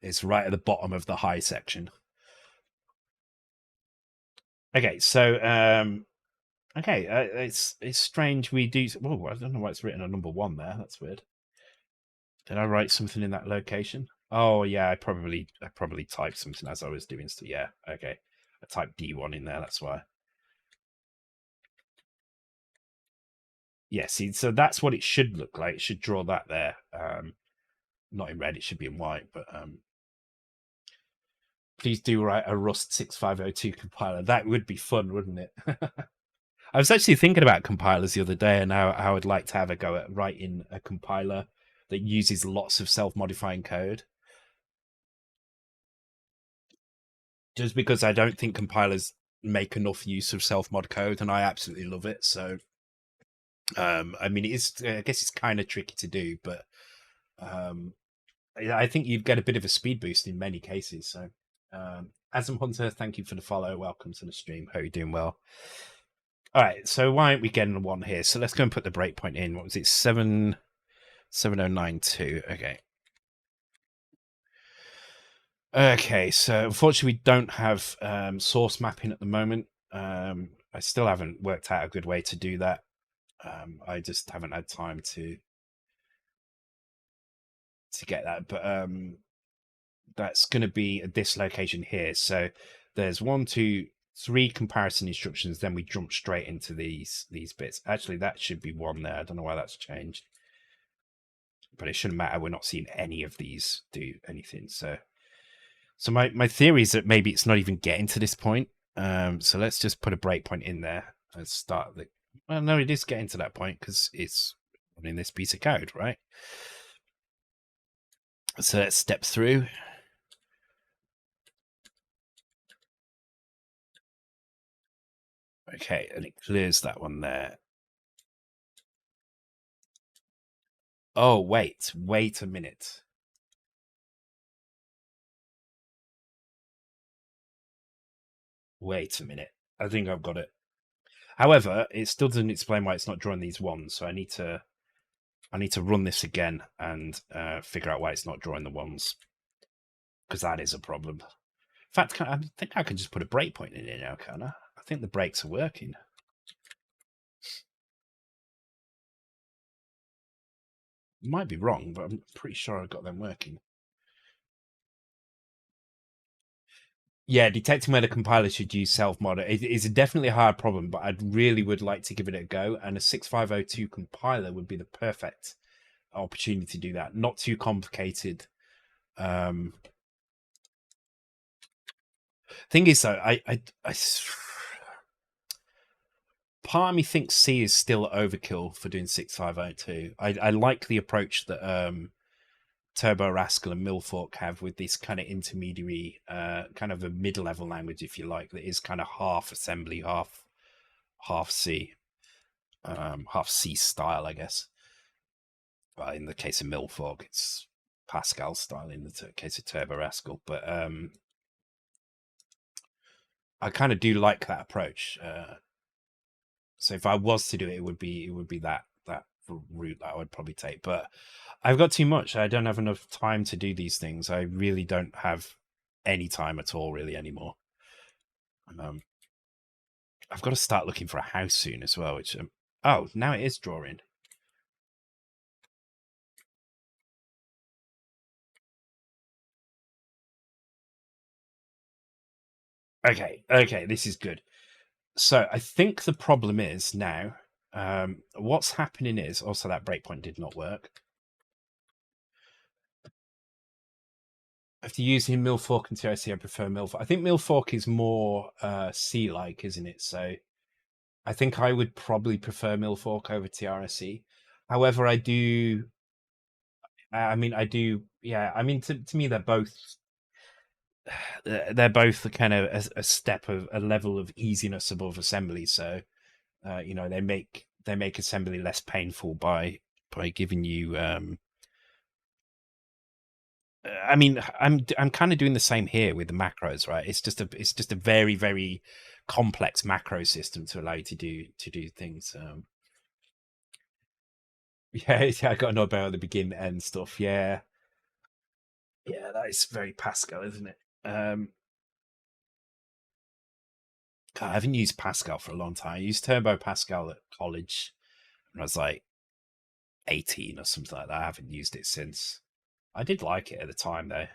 S1: It's right at the bottom of the high section. Okay, so it's strange we do. Oh, I don't know why it's written on number 1 there. That's weird. Did I write something in that location? Oh yeah, I probably typed something as I was doing. So yeah, okay, I typed D1 in there. That's why. Yeah, see, so that's what it should look like. It should draw that there. Not in red. It should be in white. But please do write a Rust 6502 compiler. That would be fun, wouldn't it? I was actually thinking about compilers the other day, and how I would like to have a go at writing a compiler that uses lots of self-modifying code. Just because I don't think compilers make enough use of self-mod code, and I absolutely love it. So, I mean, I guess it's kind of tricky to do, but I think you'd get a bit of a speed boost in many cases. So, Asm Hunter, thank you for the follow. Welcome to the stream. Hope you're doing well. All right, so why aren't we getting 1 here? So let's go and put the breakpoint in. What was it? 7092. Okay. Okay, so unfortunately we don't have source mapping at the moment. I still haven't worked out a good way to do that. I just haven't had time to get that. But that's going to be at this location here. So there's 1, 2, 3 comparison instructions. Then we jump straight into these bits. Actually, that should be 1 there. I don't know why that's changed, but it shouldn't matter. We're not seeing any of these do anything. So my theory is that maybe it's not even getting to this point. So let's just put a breakpoint in there and start the. Well, no, it is getting to that point because it's running this piece of code, right? So let's step through. Okay, and it clears that one there. Oh, wait a minute. Wait a minute. I think I've got it. However, it still doesn't explain why it's not drawing these ones, so I need to run this again and figure out why it's not drawing the ones, because that is a problem. In fact, I think I can just put a breakpoint in it now, can't I? I think the breaks are working. Might be wrong, but I'm pretty sure I've got them working. Yeah, detecting whether compiler should use self-mod is definitely a hard problem, but I really would like to give it a go. And a 6502 compiler would be the perfect opportunity to do that. Not too complicated. Thing is, though, part of me thinks C is still overkill for doing 6502. I like the approach that Turbo Rascal and Milfork have with this kind of intermediary, kind of a mid-level language, if you like, that is kind of half assembly, half C, half C style, I guess. Well, in the case of Milfork, it's Pascal style. In the case of Turbo Rascal, but I kind of do like that approach. So if I was to do it, it would be that route that I would probably take. But I've got too much. I don't have enough time to do these things. I really don't have any time at all, really, anymore. I've got to start looking for a house soon as well. Which oh, now it is drawing. Okay, this is good. So I think the problem is now, what's happening is also that breakpoint did not work. After using Milfork and TIC, I prefer Milfork. I think Milfork is more C-like, isn't it? So I think I would probably prefer Milfork over TRSE. However, I do. I do. Yeah. I mean, to me, they're both. They're both kind of a step of a level of easiness above assembly. So, they make assembly less painful by giving you. I mean, I'm kind of doing the same here with the macros, right? It's just a very very complex macro system to allow you to do things. Yeah, I got to know about the begin end stuff. Yeah, that is very Pascal, isn't it? God, I haven't used Pascal for a long time. I used Turbo Pascal at college when I was like 18 or something like that. I haven't used it since. I did like it at the time, though.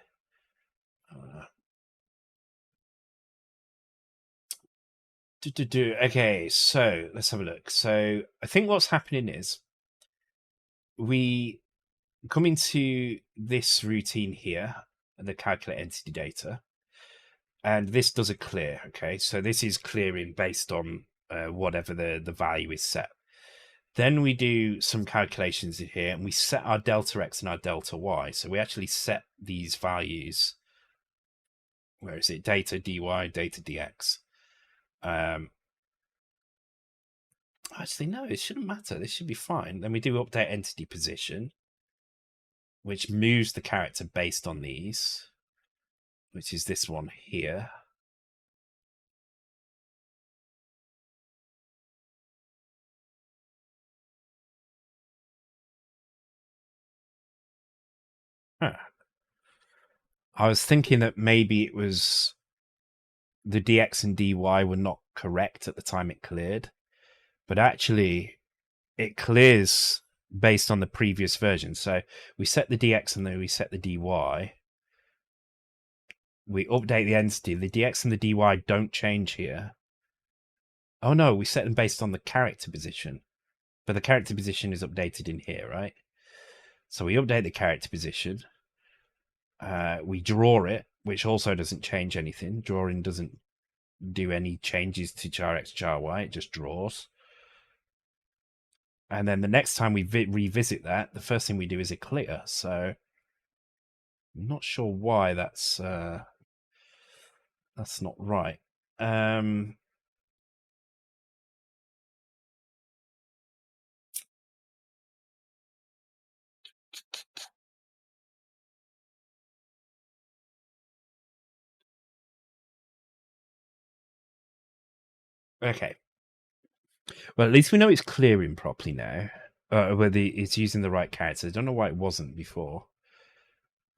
S1: Okay, so let's have a look. So I think what's happening is we come into this routine here, the calculate entity data, and this does a clear. Okay, so this is clearing based on whatever the value is set. Then we do some calculations in here, and we set our delta x and our delta y. So we actually set these values. Where is it? Data dy, data dx. Actually, no, it shouldn't matter. This should be fine. Then we do update entity position, which moves the character based on these, which is this one here. Huh. I was thinking that maybe it was the dx and dy were not correct at the time it cleared, but actually it clears based on the previous version. So we set the dx and then we set the dy. We update the entity. The dx and the dy don't change here. Oh no, we set them based on the character position. But the character position is updated in here, right? So we update the character position. We draw it, which also doesn't change anything. Drawing doesn't do any changes to char x, char y. It just draws. And then the next time we revisit that, the first thing we do is a clear. So I'm not sure why that's not right. Okay. Well, at least we know it's clearing properly now. Whether it's using the right characters. I don't know why it wasn't before.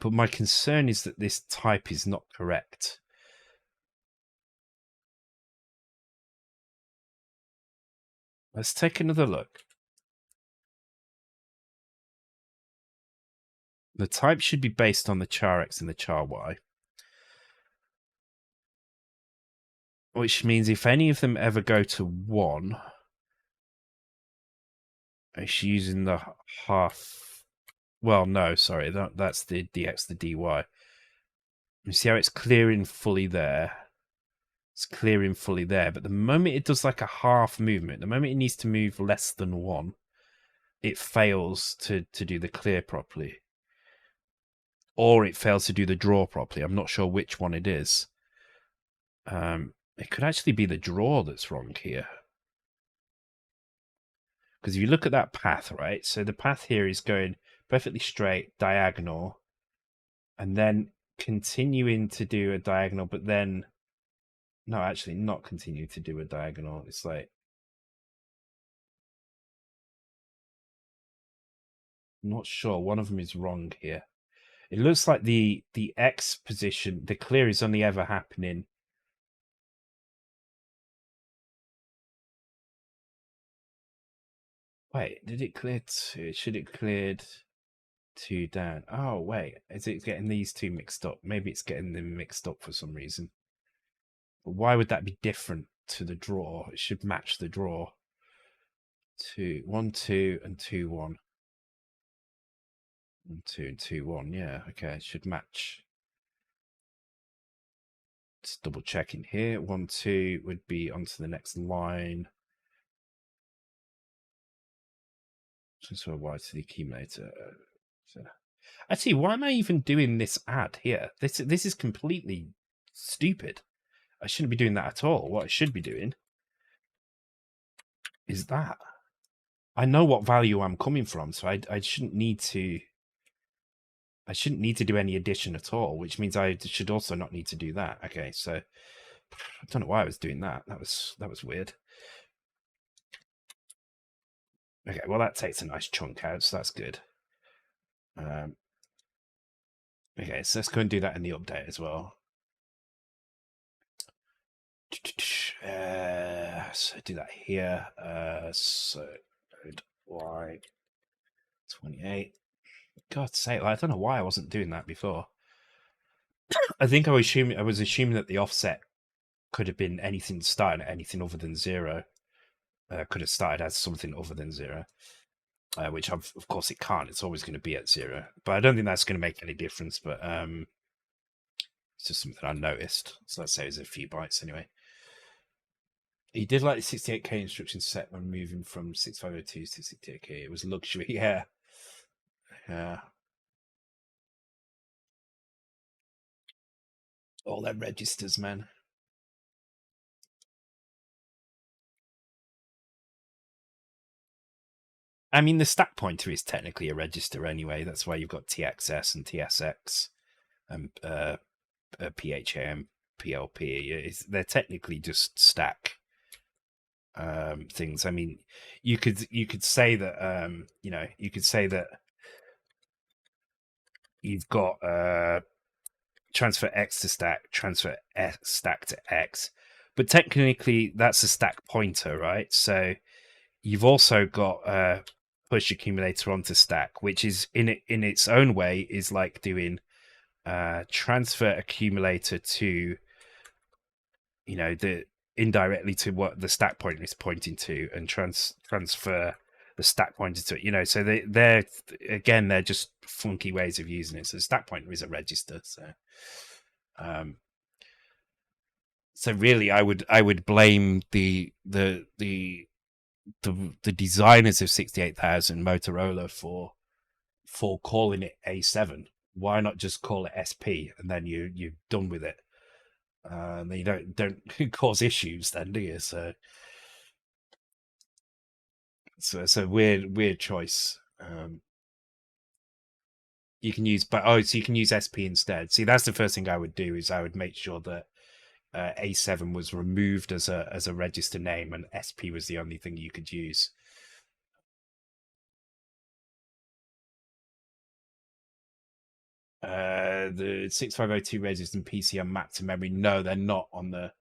S1: But my concern is that this type is not correct. Let's take another look. The type should be based on the char X and the char Y. Which means if any of them ever go to 1, it's using the half. Well, no, sorry, that's the dx, the dy. You see how it's clearing fully there? It's clearing fully there, but the moment it does like a half movement, the moment it needs to move less than 1, it fails to do the clear properly. Or it fails to do the draw properly. I'm not sure which one it is. It could actually be the draw that's wrong here. Because if you look at that path, right? So the path here is going perfectly straight, diagonal, and then continuing to do a diagonal, but then... No, actually not continue to do a diagonal. It's like... I'm not sure. One of them is wrong here. It looks like the X position, the clear is only ever happening... Wait, did it clear 2? Should it cleared 2 down? Oh, wait. Is it getting these two mixed up? Maybe it's getting them mixed up for some reason. But why would that be different to the draw? It should match the draw. 1 2 and 2 1. 1 2 and 2 1. Yeah, okay, it should match. Just double checking here. 1 2 would be onto the next line. Transfer Y to the accumulator. Actually, why am I even doing this ad here? This is completely stupid. I shouldn't be doing that at all. What I should be doing is that. I know what value I'm coming from, so I shouldn't need to... I shouldn't need to do any addition at all, which means I should also not need to do that. Okay, so I don't know why I was doing that. That was weird. Okay, well that takes a nice chunk out, so that's good. Okay, so let's go and do that in the update as well. So do that here. So Y 28. God's sake, I don't know why I wasn't doing that before. I think I was assuming that the offset could have been anything starting at anything other than 0. Could have started as something other than 0. Which of course it can't. It's always going to be at 0. But I don't think that's going to make any difference. But it's just something I noticed. So let's say it's a few bytes anyway. He did like the 68k instruction set when moving from 6502 to 68k. It was luxury, yeah. Yeah. All them registers, man. I mean, the stack pointer is technically a register anyway. That's why you've got TXS and TSX and PHM, PLP. They're technically just stack things. I mean, you could say that you could say that you've got transfer X to stack, transfer stack to X, but technically that's a stack pointer, right? So you've also got push accumulator onto stack, which is in its own way is like doing transfer accumulator to the indirectly to what the stack pointer is pointing to, and transfer the stack pointer to it. So they're just funky ways of using it. So the stack pointer is a register. So really, I would blame the designers of 68,000 Motorola for calling it A7. Why not just call it SP and then you're done with it? Then you don't cause issues then, do you? So it's a weird choice. You can use so you can use SP instead. See, that's the first thing I would do, is I would make sure that A7 was removed as a register name, and SP was the only thing you could use. The 6502 registers and PC are mapped to memory. No, they're not on the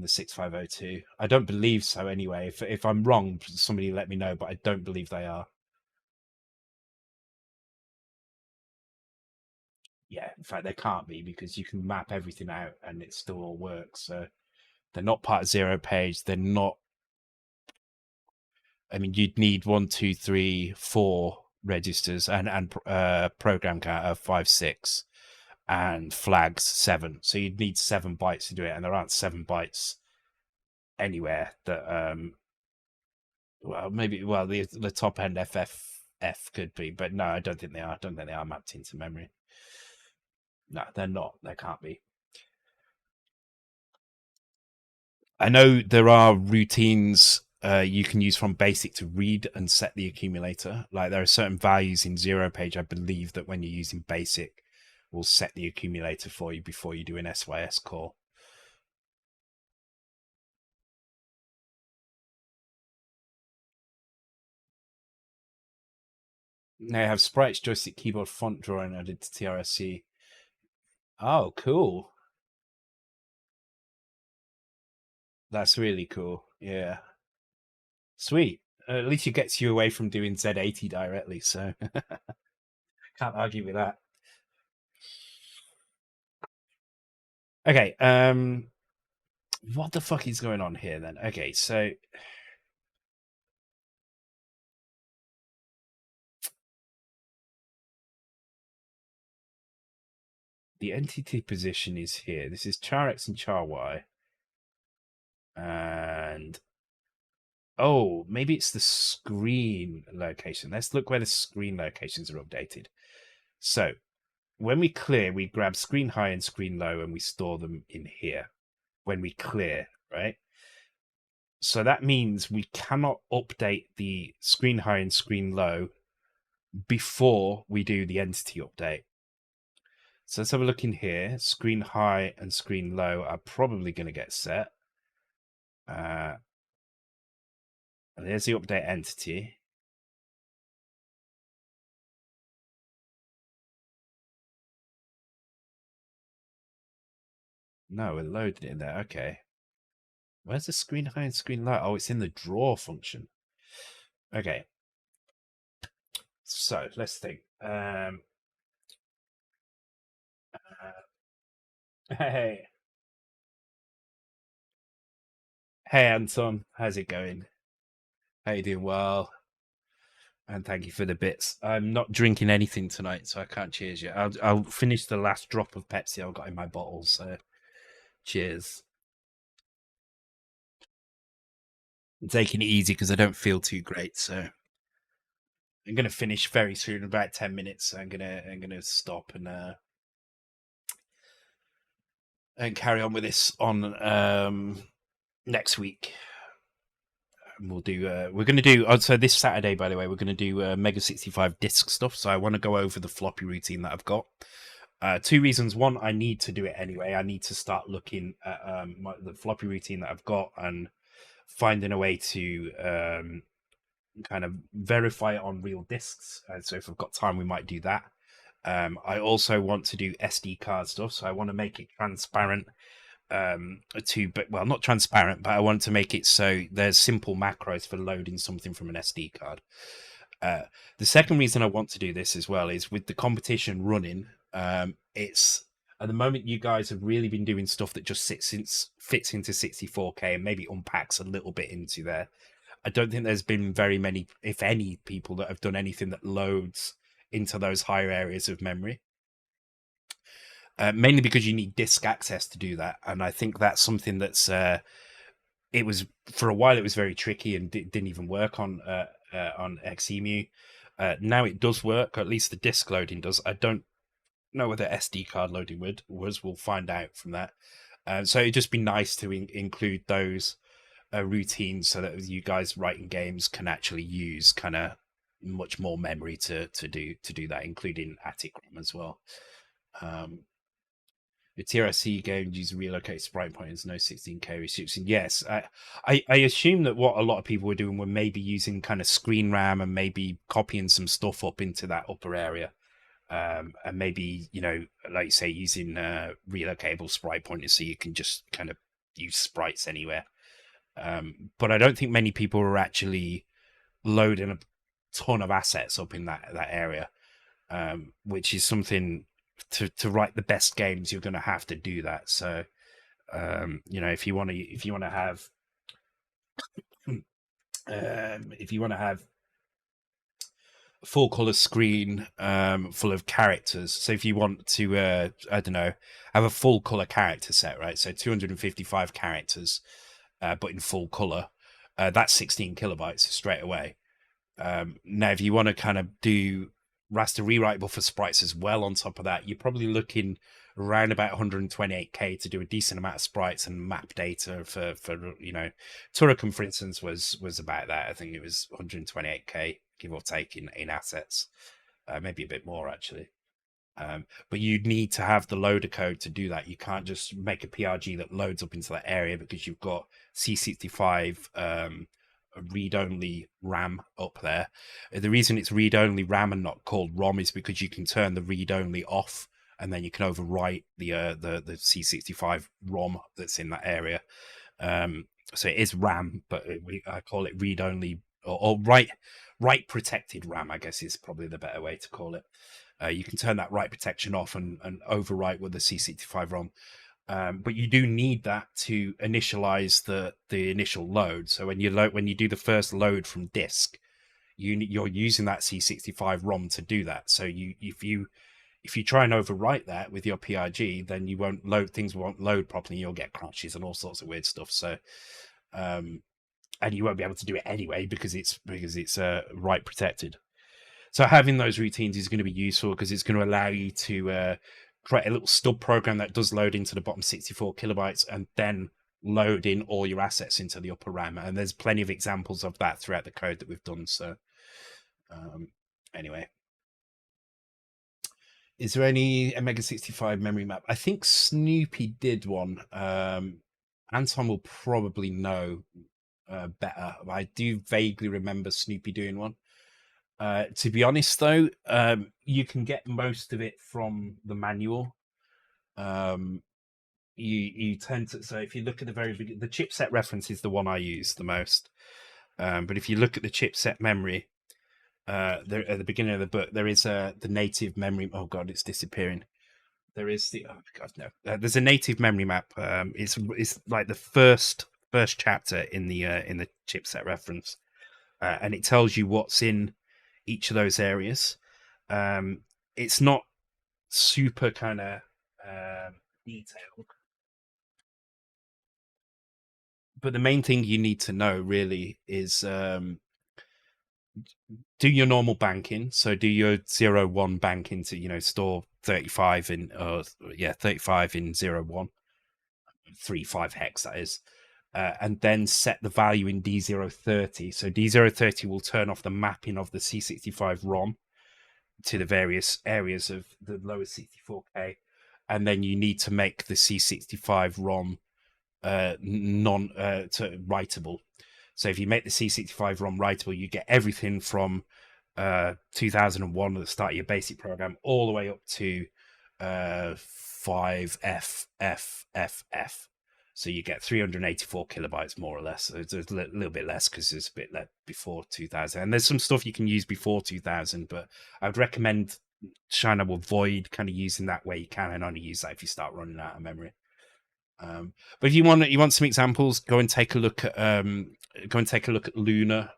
S1: 6502. I don't believe so. Anyway, if I'm wrong, somebody let me know. But I don't believe they are. Yeah, in fact, they can't be, because you can map everything out and it still all works. So they're not part of zero page. They're not. I mean, you'd need 1, 2, 3, 4 registers and program counter 5, 6, and flags 7. So you'd need 7 bytes to do it, and there aren't 7 bytes anywhere that well, maybe, well, the top end FFF could be, but no, I don't think they are. I don't think they are mapped into memory. No, they're not. They can't be. I know there are routines you can use from basic to read and set the accumulator. Like, there are certain values in zero page, I believe, that when you're using basic will set the accumulator for you before you do an SYS call. They have sprites, joystick, keyboard, font drawing added to TRSC. Oh, cool. That's really cool. Yeah. Sweet. At least it gets you away from doing Z80 directly, so can't argue with that. Okay, what the fuck is going on here then? Okay, so the entity position is here. This is char X and char Y. And oh, maybe it's the screen location. Let's look where the screen locations are updated. So when we clear, we grab screen high and screen low and we store them in here when we clear, right? So that means we cannot update the screen high and screen low before we do the entity update. So let's have a look in here. Screen high and screen low are probably going to get set. And there's the update entity. No, we're loaded in there. Okay. Where's the screen high and screen low? Oh, it's in the draw function. Okay. So let's think. Hey. Hey, Anton. How's it going? How you doing? Well. And thank you for the bits. I'm not drinking anything tonight, so I can't cheers you. I'll finish the last drop of Pepsi I've got in my bottle, so cheers. I'm taking it easy because I don't feel too great, so I'm gonna finish very soon, in about 10 minutes. So I'm gonna stop and carry on with this on next week. We'll do we're going to do so this Saturday, by the way, we're going to do Mega 65 disk stuff. So I want to go over the floppy routine that I've got. Two reasons. One, I need to do it anyway. I need to start looking at the floppy routine that I've got and finding a way to kind of verify it on real disks. So if I've got time, we might do that. I also want to do SD card stuff, so I want to make it transparent but well, not transparent, but I want to make it so there's simple macros for loading something from an SD card. The second reason I want to do this as well is with the competition running. It's at the moment you guys have really been doing stuff that just fits into 64K and maybe unpacks a little bit into there. I don't think there's been very many, if any, people that have done anything that loads into those higher areas of memory. Mainly because you need disk access to do that, and I think that's something that's it was for a while it was very tricky and didn't even work on XEMU. Now it does work, or at least the disk loading does. I don't know whether SD card loading was. We'll find out from that. So it'd just be nice to include those routines so that you guys writing games can actually use kind of much more memory to do that, including Attic RAM as well. The TRC game uses relocate sprite pointers, no 16K restriction. Yes, I assume that what a lot of people were doing were maybe using kind of screen RAM and maybe copying some stuff up into that upper area. And maybe, like you say, using relocatable sprite pointers so you can just kind of use sprites anywhere. But I don't think many people are actually loading a ton of assets up in that area, which is something to write the best games, you're going to have to do that. So, if you want to have full color screen full of characters. So if you want to, I don't know, have a full color character set, right? So 255 characters, but in full color, that's 16 kilobytes straight away. Now, if you want to kind of do raster rewritable for sprites as well on top of that, you're probably looking around about 128K to do a decent amount of sprites and map data for Turrican, for instance, was about that. I think it was 128K, give or take, in assets, maybe a bit more actually. But you'd need to have the loader code to do that. You can't just make a PRG that loads up into that area because you've got C65 read-only RAM up there. The reason it's read-only RAM and not called ROM is because you can turn the read-only off, and then you can overwrite the C65 ROM that's in that area. So it is RAM, but I call it read-only or write protected RAM, I guess is probably the better way to call it. You can turn that write protection off and overwrite with the C65 ROM. But you do need that to initialize the initial load. So when you do the first load from disk, you're using that C65 ROM to do that. So if you try and overwrite that with your PRG, then things won't load properly. You'll get crashes and all sorts of weird stuff. So, and you won't be able to do it anyway because it's write protected. So having those routines is going to be useful because it's going to allow you to create a little stub program that does load into the bottom 64 kilobytes and then load in all your assets into the upper RAM. And there's plenty of examples of that throughout the code that we've done. So anyway, is there any Omega 65 memory map? I think Snoopy did one. Anton will probably know better. I do vaguely remember Snoopy doing one. To be honest, though, you can get most of it from the manual. You tend to, so if you look at the very beginning, the chipset reference is the one I use the most. But if you look at the chipset memory, there at the beginning of the book, there is the native memory. Oh God, it's disappearing. There is the God no. There's a native memory map. It's like the first chapter in the chipset reference, and it tells you what's in each of those areas. It's not super kind of detailed, but the main thing you need to know really is do your normal banking. So do your 0-1 banking to store 35 in 35 in 0-1, 3-5 hex that is. And then set the value in D030. So D030 will turn off the mapping of the C65 ROM to the various areas of the lower 64K. And then you need to make the C65 ROM writable. So if you make the C65 ROM writable, you get everything from 2001 at the start of your basic program all the way up to 5FFFF. So you get 384 kilobytes more or less. So it's a little bit less because there's a bit left before 2000. And there's some stuff you can use before 2000, but I would recommend trying to avoid kind of using that where you can and only use that if you start running out of memory. But if you want some examples, go and take a look at Luna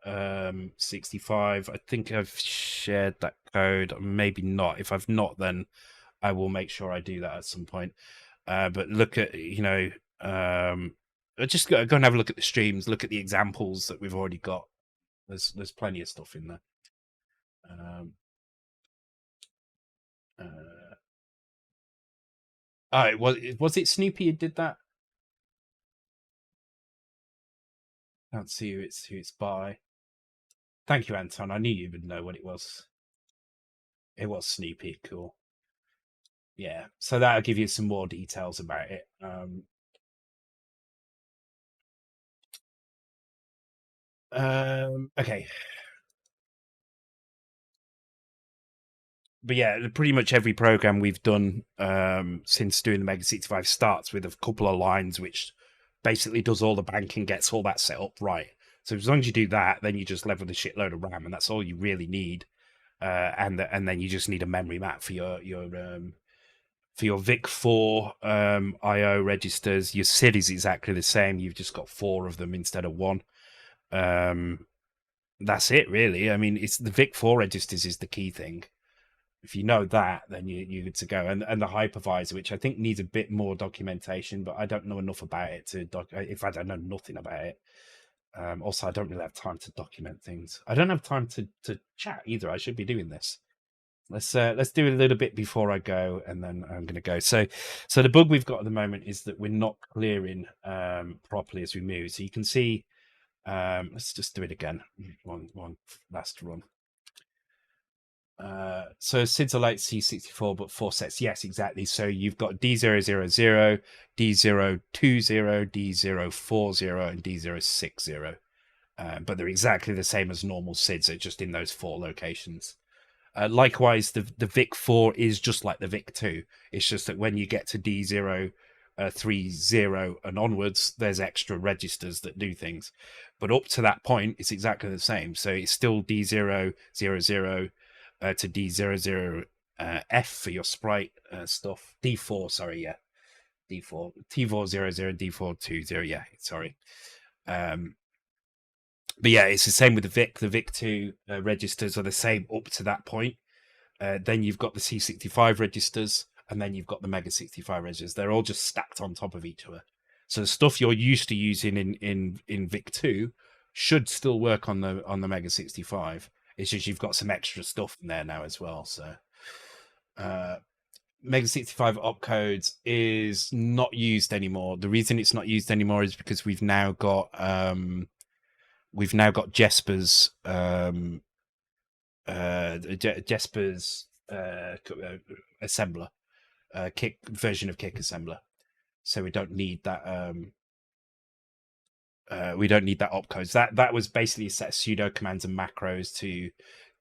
S1: 65. I think I've shared that code. Maybe not. If I've not, then I will make sure I do that at some point. But look at just go and have a look at the streams. Look at the examples that we've already got. There's plenty of stuff in there. Was it Snoopy who did that? Can't see who it's by. Thank you, Anton. I knew you would know what it was. It was Snoopy. Cool. yeah. So that'll give you some more details about it. Okay. But yeah, pretty much every program we've done since doing the Mega 65 starts with a couple of lines, which basically does all the banking, gets all that set up right. So as long as you do that, then you just level the shitload of RAM, and that's all you really need. And then you just need a memory map for your VIC4 I/O registers. Your SID is exactly the same. You've just got 4 of them instead of 1. Um, that's it, really. I mean, it's the VIC4 registers is the key thing. If you know that, then you're good to go. And the hypervisor, which I think needs a bit more documentation, but I don't know enough about it to In fact, I know nothing about it. Also, I don't really have time to document things. I don't have time to chat either. I should be doing this. Let's do a little bit before I go, and then I'm going to go. So the bug we've got at the moment is that we're not clearing properly as we move. So you can see. Let's just do it again. One last run. So SIDs are like C64, but 4 sets. Yes, exactly. So you've got D000, D020, D040, and D060. But they're exactly the same as normal SIDs, just in those 4 locations. Likewise, the VIC4 is just like the VIC2. It's just that when you get to D030 and onwards, there's extra registers that do things. But up to that point, it's exactly the same. So it's still D000 to D00 F for your sprite stuff. D4, sorry, yeah. D4. T400, D420, yeah, sorry. But yeah, it's the same with the VIC. The VIC2 registers are the same up to that point. Then you've got the C65 registers, and then you've got the Mega 65 registers. They're all just stacked on top of each other. So the stuff you're used to using in VIC2 should still work on the Mega 65. It's just you've got some extra stuff in there now as well. So Mega 65 opcodes is not used anymore. The reason it's not used anymore is because we've now got Jesper's Jesper's assembler, kick version of kick assembler. So we don't need that. We don't need that opcodes. That was basically a set of pseudo commands and macros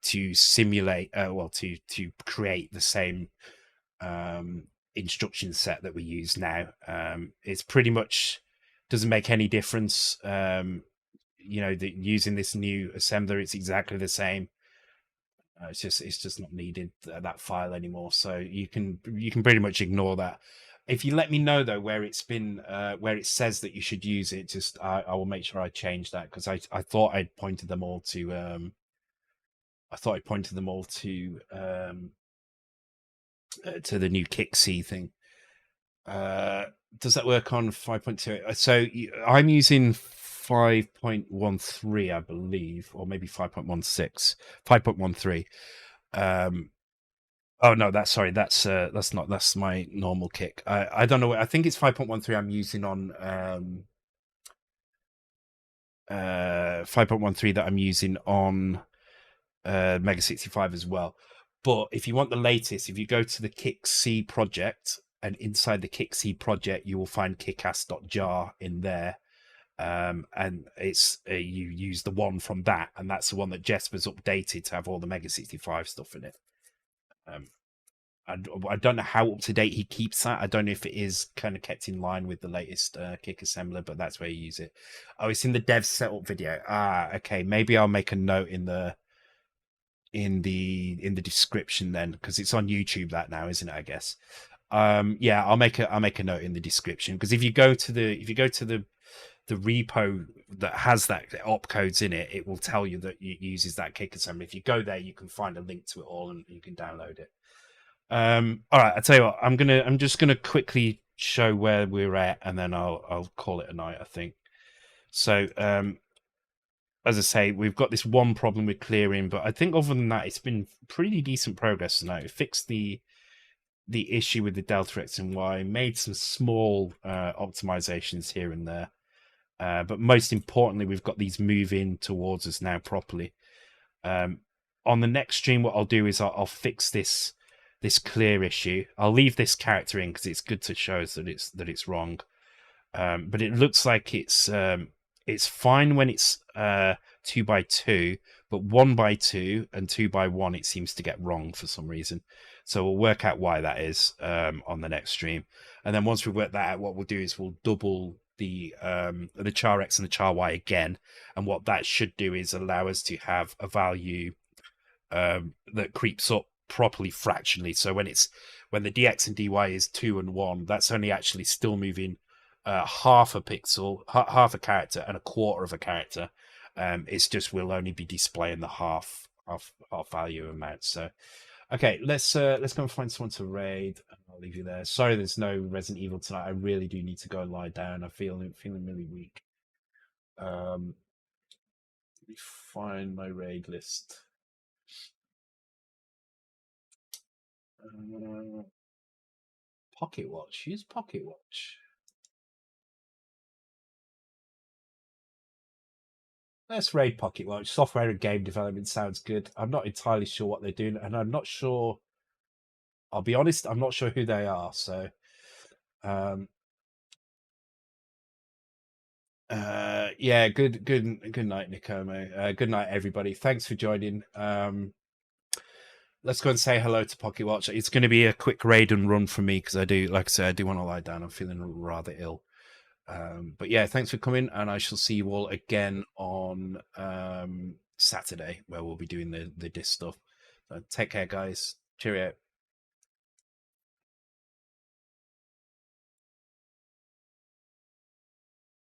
S1: to simulate, to create the same instruction set that we use now. It's pretty much doesn't make any difference. Using this new assembler, it's exactly the same. It's just not needed that file anymore. So you can pretty much ignore that. If you let me know though where it's been, where it says that you should use it, just I will make sure I change that, because I thought I'd pointed them all to to the new kick C thing. Does that work on 5.2? So I'm using 5.13, I believe, or maybe 5.16, 5.13. Oh no, that's my normal kick. I don't know. I think it's 5.13 I'm using on 5.13 that I'm using on Mega 65 as well. But if you want the latest, if you go to the Kick C project, and inside the Kick C project, you will find kickass.jar in there. And it's you use the one from that, and that's the one that Jesper's updated to have all the Mega 65 stuff in it. I don't know how up to date he keeps that. I don't know if it is kind of kept in line with the latest kick assembler, but that's where you use it. Oh, it's in the dev setup video. Okay. Maybe I'll make a note in the description then, because it's on YouTube that now, isn't it? I guess. Yeah, I'll make a note in the description, because if you go to the repo that has that opcodes in it, it will tell you that it uses that kick assembly. If you go there, you can find a link to it all and you can download it. All right, I tell you what, I'm just gonna quickly show where we're at, and then I'll call it a night, I think. So as I say, we've got this one problem with clearing, but I think other than that, it's been pretty decent progress tonight. It fixed the issue with the Delta X and Y, made some small optimizations here and there. But most importantly, we've got these moving towards us now properly. On the next stream, what I'll do is I'll fix this this clear issue. I'll leave this character in because it's good to show us that it's wrong. But it looks like it's fine when it's 2x2, but 1x2 and 2x1 it seems to get wrong for some reason. So we'll work out why that is on the next stream, and then once we work that out, what we'll do is we'll double the char x and the char y again, and what that should do is allow us to have a value that creeps up properly fractionally. So when the dx and dy is 2 and 1, that's only actually still moving half a pixel, half a character, and a quarter of a character. It's just we'll only be displaying the half value amount. So, okay, let's go and find someone to raid. I'll leave you there. Sorry, there's no Resident Evil tonight. I really do need to go and lie down. I'm feeling really weak. Let me find my raid list. Pocket Watch. Use Pocket Watch. Let's raid Pocket Watch. Software and game development sounds good. I'm not entirely sure what they're doing, and I'm not sure. I'll be honest, I'm not sure who they are. So, yeah. Good night, Nikomo. Good night, everybody. Thanks for joining. Let's go and say hello to Pocket Watch. It's going to be a quick raid and run for me because I do, like I said, I do want to lie down. I'm feeling rather ill. But yeah, thanks for coming, and I shall see you all again on Saturday, where we'll be doing the disc stuff. So take care, guys. Cheerio.